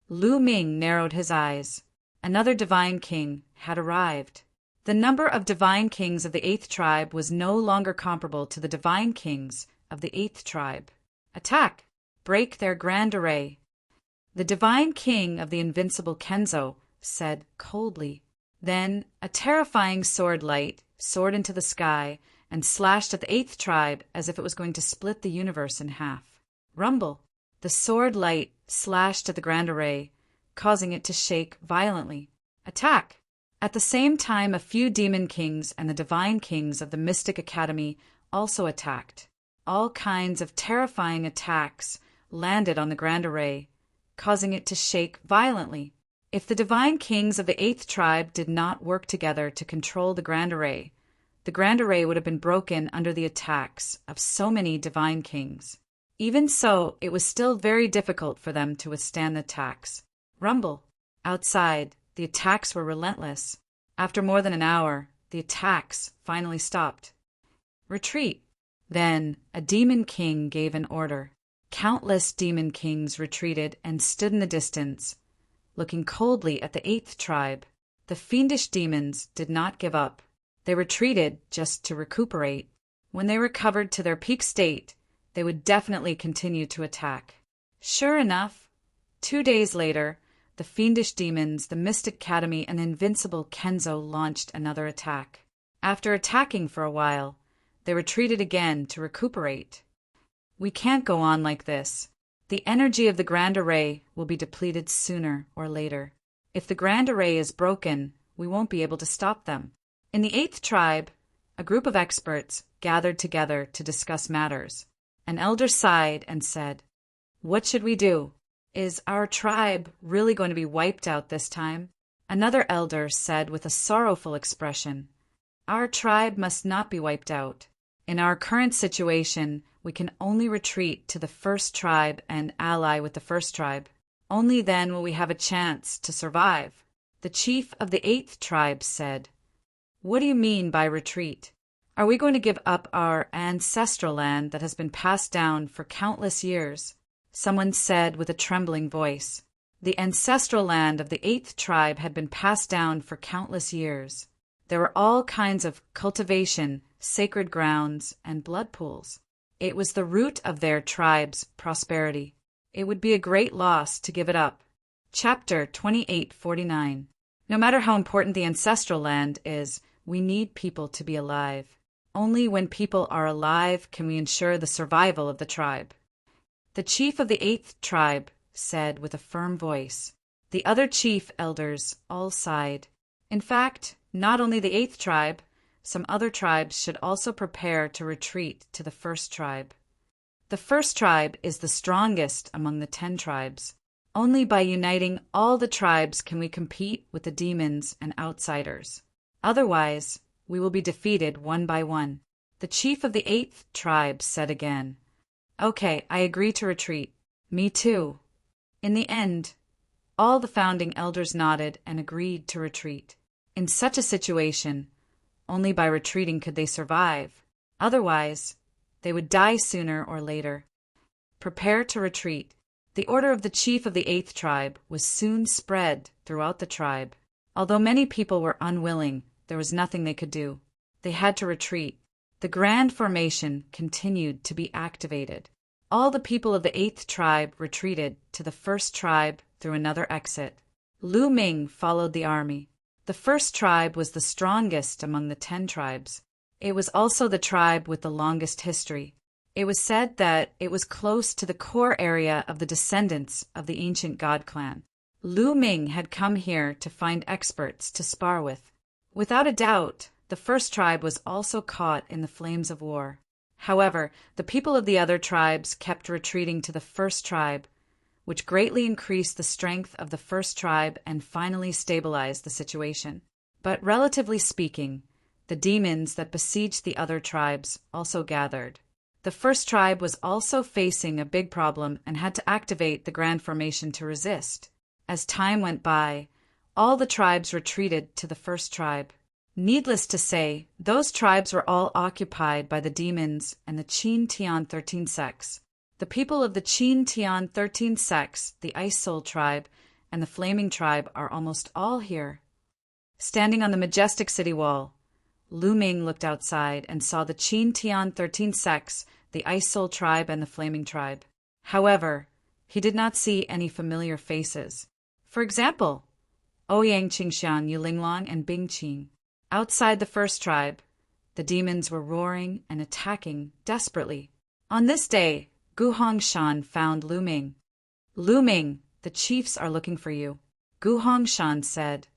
Lu Ming narrowed his eyes. Another divine king had arrived. The number of divine kings of the eighth tribe was no longer comparable to the divine kings of the eighth tribe. Attack! Break their Grand Array! The divine king of the invincible Kenzo said coldly. Then a terrifying sword light soared into the sky and slashed at the eighth tribe as if it was going to split the universe in half. Rumble! The sword light slashed at the Grand Array, causing it to shake violently. Attack! At the same time, a few demon kings and the divine kings of the Mystic Academy also attacked. All kinds of terrifying attacks landed on the Grand Array, causing it to shake violently. If the divine kings of the eighth tribe did not work together to control the Grand Array would have been broken under the attacks of so many divine kings. Even so, it was still very difficult for them to withstand the attacks. Rumble! Outside, the attacks were relentless. After more than an hour, the attacks finally stopped. Retreat! Then a demon king gave an order. Countless demon kings retreated and stood in the distance, looking coldly at the eighth tribe. The fiendish demons did not give up. They retreated just to recuperate. When they recovered to their peak state, they would definitely continue to attack. Sure enough, 2 days later, the fiendish demons, the mystic Katami, and the invincible Kenzo launched another attack. After attacking for a while, they retreated again to recuperate. We can't go on like this. The energy of the Grand Array will be depleted sooner or later. If the Grand Array is broken, we won't be able to stop them. In the 8th tribe, a group of experts gathered together to discuss matters. An elder sighed and said, "What should we do? Is our tribe really going to be wiped out this time?" Another elder said with a sorrowful expression, "Our tribe must not be wiped out. In our current situation, we can only retreat to the 1st tribe and ally with the 1st tribe. Only then will we have a chance to survive." The chief of the 8th tribe said, "What do you mean by retreat? Are we going to give up our ancestral land that has been passed down for countless years?" Someone said with a trembling voice. The ancestral land of the 8th tribe had been passed down for countless years. There were all kinds of cultivation, sacred grounds, and blood pools. It was the root of their tribe's prosperity. It would be a great loss to give it up. Chapter 2849. No matter how important the ancestral land is, we need people to be alive. Only when people are alive can we ensure the survival of the tribe. The chief of the 8th tribe said with a firm voice. The other chief elders all sighed. In fact, not only the 8th tribe, some other tribes should also prepare to retreat to the 1st tribe. The 1st tribe is the strongest among the 10 tribes. Only by uniting all the tribes can we compete with the demons and outsiders. Otherwise, we will be defeated one by one. The chief of the 8th tribe said again, "Okay, I agree to retreat." "Me too." In the end, all the founding elders nodded and agreed to retreat. In such a situation, only by retreating could they survive. Otherwise, they would die sooner or later. Prepare to retreat. The order of the chief of the 8th tribe was soon spread throughout the tribe. Although many people were unwilling, there was nothing they could do. They had to retreat. The grand formation continued to be activated. All the people of the 8th tribe retreated to the 1st tribe through another exit. Lu Ming followed the army. The 1st tribe was the strongest among the 10 tribes. It was also the tribe with the longest history. It was said that it was close to the core area of the descendants of the ancient god clan. Lu Ming had come here to find experts to spar with. Without a doubt, the 1st tribe was also caught in the flames of war. However, the people of the other tribes kept retreating to the 1st tribe, which greatly increased the strength of the 1st tribe and finally stabilized the situation. But relatively speaking, the demons that besieged the other tribes also gathered. The 1st tribe was also facing a big problem and had to activate the grand formation to resist. As time went by, all the tribes retreated to the 1st tribe. Needless to say, those tribes were all occupied by the demons and the Qin Tian 13 sects. The people of the Qin Tian 13 sects, the Ice Soul tribe, and the Flaming tribe are almost all here. Standing on the majestic city wall, Lu Ming looked outside and saw the Qin Tian 13 sects, the Ice Soul tribe, and the Flaming tribe. However, he did not see any familiar faces. For example, Ouyang Qingshan, Yulinglong, and Bingqing. Outside the 1st tribe, the demons were roaring and attacking desperately. On this day, Gu Hongshan found Lu Ming. "Lu Ming, the chiefs are looking for you." Gu Hongshan said.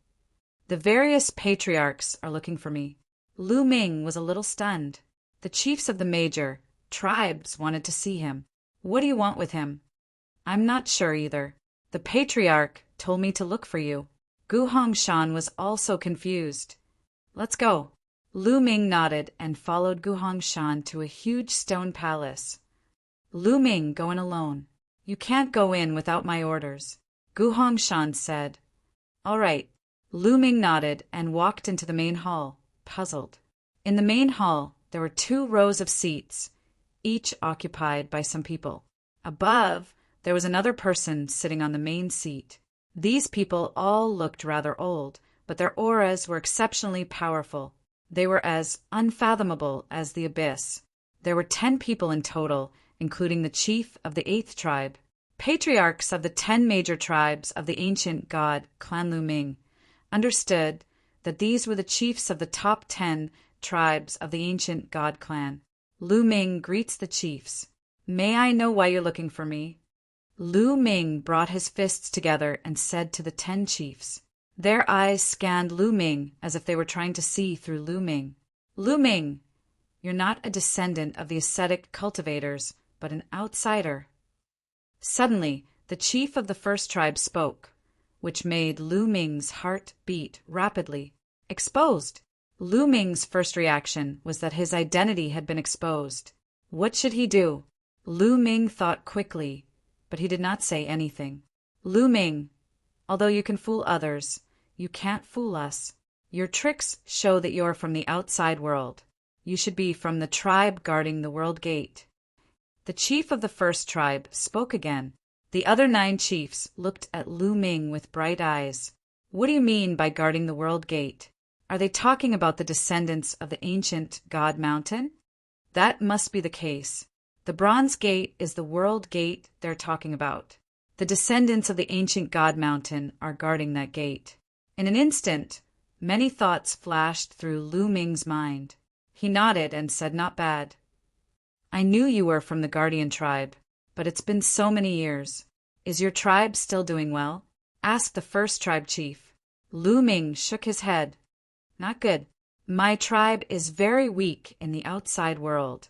"The various patriarchs are looking for me." Lu Ming was a little stunned. The chiefs of the major tribes wanted to see him. "What do you want with him?" "I'm not sure either. The patriarch told me to look for you." Gu Hongshan was also confused. "Let's go." Lu Ming nodded and followed Gu Hongshan to a huge stone palace. "Lu Ming, go in alone. You can't go in without my orders," Gu Hongshan said. "All right." Lu Ming nodded and walked into the main hall, puzzled. In the main hall, there were 2 rows of seats, each occupied by some people. Above, there was another person sitting on the main seat. These people all looked rather old, but their auras were exceptionally powerful. They were as unfathomable as the abyss. There were 10 people in total, including the chief of the 8th tribe. Patriarchs of the 10 major tribes of the ancient god Clan Lu Ming understood that these were the chiefs of the top 10 tribes of the ancient god clan. Lu Ming greets the chiefs. May I know why you're looking for me? Lu Ming brought his fists together and said to the 10 chiefs. Their eyes scanned Lu Ming as if they were trying to see through Lu Ming. Lu Ming, you're not a descendant of the ascetic cultivators, but an outsider. Suddenly, the chief of the first tribe spoke, which made Lu Ming's heart beat rapidly. Exposed! Lu Ming's first reaction was that his identity had been exposed. What should he do? Lu Ming thought quickly, but he did not say anything. Lu Ming, although you can fool others, you can't fool us. Your tricks show that you're from the outside world. You should be from the tribe guarding the world gate. The chief of the first tribe spoke again. The other 9 chiefs looked at Lu Ming with bright eyes. What do you mean by guarding the world gate? Are they talking about the descendants of the ancient God Mountain? That must be the case. The Bronze Gate is the world gate they're talking about. The descendants of the ancient God Mountain are guarding that gate. In an instant, many thoughts flashed through Lu Ming's mind. He nodded and said, not bad. I knew you were from the Guardian tribe, but it's been so many years. Is your tribe still doing well? Asked the first tribe chief. Lu Ming shook his head. Not good. My tribe is very weak in the outside world,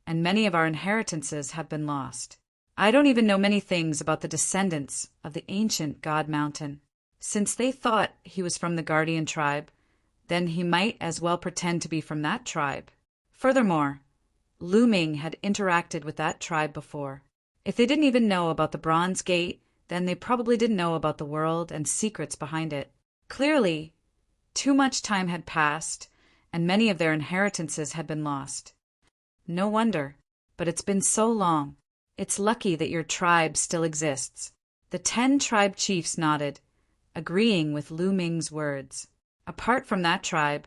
and many of our inheritances have been lost. I don't even know many things about the descendants of the ancient God Mountain. Since they thought he was from the Guardian tribe, then he might as well pretend to be from that tribe. Furthermore, Lu Ming had interacted with that tribe before. If they didn't even know about the Bronze Gate, then they probably didn't know about the world and secrets behind it. Clearly, too much time had passed, and many of their inheritances had been lost. No wonder, but it's been so long. It's lucky that your tribe still exists. The 10 tribe chiefs nodded, agreeing with Lu Ming's words. Apart from that tribe,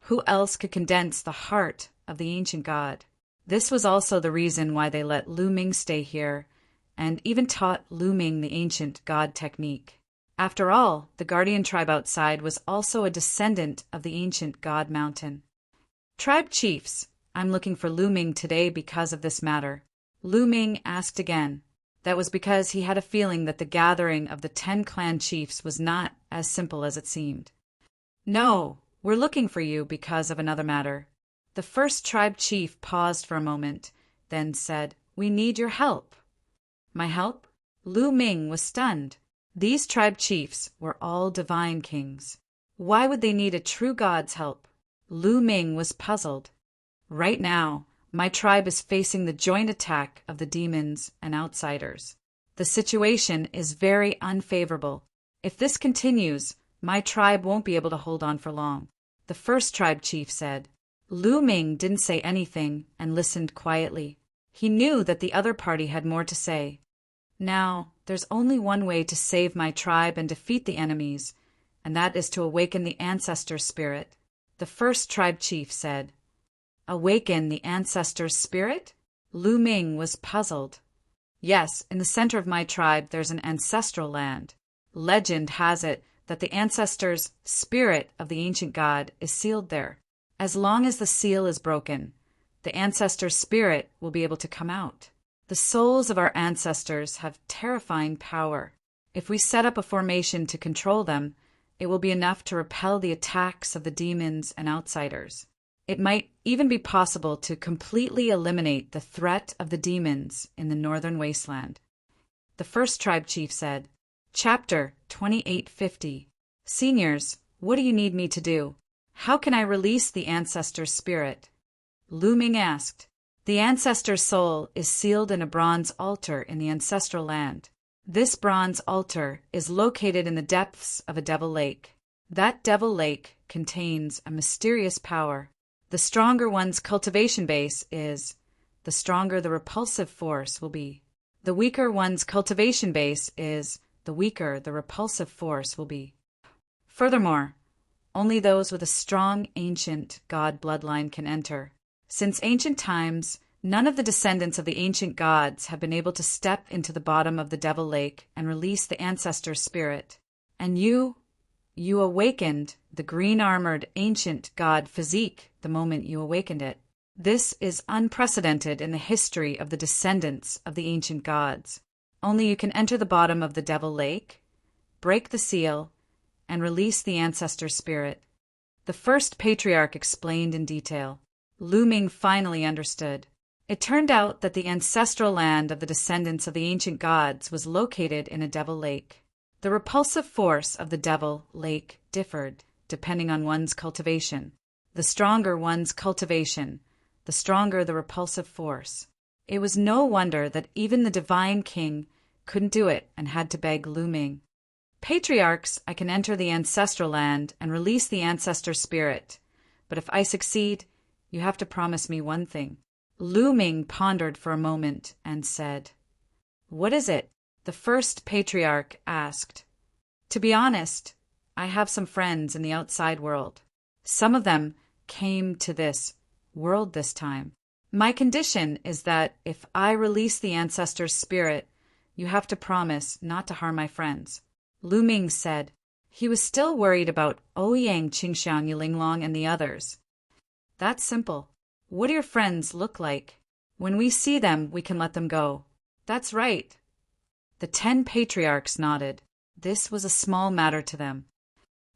who else could condense the heart of the ancient god? This was also the reason why they let Lu Ming stay here, and even taught Lu Ming the ancient god technique. After all, the Guardian tribe outside was also a descendant of the ancient God Mountain. Tribe chiefs, I'm looking for Lu Ming today because of this matter. Lu Ming asked again. That was because he had a feeling that the gathering of the 10 clan chiefs was not as simple as it seemed. No, we're looking for you because of another matter. The first tribe chief paused for a moment, then said, We need your help. My help? Lu Ming was stunned. These tribe chiefs were all divine kings. Why would they need a true god's help? Lu Ming was puzzled. Right now, my tribe is facing the joint attack of the demons and outsiders. The situation is very unfavorable. If this continues, my tribe won't be able to hold on for long. The first tribe chief said. Lu Ming didn't say anything and listened quietly. He knew that the other party had more to say. Now, there's only one way to save my tribe and defeat the enemies, and that is to awaken the ancestor spirit. The first tribe chief said. Awaken the ancestor spirit? Lu Ming was puzzled. Yes, in the center of my tribe there's an ancestral land. Legend has it that the ancestor's spirit of the ancient god is sealed there. As long as the seal is broken, the ancestor spirit will be able to come out. The souls of our ancestors have terrifying power. If we set up a formation to control them, it will be enough to repel the attacks of the demons and outsiders. It might even be possible to completely eliminate the threat of the demons in the northern wasteland. The first tribe chief said, Chapter 2850. Seniors, what do you need me to do? How can I release the ancestor spirit? Lu Ming asked. The ancestor's soul is sealed in a bronze altar in the ancestral land. This bronze altar is located in the depths of a devil lake. That devil lake contains a mysterious power. The stronger one's cultivation base is, the stronger the repulsive force will be. The weaker one's cultivation base is, the weaker the repulsive force will be. Furthermore, only those with a strong ancient god bloodline can enter. Since ancient times, None of the descendants of the ancient gods have been able to step into the bottom of the Devil Lake and release the ancestor's spirit. And you awakened the green-armored ancient god physique the moment you awakened it. This is unprecedented in the history of the descendants of the ancient gods. Only you can enter the bottom of the Devil Lake, break the seal, and release the ancestor's spirit. The first patriarch explained in detail. Lu Ming finally understood. It turned out that the ancestral land of the descendants of the ancient gods was located in a Devil Lake. The repulsive force of the Devil Lake differed, depending on one's cultivation. The stronger one's cultivation, the stronger the repulsive force. It was no wonder that even the Divine King couldn't do it and had to beg Lu Ming. Patriarchs, I can enter the ancestral land and release the ancestor spirit, but if I succeed, you have to promise me one thing. Lu Ming pondered for a moment and said, "What is it?" The first patriarch asked. "To be honest, I have some friends in the outside world. Some of them came to this world this time. My condition is that if I release the ancestor's spirit, you have to promise not to harm my friends." Lu Ming said. He was still worried about Ouyang, Qingxiang, Yulinglong, and the others. "That's simple. What do your friends look like? When we see them, we can let them go." "That's right." The 10 patriarchs nodded. This was a small matter to them.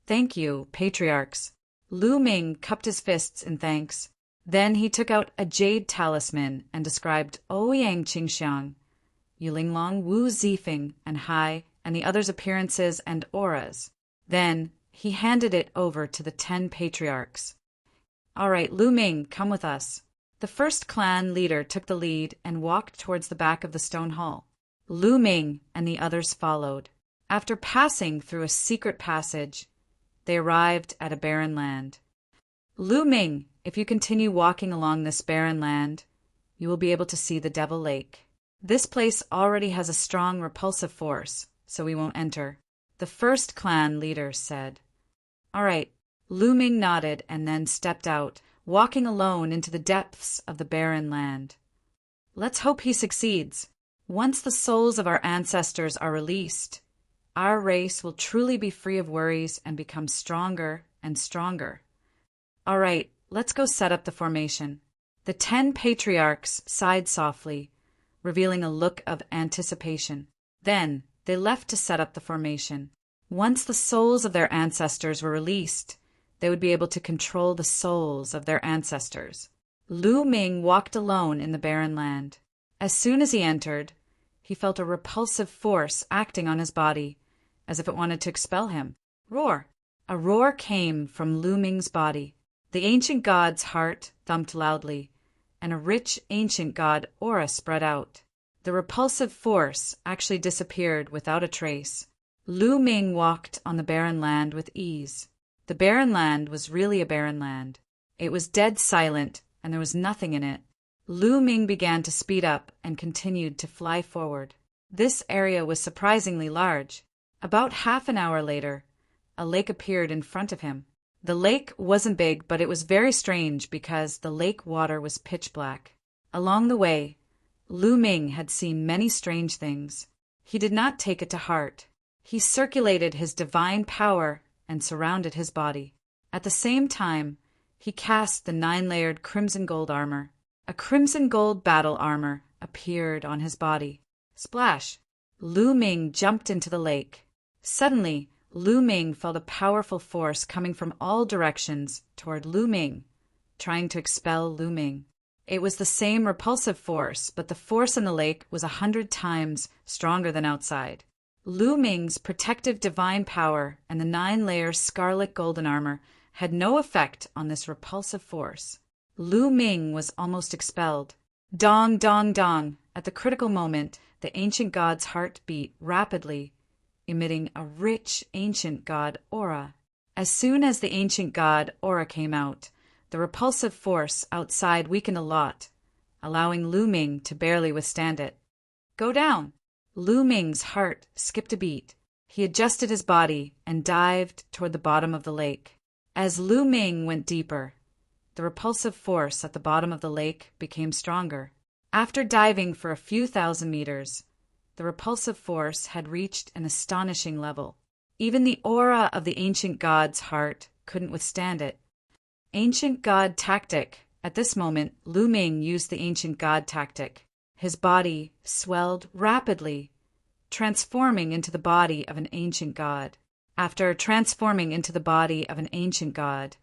"Thank you, patriarchs." Lu Ming cupped his fists in thanks. Then he took out a jade talisman and described Ouyang, Qingxiang, Yulinglong, Wu Zifeng, and Hai, and the others' appearances and auras. Then he handed it over to the 10 patriarchs. "All right, Lu Ming, come with us." The first clan leader took the lead and walked towards the back of the stone hall. Lu Ming and the others followed. After passing through a secret passage, they arrived at a barren land. "Lu Ming, if you continue walking along this barren land, you will be able to see the Devil Lake. This place already has a strong repulsive force, so we won't enter," the first clan leader said. "All right." Lu Ming nodded and then stepped out, walking alone into the depths of the barren land. "Let's hope he succeeds. Once the souls of our ancestors are released, our race will truly be free of worries and become stronger and stronger. All right, let's go set up the formation." The 10 patriarchs sighed softly, revealing a look of anticipation. Then they left to set up the formation. Once the souls of their ancestors were released, they would be able to control the souls of their ancestors. Lu Ming walked alone in the barren land. As soon as he entered, he felt a repulsive force acting on his body, as if it wanted to expel him. Roar! A roar came from Lu Ming's body. The ancient god's heart thumped loudly, and a rich ancient god aura spread out. The repulsive force actually disappeared without a trace. Lu Ming walked on the barren land with ease. The barren land was really a barren land. It was dead silent, and there was nothing in it. Lu Ming began to speed up and continued to fly forward. This area was surprisingly large. About half an hour later, a lake appeared in front of him. The lake wasn't big, but it was very strange because the lake water was pitch black. Along the way, Lu Ming had seen many strange things. He did not take it to heart. He circulated his divine power and surrounded his body. At the same time, he cast the 9-layered crimson gold armor. A crimson gold battle armor appeared on his body. Splash! Lu Ming jumped into the lake. Suddenly, Lu Ming felt a powerful force coming from all directions toward Lu Ming, trying to expel Lu Ming. It was the same repulsive force, but the force in the lake was 100 times stronger than outside. Lu Ming's protective divine power and the 9-layer scarlet golden armor had no effect on this repulsive force. Lu Ming was almost expelled. Dong, dong, dong. At the critical moment, the ancient god's heart beat rapidly, emitting a rich ancient god aura. As soon as the ancient god aura came out, the repulsive force outside weakened a lot, allowing Lu Ming to barely withstand it. Go down! Lu Ming's heart skipped a beat. He adjusted his body and dived toward the bottom of the lake. As Lu Ming went deeper, the repulsive force at the bottom of the lake became stronger. After diving for a few thousand meters, the repulsive force had reached an astonishing level. Even the aura of the ancient god's heart couldn't withstand it. Ancient god tactic. At this moment, Lu Ming used the ancient god tactic. His body swelled rapidly, transforming into the body of an ancient god. After transforming into the body of an ancient god,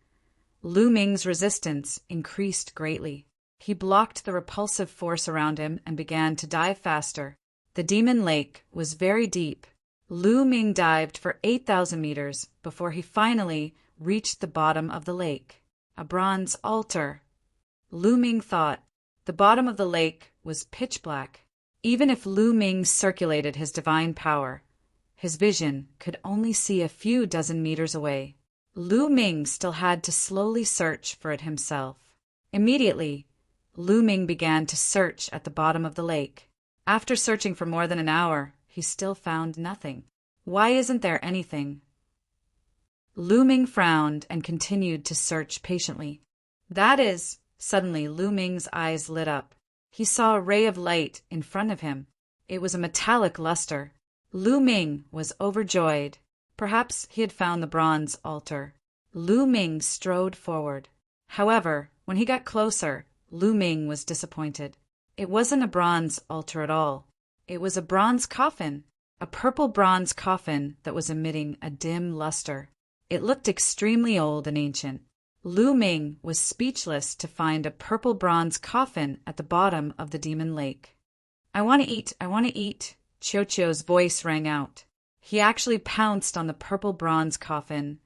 Lu Ming's resistance increased greatly. He blocked the repulsive force around him and began to dive faster. The demon lake was very deep. Lu Ming dived for 8,000 meters before he finally reached the bottom of the lake. A bronze altar. Lu Ming thought. The bottom of the lake was pitch black. Even if Lu Ming circulated his divine power, his vision could only see a few dozen meters away. Lu Ming still had to slowly search for it himself. Immediately, Lu Ming began to search at the bottom of the lake. After searching for more than an hour, he still found nothing. Why isn't there anything? Lu Ming frowned and continued to search patiently. That is, suddenly Lu Ming's eyes lit up. He saw a ray of light in front of him. It was a metallic luster. Lu Ming was overjoyed. Perhaps he had found the bronze altar. Lu Ming strode forward. However, when he got closer, Lu Ming was disappointed. It wasn't a bronze altar at all. It was a bronze coffin, a purple bronze coffin that was emitting a dim luster. It looked extremely old and ancient. Lu Ming was speechless to find a purple bronze coffin at the bottom of the demon lake. I want to eat, I want to eat, Qiuqiu's voice rang out. He actually pounced on the purple bronze coffin,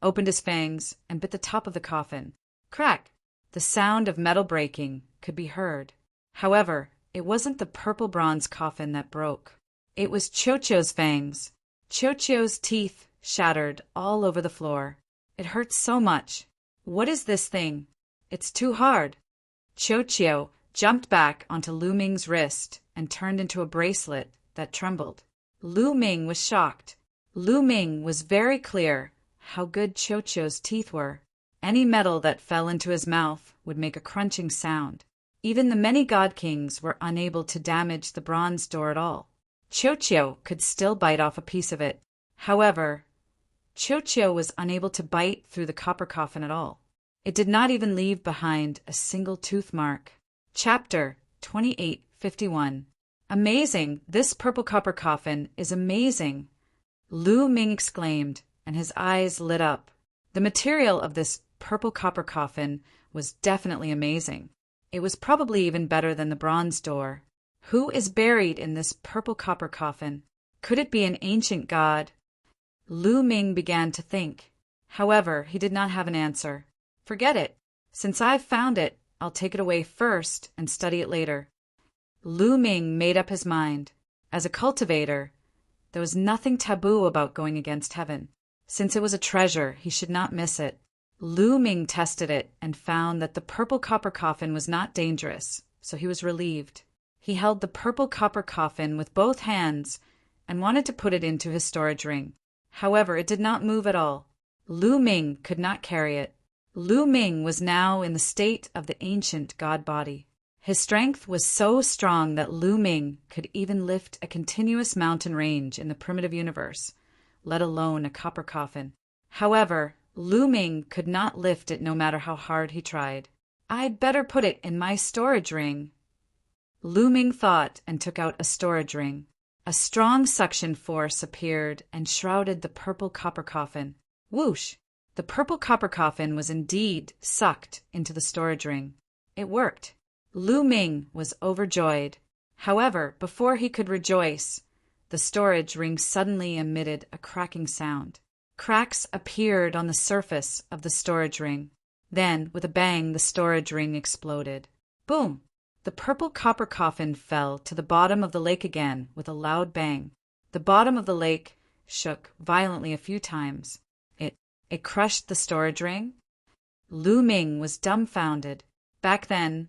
opened his fangs, and bit the top of the coffin. Crack! The sound of metal breaking could be heard. However, it wasn't the purple bronze coffin that broke. It was Qiuqiu's fangs. Qiuqiu's teeth shattered all over the floor. It hurt so much. What is this thing? It's too hard. Qiuqiu jumped back onto Lu Ming's wrist and turned into a bracelet that trembled. Lu Ming was shocked. Lu Ming was very clear how good Qiuqiu's teeth were. Any metal that fell into his mouth would make a crunching sound. Even the many god kings were unable to damage the bronze door at all. Qiuqiu could still bite off a piece of it. However, Qiuqiu was unable to bite through the copper coffin at all. It did not even leave behind a single tooth mark. Chapter 2851. Amazing! This purple copper coffin is amazing! Lu Ming exclaimed, and his eyes lit up. The material of this purple copper coffin was definitely amazing. It was probably even better than the bronze door. Who is buried in this purple copper coffin? Could it be an ancient god? Lu Ming began to think. However, he did not have an answer. Forget it. Since I've found it, I'll take it away first and study it later. Lu Ming made up his mind. As a cultivator, there was nothing taboo about going against heaven. Since it was a treasure, he should not miss it. Lu Ming tested it and found that the purple copper coffin was not dangerous, so he was relieved. He held the purple copper coffin with both hands and wanted to put it into his storage ring. However, it did not move at all. Lu Ming could not carry it. Lu Ming was now in the state of the ancient god body. His strength was so strong that Lu Ming could even lift a continuous mountain range in the primitive universe, let alone a copper coffin. However, Lu Ming could not lift it no matter how hard he tried. I'd better put it in my storage ring. Lu Ming thought and took out a storage ring. A strong suction force appeared and shrouded the purple copper coffin. Whoosh! The purple copper coffin was indeed sucked into the storage ring. It worked. Lu Ming was overjoyed. However, before he could rejoice, the storage ring suddenly emitted a cracking sound. Cracks appeared on the surface of the storage ring. Then, with a bang, the storage ring exploded. Boom! The purple copper coffin fell to the bottom of the lake again with a loud bang. The bottom of the lake shook violently a few times. It crushed the storage ring? Lu Ming was dumbfounded. Back then,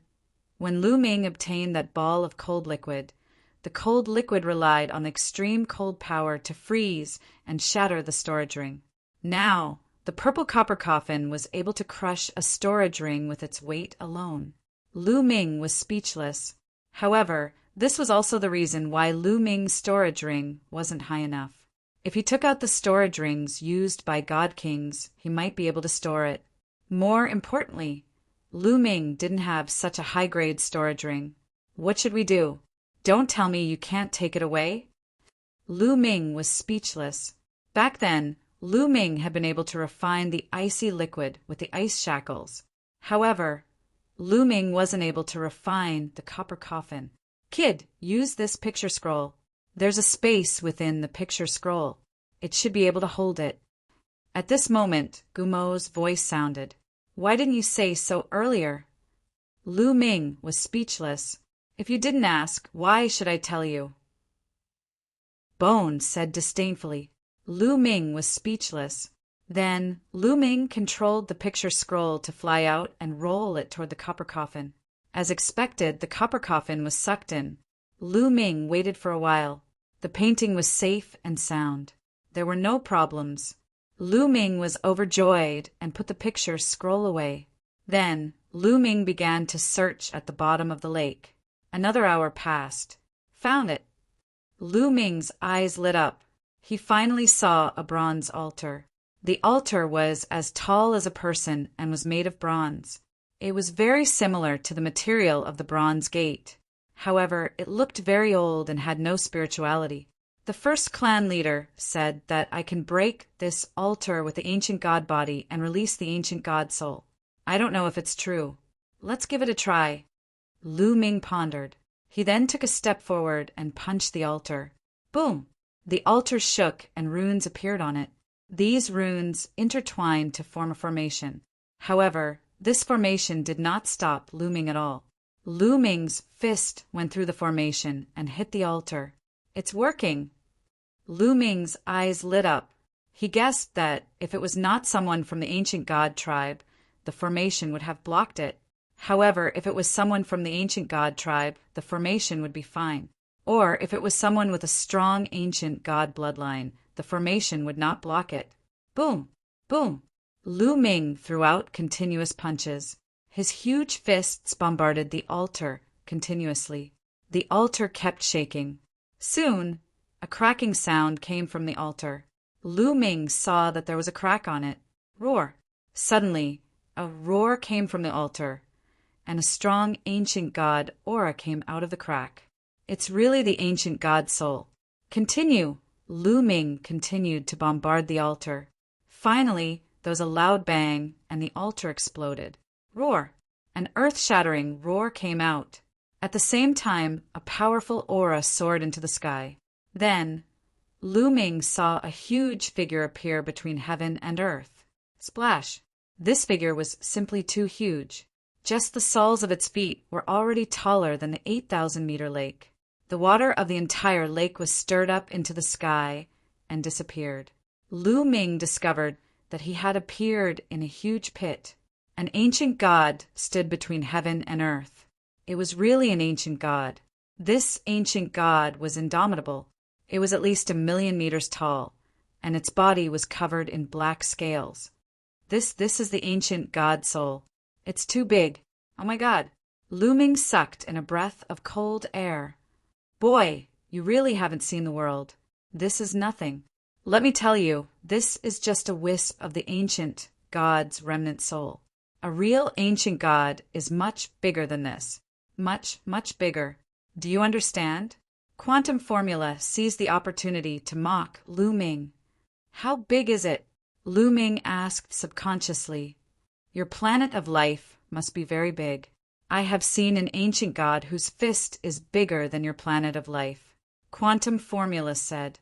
when Lu Ming obtained that ball of cold liquid, the cold liquid relied on extreme cold power to freeze and shatter the storage ring. Now, the purple copper coffin was able to crush a storage ring with its weight alone. Lu Ming was speechless. However, this was also the reason why Lu Ming's storage ring wasn't high enough. If he took out the storage rings used by god kings, he might be able to store it. More importantly, Lu Ming didn't have such a high-grade storage ring. What should we do? Don't tell me you can't take it away? Lu Ming was speechless. Back then, Lu Ming had been able to refine the icy liquid with the ice shackles. However, Lu Ming wasn't able to refine the copper coffin. Kid, use this picture scroll. There's a space within the picture scroll. It should be able to hold it. At this moment, Gumo's voice sounded. Why didn't you say so earlier? Lu Ming was speechless. If you didn't ask, why should I tell you? Bone said disdainfully. Lu Ming was speechless. Then, Lu Ming controlled the picture scroll to fly out and roll it toward the copper coffin. As expected, the copper coffin was sucked in. Lu Ming waited for a while. The painting was safe and sound. There were no problems. Lu Ming was overjoyed and put the picture scroll away. Then, Lu Ming began to search at the bottom of the lake. Another hour passed. Found it. Lu Ming's eyes lit up. He finally saw a bronze altar. The altar was as tall as a person and was made of bronze. It was very similar to the material of the bronze gate. However, it looked very old and had no spirituality. The first clan leader said that I can break this altar with the ancient god body and release the ancient god soul. I don't know if it's true. Let's give it a try. Lu Ming pondered. He then took a step forward and punched the altar. Boom! The altar shook and runes appeared on it. These runes intertwined to form a formation. However, this formation did not stop Lu Ming at all. Lu Ming's fist went through the formation and hit the altar. It's working! Lu Ming's eyes lit up. He guessed that if it was not someone from the ancient god tribe, the formation would have blocked it. However, if it was someone from the ancient god tribe, the formation would be fine. Or if it was someone with a strong ancient god bloodline, the formation would not block it. Boom! Boom! Lu Ming threw out continuous punches. His huge fists bombarded the altar continuously. The altar kept shaking. Soon, a cracking sound came from the altar. Lu Ming saw that there was a crack on it. Roar! Suddenly, a roar came from the altar, and a strong ancient god aura came out of the crack. It's really the ancient god soul. Continue! Lu Ming continued to bombard the altar. Finally, there was a loud bang, and the altar exploded. Roar! An earth-shattering roar came out. At the same time, a powerful aura soared into the sky. Then, Lu Ming saw a huge figure appear between heaven and earth. Splash! This figure was simply too huge. Just the soles of its feet were already taller than the 8,000-meter lake. The water of the entire lake was stirred up into the sky and disappeared. Lu Ming discovered that he had appeared in a huge pit. An ancient god stood between heaven and earth. It was really an ancient god. This ancient god was indomitable. It was at least 1,000,000 meters tall, and its body was covered in black scales. This is the ancient god soul. It's too big. Oh my god. Lu Ming sucked in a breath of cold air. Boy, you really haven't seen the world. This is nothing. Let me tell you, this is just a wisp of the ancient god's remnant soul. A real ancient god is much bigger than this. Much, much bigger. Do you understand? Quantum Formula seized the opportunity to mock Lu Ming. How big is it? Lu Ming asked subconsciously. Your planet of life must be very big. I have seen an ancient god whose fist is bigger than your planet of life. Quantum Formula said.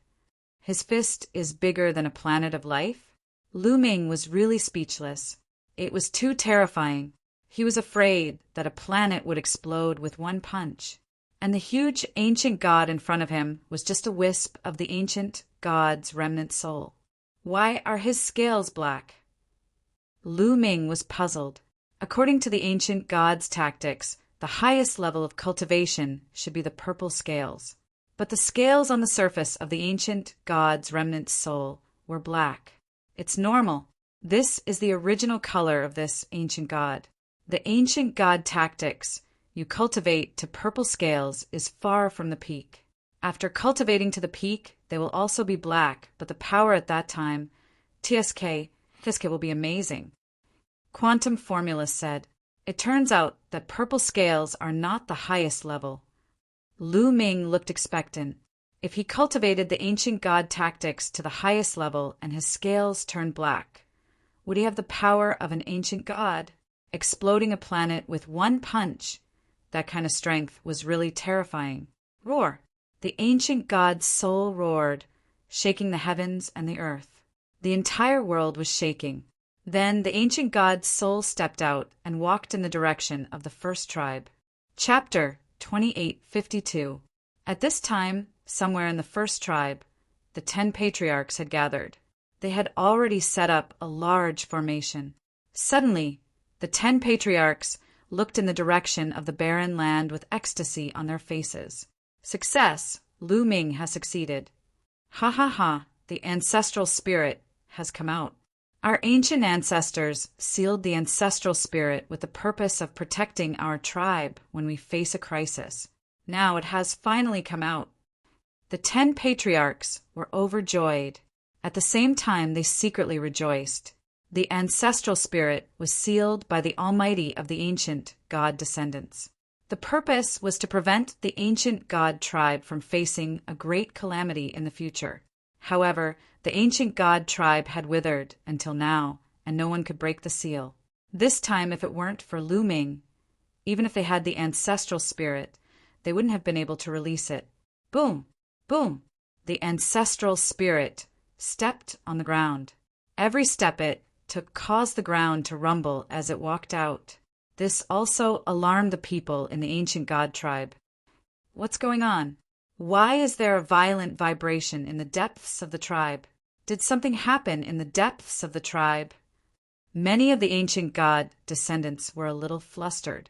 His fist is bigger than a planet of life? Lu Ming was really speechless. It was too terrifying. He was afraid that a planet would explode with one punch. And the huge ancient god in front of him was just a wisp of the ancient god's remnant soul. Why are his scales black? Lu Ming was puzzled. According to the ancient god's tactics, the highest level of cultivation should be the purple scales. But the scales on the surface of the ancient god's remnant soul were black. It's normal. This is the original color of this ancient god. The ancient god tactics you cultivate to purple scales is far from the peak. After cultivating to the peak, they will also be black, but the power at that time, TSK will be amazing. Quantum Formula said, it turns out that purple scales are not the highest level. Lu Ming looked expectant. If he cultivated the ancient god tactics to the highest level and his scales turned black, would he have the power of an ancient god? Exploding a planet with one punch, that kind of strength was really terrifying. Roar! The ancient god's soul roared, shaking the heavens and the earth. The entire world was shaking. Then the ancient god's soul stepped out and walked in the direction of the first tribe. Chapter 2852. At this time, somewhere in the first tribe, the 10 patriarchs had gathered. They had already set up a large formation. Suddenly, the 10 patriarchs looked in the direction of the barren land with ecstasy on their faces. Success! Lu Ming has succeeded. Ha ha ha, the ancestral spirit has come out. Our ancient ancestors sealed the ancestral spirit with the purpose of protecting our tribe when we face a crisis. Now it has finally come out. The 10 patriarchs were overjoyed. At the same time, they secretly rejoiced. The ancestral spirit was sealed by the Almighty of the ancient god descendants. The purpose was to prevent the ancient god tribe from facing a great calamity in the future. However, the ancient god tribe had withered until now, and no one could break the seal. This time, if it weren't for Lu Ming, even if they had the ancestral spirit, they wouldn't have been able to release it. Boom! Boom! The ancestral spirit stepped on the ground. Every step it took caused the ground to rumble as it walked out. This also alarmed the people in the ancient god tribe. What's going on? Why is there a violent vibration in the depths of the tribe? Did something happen in the depths of the tribe? Many of the ancient god descendants were a little flustered.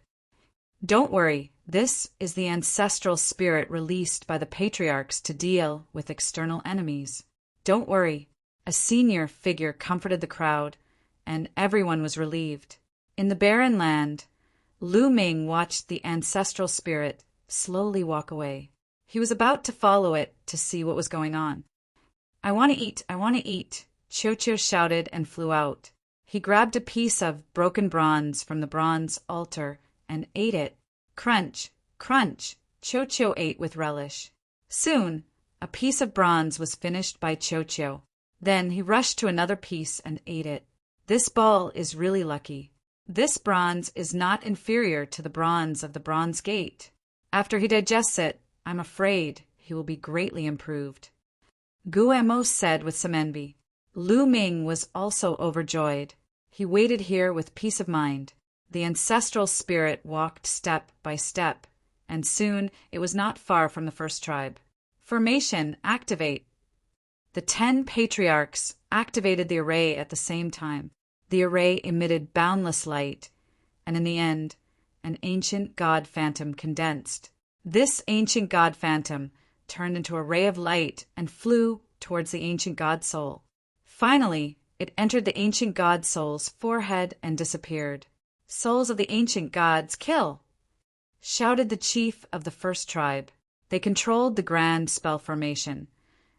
Don't worry, this is the ancestral spirit released by the patriarchs to deal with external enemies. Don't worry. A senior figure comforted the crowd, and everyone was relieved. In the barren land, Lu Ming watched the ancestral spirit slowly walk away. He was about to follow it to see what was going on. I want to eat, I want to eat, Cho shouted and flew out. He grabbed a piece of broken bronze from the bronze altar and ate it. Crunch, crunch, Cho ate with relish. Soon, a piece of bronze was finished by Cho. Then he rushed to another piece and ate it. This ball is really lucky. This bronze is not inferior to the bronze of the bronze gate. After he digests it, I'm afraid he will be greatly improved. Guemo said with some envy. Lu Ming was also overjoyed. He waited here with peace of mind. The ancestral spirit walked step by step, and soon it was not far from the first tribe. Formation, activate. The 10 patriarchs activated the array at the same time. The array emitted boundless light, and in the end, an ancient god phantom condensed. This ancient god phantom turned into a ray of light and flew towards the ancient god soul. Finally, it entered the ancient god soul's forehead and disappeared. Souls of the ancient gods, kill! Shouted the chief of the first tribe. They controlled the grand spell formation,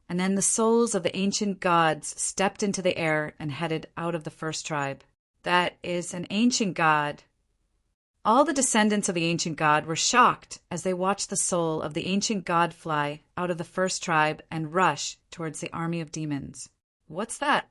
and then the souls of the ancient gods stepped into the air and headed out of the first tribe. That is an ancient god. All the descendants of the ancient god were shocked as they watched the soul of the ancient god fly out of the first tribe and rush towards the army of demons. What's that?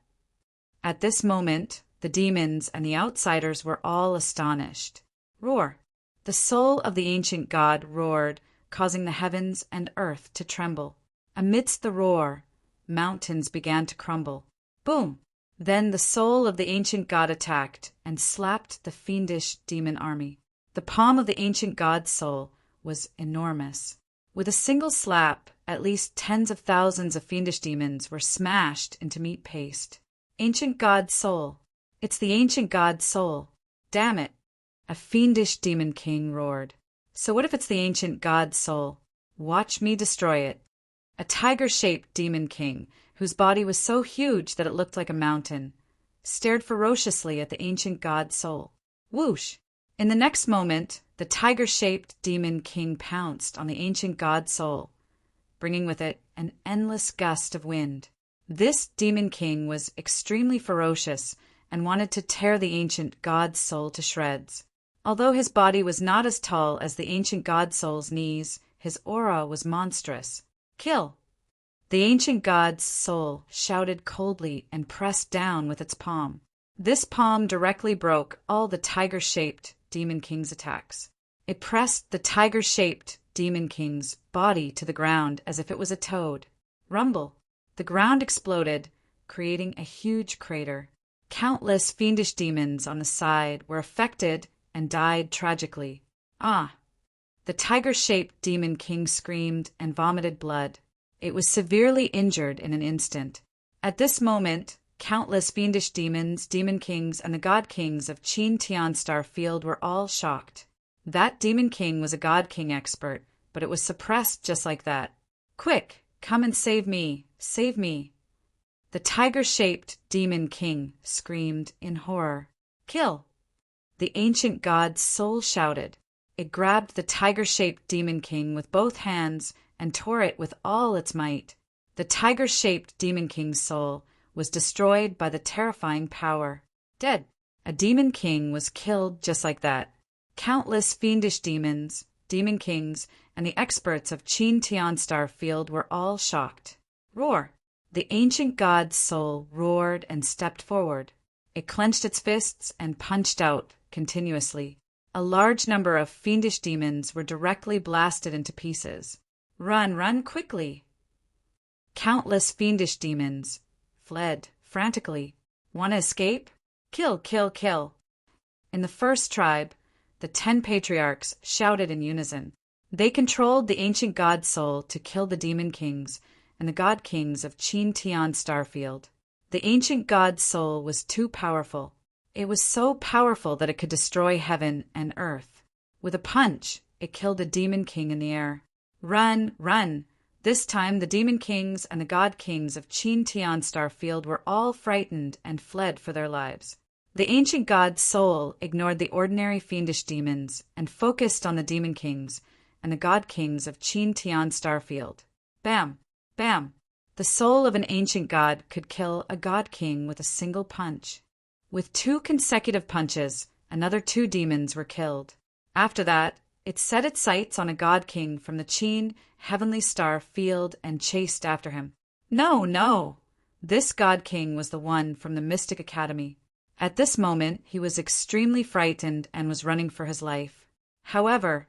At this moment, the demons and the outsiders were all astonished. Roar! The soul of the ancient god roared, causing the heavens and earth to tremble. Amidst the roar, mountains began to crumble. Boom! Then the soul of the ancient god attacked and slapped the fiendish demon army. The palm of the ancient god's soul was enormous. With a single slap, at least tens of thousands of fiendish demons were smashed into meat paste. Ancient god's soul. It's the ancient god's soul. Damn it! A fiendish demon king roared. So what if it's the ancient god's soul? Watch me destroy it. A tiger-shaped demon king, whose body was so huge that it looked like a mountain, stared ferociously at the ancient god's soul. Whoosh! In the next moment, the tiger-shaped demon king pounced on the ancient god soul, bringing with it an endless gust of wind. This demon king was extremely ferocious and wanted to tear the ancient god soul to shreds. Although his body was not as tall as the ancient god soul's knees, his aura was monstrous. Kill! The ancient god's soul shouted coldly and pressed down with its palm. This palm directly broke all the tiger-shaped demon king's attacks. It pressed the tiger-shaped demon king's body to the ground as if it was a toad. Rumble! The ground exploded, creating a huge crater. Countless fiendish demons on the side were affected and died tragically. Ah! The tiger-shaped demon king screamed and vomited blood. It was severely injured in an instant. At this moment, countless fiendish demons, demon kings, and the god kings of Qin Tian Star Field were all shocked. That demon king was a god king expert, but it was suppressed just like that. Quick, come and save me, save me. The tiger-shaped demon king screamed in horror. Kill! The ancient god's soul shouted. It grabbed the tiger-shaped demon king with both hands and tore it with all its might. The tiger-shaped demon king's soul was destroyed by the terrifying power. Dead. A demon king was killed just like that. Countless fiendish demons, demon kings, and the experts of Qin Tian Star Field were all shocked. Roar! The ancient god's soul roared and stepped forward. It clenched its fists and punched out continuously. A large number of fiendish demons were directly blasted into pieces. Run, run quickly! Countless fiendish demons fled frantically. Wanna escape? Kill, kill, kill! In the first tribe, the 10 patriarchs shouted in unison. They controlled the ancient god soul to kill the demon kings and the god kings of Qin Tian Starfield. The ancient god soul was too powerful. It was so powerful that it could destroy heaven and earth. With a punch, it killed a demon king in the air. Run, run! This time the demon kings and the god kings of Qin Tian Star Field were all frightened and fled for their lives. The ancient god's soul ignored the ordinary fiendish demons and focused on the demon kings and the god kings of Qin Tian Star Field. Bam! Bam! The soul of an ancient god could kill a god king with a single punch. With 2 consecutive punches, another 2 demons were killed. After that, it set its sights on a god king from the Qin Heavenly Star Field and chased after him. No, no! This god king was the one from the Mystic Academy. At this moment, he was extremely frightened and was running for his life. However,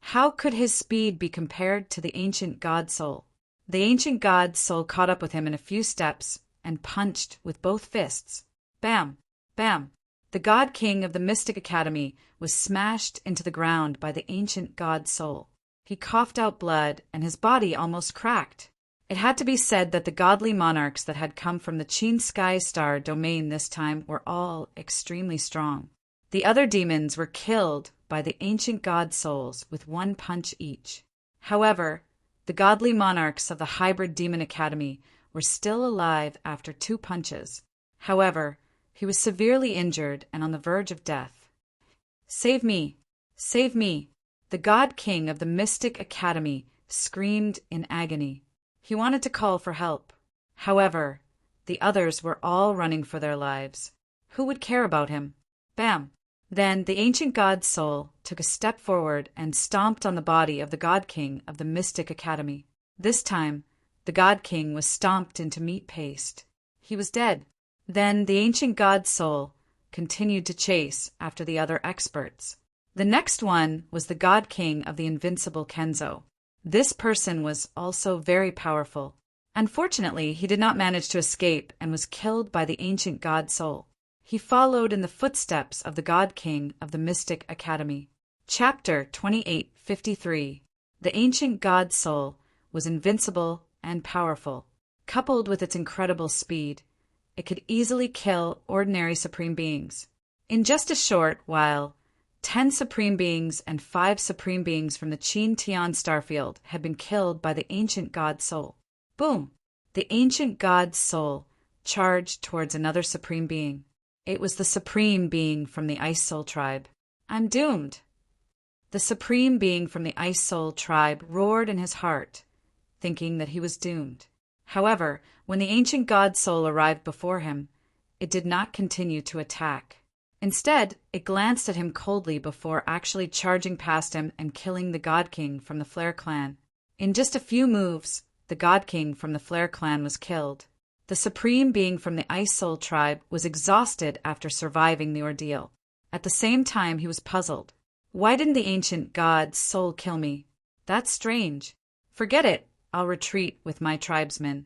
how could his speed be compared to the ancient god soul? The ancient god soul caught up with him in a few steps and punched with both fists. Bam! Bam! The god king of the Mystic Academy was smashed into the ground by the ancient god soul. He coughed out blood and his body almost cracked. It had to be said that the godly monarchs that had come from the Qin Sky Star domain this time were all extremely strong. The other demons were killed by the ancient god souls with 1 punch each. However, the godly monarchs of the Hybrid Demon Academy were still alive after 2 punches. However, he was severely injured and on the verge of death. Save me! Save me! The god king of the Mystic Academy screamed in agony. He wanted to call for help. However, the others were all running for their lives. Who would care about him? Bam! Then the ancient god's soul took a step forward and stomped on the body of the god king of the Mystic Academy. This time, the god king was stomped into meat paste. He was dead. Then the ancient god's soul continued to chase after the other experts. The next one was the god king of the invincible Kenzo. This person was also very powerful. Unfortunately, he did not manage to escape and was killed by the ancient god soul. He followed in the footsteps of the god king of the Mystic Academy. Chapter 2853. The ancient god soul was invincible and powerful. Coupled with its incredible speed, it could easily kill ordinary supreme beings. In just a short while, 10 supreme beings and 5 supreme beings from the Qin Tian Starfield had been killed by the ancient god soul. Boom! The ancient god soul charged towards another supreme being. It was the supreme being from the Ice Soul tribe. I'm doomed. The supreme being from the Ice Soul tribe roared in his heart, thinking that he was doomed. However, when the ancient god soul arrived before him, it did not continue to attack. Instead, it glanced at him coldly before actually charging past him and killing the God King from the Flare clan. In just a few moves, the God King from the Flare clan was killed. The supreme being from the Ice Soul tribe was exhausted after surviving the ordeal. At the same time, he was puzzled. Why didn't the ancient god soul kill me? That's strange. Forget it, I'll retreat with my tribesmen.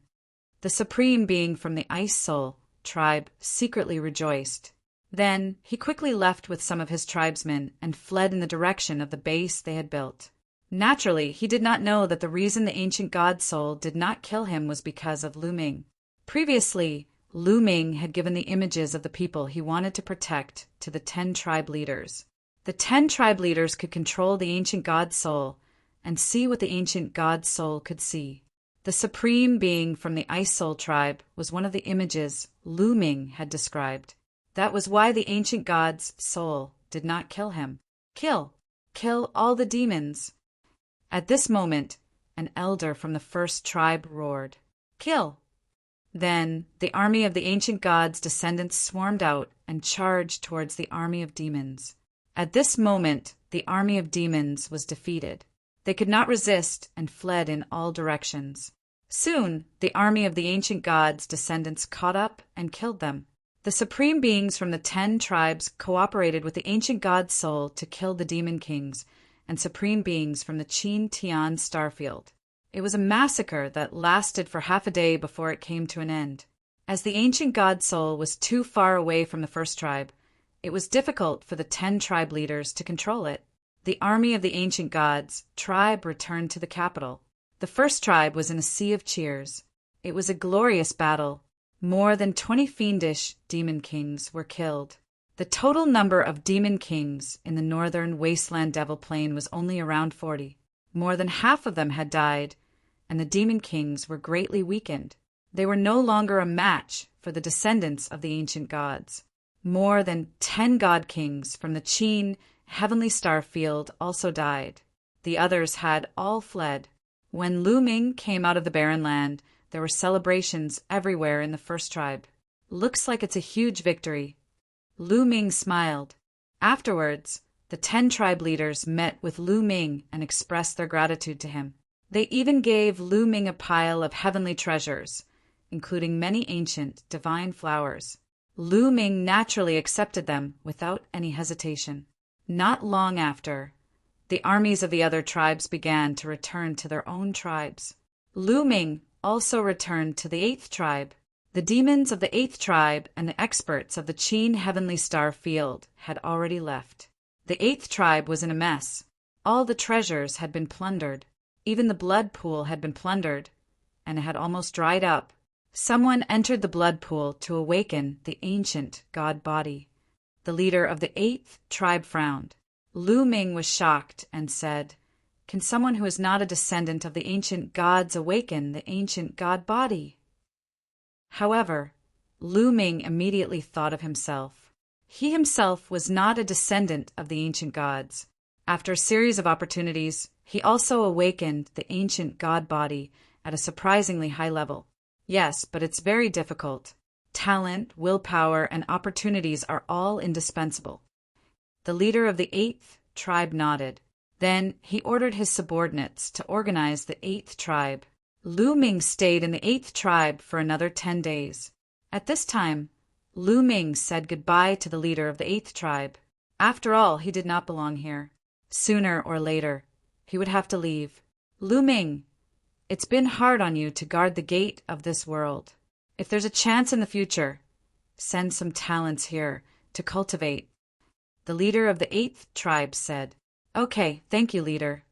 The supreme being from the Ice Soul tribe secretly rejoiced. Then he quickly left with some of his tribesmen and fled in the direction of the base they had built. Naturally, he did not know that the reason the ancient god soul did not kill him was because of Lu Ming. Previously, Lu Ming had given the images of the people he wanted to protect to the 10 tribe leaders. The 10 tribe leaders could control the ancient god soul and see what the ancient god soul could see. The supreme being from the Ice Soul tribe was one of the images Lu Ming had described. That was why the ancient god's soul did not kill him. Kill all the demons. At this moment, an elder from the first tribe roared, "Kill!" Then the army of the ancient god's descendants swarmed out and charged towards the army of demons. At this moment, the army of demons was defeated. They could not resist and fled in all directions. Soon, the army of the ancient god's descendants caught up and killed them. The supreme beings from the 10 tribes cooperated with the ancient god soul to kill the demon kings and supreme beings from the Qin Tian starfield. It was a massacre that lasted for half a day before it came to an end. As the ancient god soul was too far away from the first tribe, it was difficult for the 10 tribe leaders to control it. The army of the ancient gods tribe returned to the capital. The first tribe was in a sea of cheers. It was a glorious battle. More than 20 fiendish demon kings were killed. The total number of demon kings in the northern wasteland devil plain was only around 40. More than half of them had died, and the demon kings were greatly weakened. They were no longer a match for the descendants of the ancient gods. More than 10 god kings from the Qin heavenly star field also died. The others had all fled. When Lu Ming came out of the barren land, there were celebrations everywhere in the first tribe. Looks like it's a huge victory. Lu Ming smiled. Afterwards, the 10 tribe leaders met with Lu Ming and expressed their gratitude to him. They even gave Lu Ming a pile of heavenly treasures, including many ancient, divine flowers. Lu Ming naturally accepted them without any hesitation. Not long after, the armies of the other tribes began to return to their own tribes. Lu Ming also returned to the 8th tribe. The demons of the 8th tribe and the experts of the Qin heavenly star field had already left. The 8th tribe was in a mess. All the treasures had been plundered. Even the blood pool had been plundered, and it had almost dried up. Someone entered the blood pool to awaken the ancient god body. The leader of the 8th tribe frowned. Lu Ming was shocked and said, "Can someone who is not a descendant of the ancient gods awaken the ancient god body?" However, Lu Ming immediately thought of himself. He himself was not a descendant of the ancient gods. After a series of opportunities, he also awakened the ancient god body at a surprisingly high level. Yes, but it's very difficult. Talent, willpower, and opportunities are all indispensable. The leader of the 8th tribe nodded. Then he ordered his subordinates to organize the 8th tribe. Lu Ming stayed in the 8th tribe for another 10 days. At this time, Lu Ming said goodbye to the leader of the 8th tribe. After all, he did not belong here. Sooner or later, he would have to leave. Lu Ming, it's been hard on you to guard the gate of this world. If there's a chance in the future, send some talents here to cultivate. The leader of the 8th tribe said, "Okay, thank you, leader."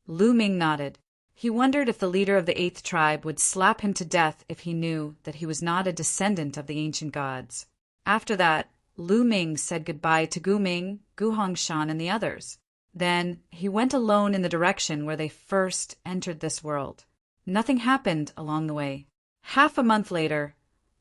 Lu Ming nodded. He wondered if the leader of the 8th tribe would slap him to death if he knew that he was not a descendant of the ancient gods. After that, Lu Ming said goodbye to Gu Ming, Gu Hongshan, and the others. Then he went alone in the direction where they first entered this world. Nothing happened along the way. Half a month later,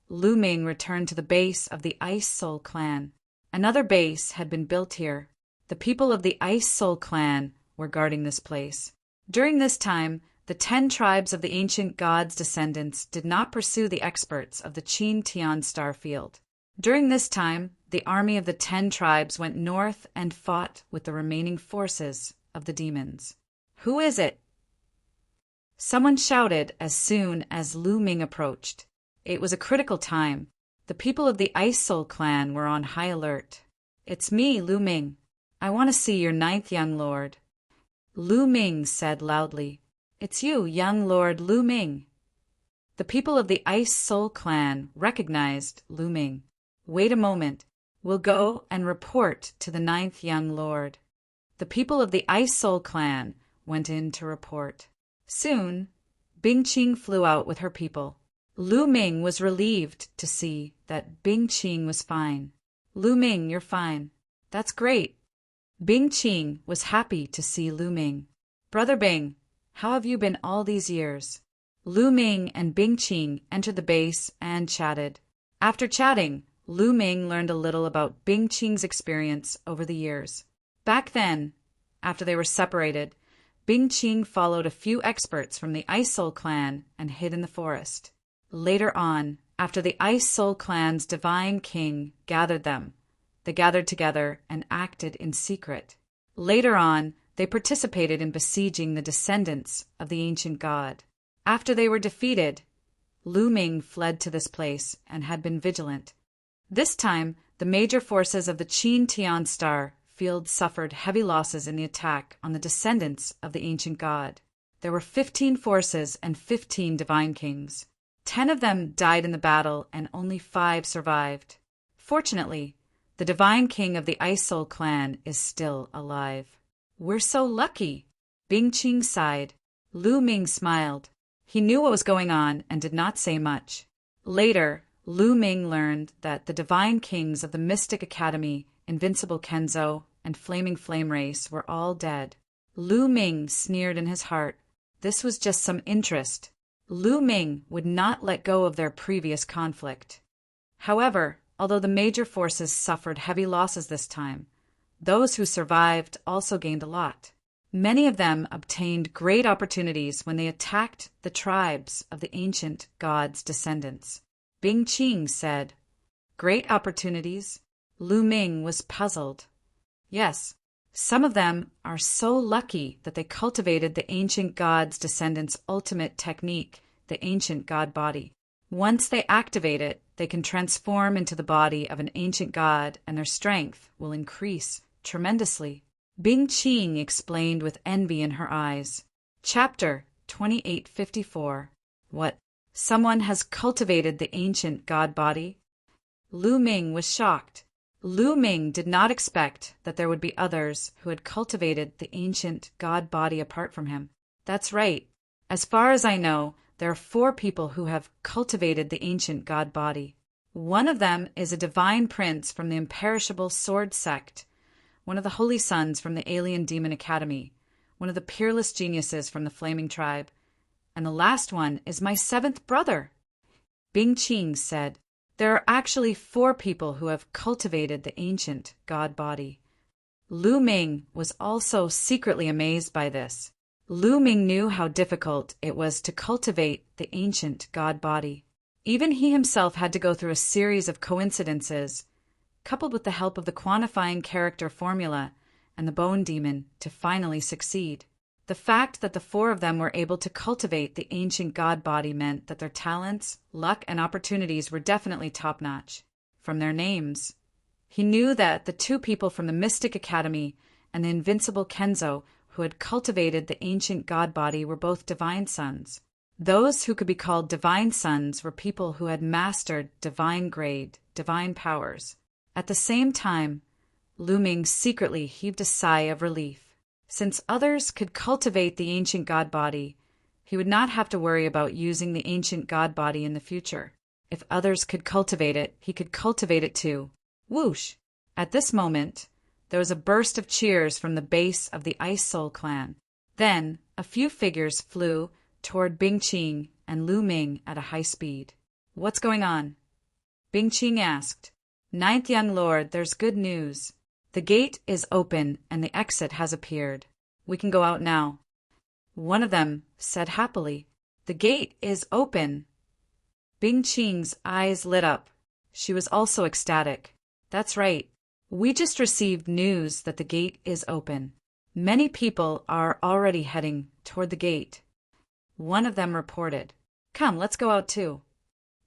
Lu Ming returned to the base of the Ice Soul clan. Another base had been built here. The people of the Ice Soul clan were guarding this place. During this time, the 10 tribes of the ancient gods' descendants did not pursue the experts of the Chin Tian star field. During this time, the army of the 10 tribes went north and fought with the remaining forces of the demons. "Who is it?" someone shouted as soon as Lu Ming approached. It was a critical time. The people of the Ice Soul clan were on high alert. "It's me, Lu Ming. I want to see your 9th young lord." Lu Ming said loudly, "It's you, young Lord Lu Ming." The people of the Ice Soul clan recognized Lu Ming. "Wait a moment. We'll go and report to the 9th young lord." The people of the Ice Soul clan went in to report. Soon, Bing Qing flew out with her people. Lu Ming was relieved to see that Bing Qing was fine. "Lu Ming, you're fine. That's great." Bing Qing was happy to see Lu Ming. "Brother Bing, how have you been all these years?" Lu Ming and Bing Qing entered the base and chatted. After chatting, Lu Ming learned a little about Bing Qing's experience over the years. Back then, after they were separated, Bing Qing followed a few experts from the Ice Soul clan and hid in the forest. Later on, after the Ice Soul clan's divine king gathered them, they gathered together and acted in secret. Later on, they participated in besieging the descendants of the ancient god. After they were defeated, Lu Ming fled to this place and had been vigilant. This time, the major forces of the Chin Tian star field suffered heavy losses in the attack on the descendants of the ancient god. There were 15 forces and 15 divine kings. 10 of them died in the battle and only 5 survived. Fortunately, the divine king of the Ice Soul clan is still alive. "We're so lucky," Bing Qing sighed. Lu Ming smiled. He knew what was going on and did not say much. Later, Lu Ming learned that the divine kings of the Mystic Academy, Invincible Kenzo, and Flaming Flame Race were all dead. Lu Ming sneered in his heart. This was just some interest. Lu Ming would not let go of their previous conflict. However, although the major forces suffered heavy losses this time, those who survived also gained a lot. Many of them obtained great opportunities when they attacked the tribes of the ancient gods' descendants. Bing Qing said, "Great opportunities?" Lu Ming was puzzled. "Yes, some of them are so lucky that they cultivated the ancient gods' descendants' ultimate technique, the ancient god body. Once they activate it, they can transform into the body of an ancient god and their strength will increase tremendously." Bing Qing explained with envy in her eyes. Chapter 2854. What? Someone has cultivated the ancient god body? Lu Ming was shocked. Lu Ming did not expect that there would be others who had cultivated the ancient god body apart from him. That's right. As far as I know, there are 4 people who have cultivated the ancient god body. One of them is a divine prince from the imperishable sword sect, one of the holy sons from the alien demon academy, one of the peerless geniuses from the flaming tribe, and the last one is my 7th brother. Bing Qing said, "There are actually 4 people who have cultivated the ancient god body." Lu Ming was also secretly amazed by this. Lu Ming knew how difficult it was to cultivate the ancient god body. Even he himself had to go through a series of coincidences, coupled with the help of the quantifying character formula and the bone demon, to finally succeed. The fact that the 4 of them were able to cultivate the ancient god body meant that their talents, luck, and opportunities were definitely top-notch. From their names, he knew that the 2 people from the Mystic Academy and the Invincible Kenzo who had cultivated the ancient god body were both divine sons. Those who could be called divine sons were people who had mastered divine grade, divine powers. At the same time, Lu Ming secretly heaved a sigh of relief. Since others could cultivate the ancient god body, he would not have to worry about using the ancient god body in the future. If others could cultivate it, he could cultivate it too. Whoosh! At this moment, there was a burst of cheers from the base of the Ice Soul clan. Then, a few figures flew toward Bing Qing and Lu Ming at a high speed. "What's going on?" Bing Qing asked. "9th young lord, there's good news." The gate is open and the exit has appeared. We can go out now. One of them said happily, "The gate is open." Bing Qing's eyes lit up. She was also ecstatic. That's right. We just received news that the gate is open. Many people are already heading toward the gate. One of them reported, "Come, let's go out too."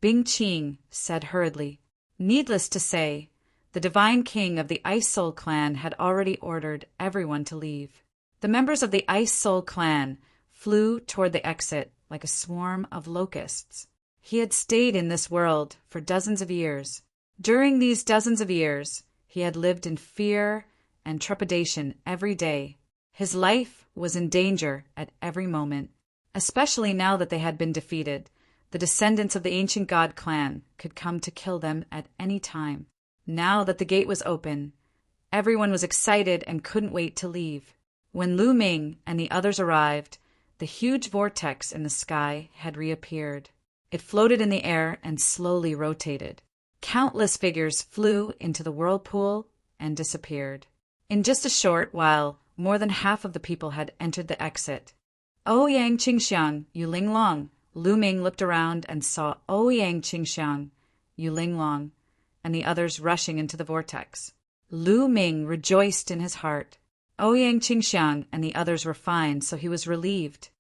Bing Qing said hurriedly. Needless to say, the divine king of the Ice Soul clan had already ordered everyone to leave. The members of the Ice Soul clan flew toward the exit like a swarm of locusts. He had stayed in this world for dozens of years. During these dozens of years, he had lived in fear and trepidation every day. His life was in danger at every moment, especially now that they had been defeated. The descendants of the ancient god clan could come to kill them at any time. Now that the gate was open, everyone was excited and couldn't wait to leave. When Lu Ming and the others arrived, the huge vortex in the sky had reappeared. It floated in the air and slowly rotated. Countless figures flew into the whirlpool and disappeared. In just a short while, more than half of the people had entered the exit. Ouyang Qingxiang, Yuling Long. Lu Ming looked around and saw Ouyang Qingxiang, Yuling Long, and the others rushing into the vortex. Lu Ming rejoiced in his heart. Ouyang Qingxiang and the others were fine, so he was relieved.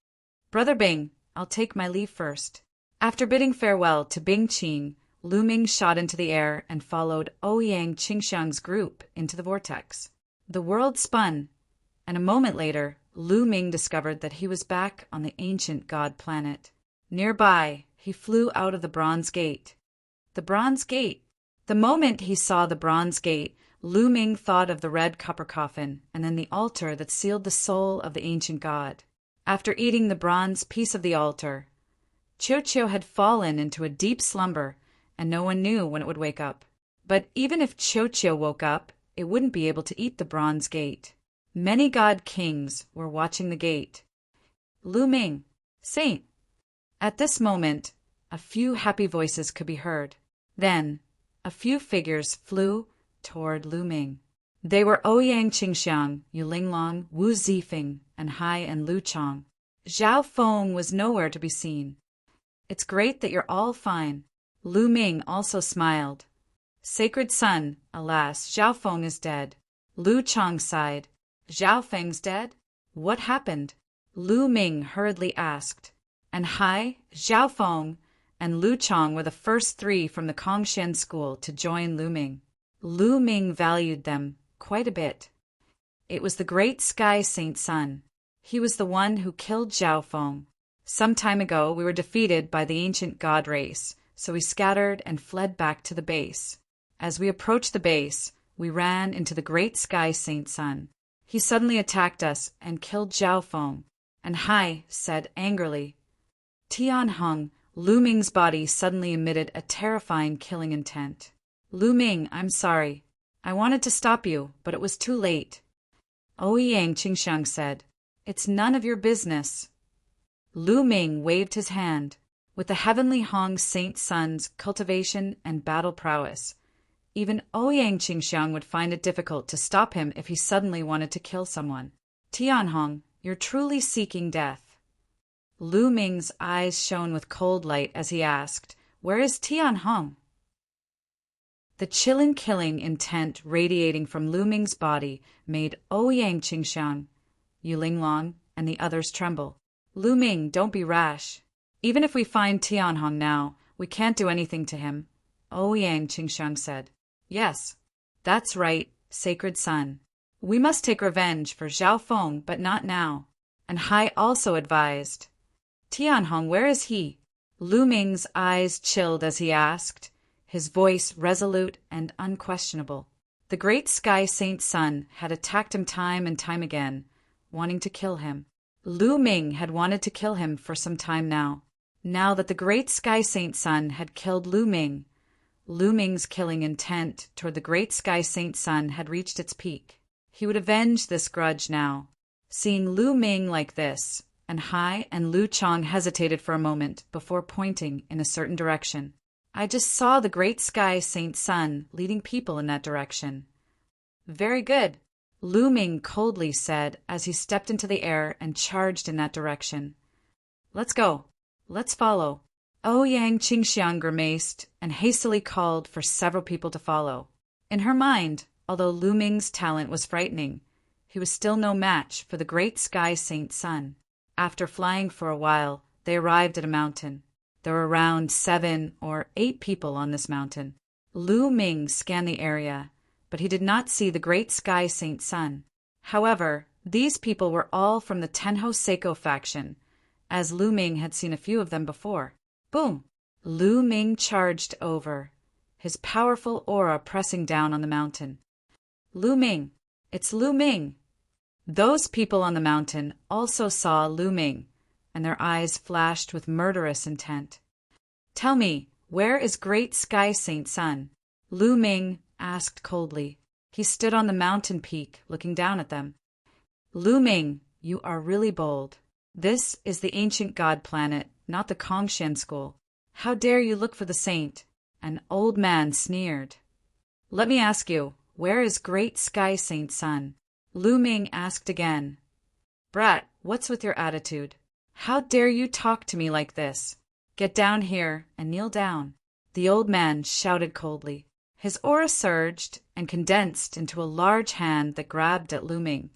"Brother Bing, I'll take my leave first." After bidding farewell to Bing Qing, Lu Ming shot into the air and followed Ouyang Qingxiang's group into the vortex. The world spun, and a moment later, Lu Ming discovered that he was back on the ancient god planet. Nearby, he flew out of the Bronze Gate. The Bronze Gate. The moment he saw the Bronze Gate, Lu Ming thought of the red copper coffin and then the altar that sealed the soul of the ancient god. After eating the bronze piece of the altar, Chiu Chiu had fallen into a deep slumber, and no one knew when it would wake up. But even if Chiu Chiu woke up, it wouldn't be able to eat the Bronze Gate. Many god kings were watching the gate. Lu Ming, Saint. At this moment, a few happy voices could be heard. Then, a few figures flew toward Lu Ming. They were Ouyang Qingxiang, Yuling Long, Wu Zifeng, and Hai and Lu Chong. Zhao Feng was nowhere to be seen. "It's great that you're all fine." Lu Ming also smiled. "Sacred son, alas, Zhao Feng is dead." Lu Chong sighed. "Zhao Feng's dead? What happened?" Lu Ming hurriedly asked. And Hai, Zhao Feng, and Lu Chong were the first three from the Kongshan school to join Lu Ming. Lu Ming valued them quite a bit. It was the great Sky Saint Sun. He was the one who killed Zhao Feng. Some time ago, we were defeated by the ancient god race, so we scattered and fled back to the base. As we approached the base, we ran into the great Sky Saint Sun. He suddenly attacked us and killed Zhao Feng. And Hai said angrily, "Tian Heng." Lu Ming's body suddenly emitted a terrifying killing intent. "Lu Ming, I'm sorry. I wanted to stop you, but it was too late." Ouyang Qingxiang said, "It's none of your business." Lu Ming waved his hand. With the heavenly Hong Saint Sun's cultivation and battle prowess, even Ouyang Qingxiang would find it difficult to stop him if he suddenly wanted to kill someone. "Tian Heng, you're truly seeking death." Lu Ming's eyes shone with cold light as he asked, "Where is Tian Heng?" The chilling killing intent radiating from Lu Ming's body made Ouyang Qingxiang, Yuling Long, and the others tremble. "Lu Ming, don't be rash. Even if we find Tian Heng now, we can't do anything to him," Ouyang Qingxiang said. "Yes, that's right, sacred son. We must take revenge for Zhao Feng, but not now." And Hai also advised, "Tian Heng, where is he?" Lu Ming's eyes chilled as he asked, his voice resolute and unquestionable. The great Sky Saint Sun had attacked him time and time again, wanting to kill him. Lu Ming had wanted to kill him for some time now. Now that the great Sky Saint Sun had killed Lu Ming's killing intent toward the great Sky Saint Sun had reached its peak. He would avenge this grudge now. Seeing Lu Ming like this, and Hai and Lu Chong hesitated for a moment before pointing in a certain direction. "I just saw the great Sky Saint Sun leading people in that direction." Very good, Lu Ming coldly said as he stepped into the air and charged in that direction. Let's go. Let's follow. Ouyang Qingxiang grimaced and hastily called for several people to follow. In her mind, although Lu Ming's talent was frightening, he was still no match for the great sky saint Sun. After flying for a while, they arrived at a mountain. There were around 7 or 8 people on this mountain. Lu Ming scanned the area, but he did not see the great sky saint Sun. However, these people were all from the Tenho Seiko faction, as Lu Ming had seen a few of them before. Boom! Lu Ming charged over, his powerful aura pressing down on the mountain. Lu Ming! It's Lu Ming! Those people on the mountain also saw Lu Ming, and their eyes flashed with murderous intent. Tell me, where is great sky saint Sun? Lu Ming asked coldly. He stood on the mountain peak, looking down at them. Lu Ming, you are really bold. This is the ancient god planet, not the Kongshan school. How dare you look for the saint? An old man sneered. Let me ask you, where is great sky saint Sun? Lu Ming asked again. Brat, what's with your attitude? How dare you talk to me like this? Get down here and kneel down. The old man shouted coldly. His aura surged and condensed into a large hand that grabbed at Lu Ming.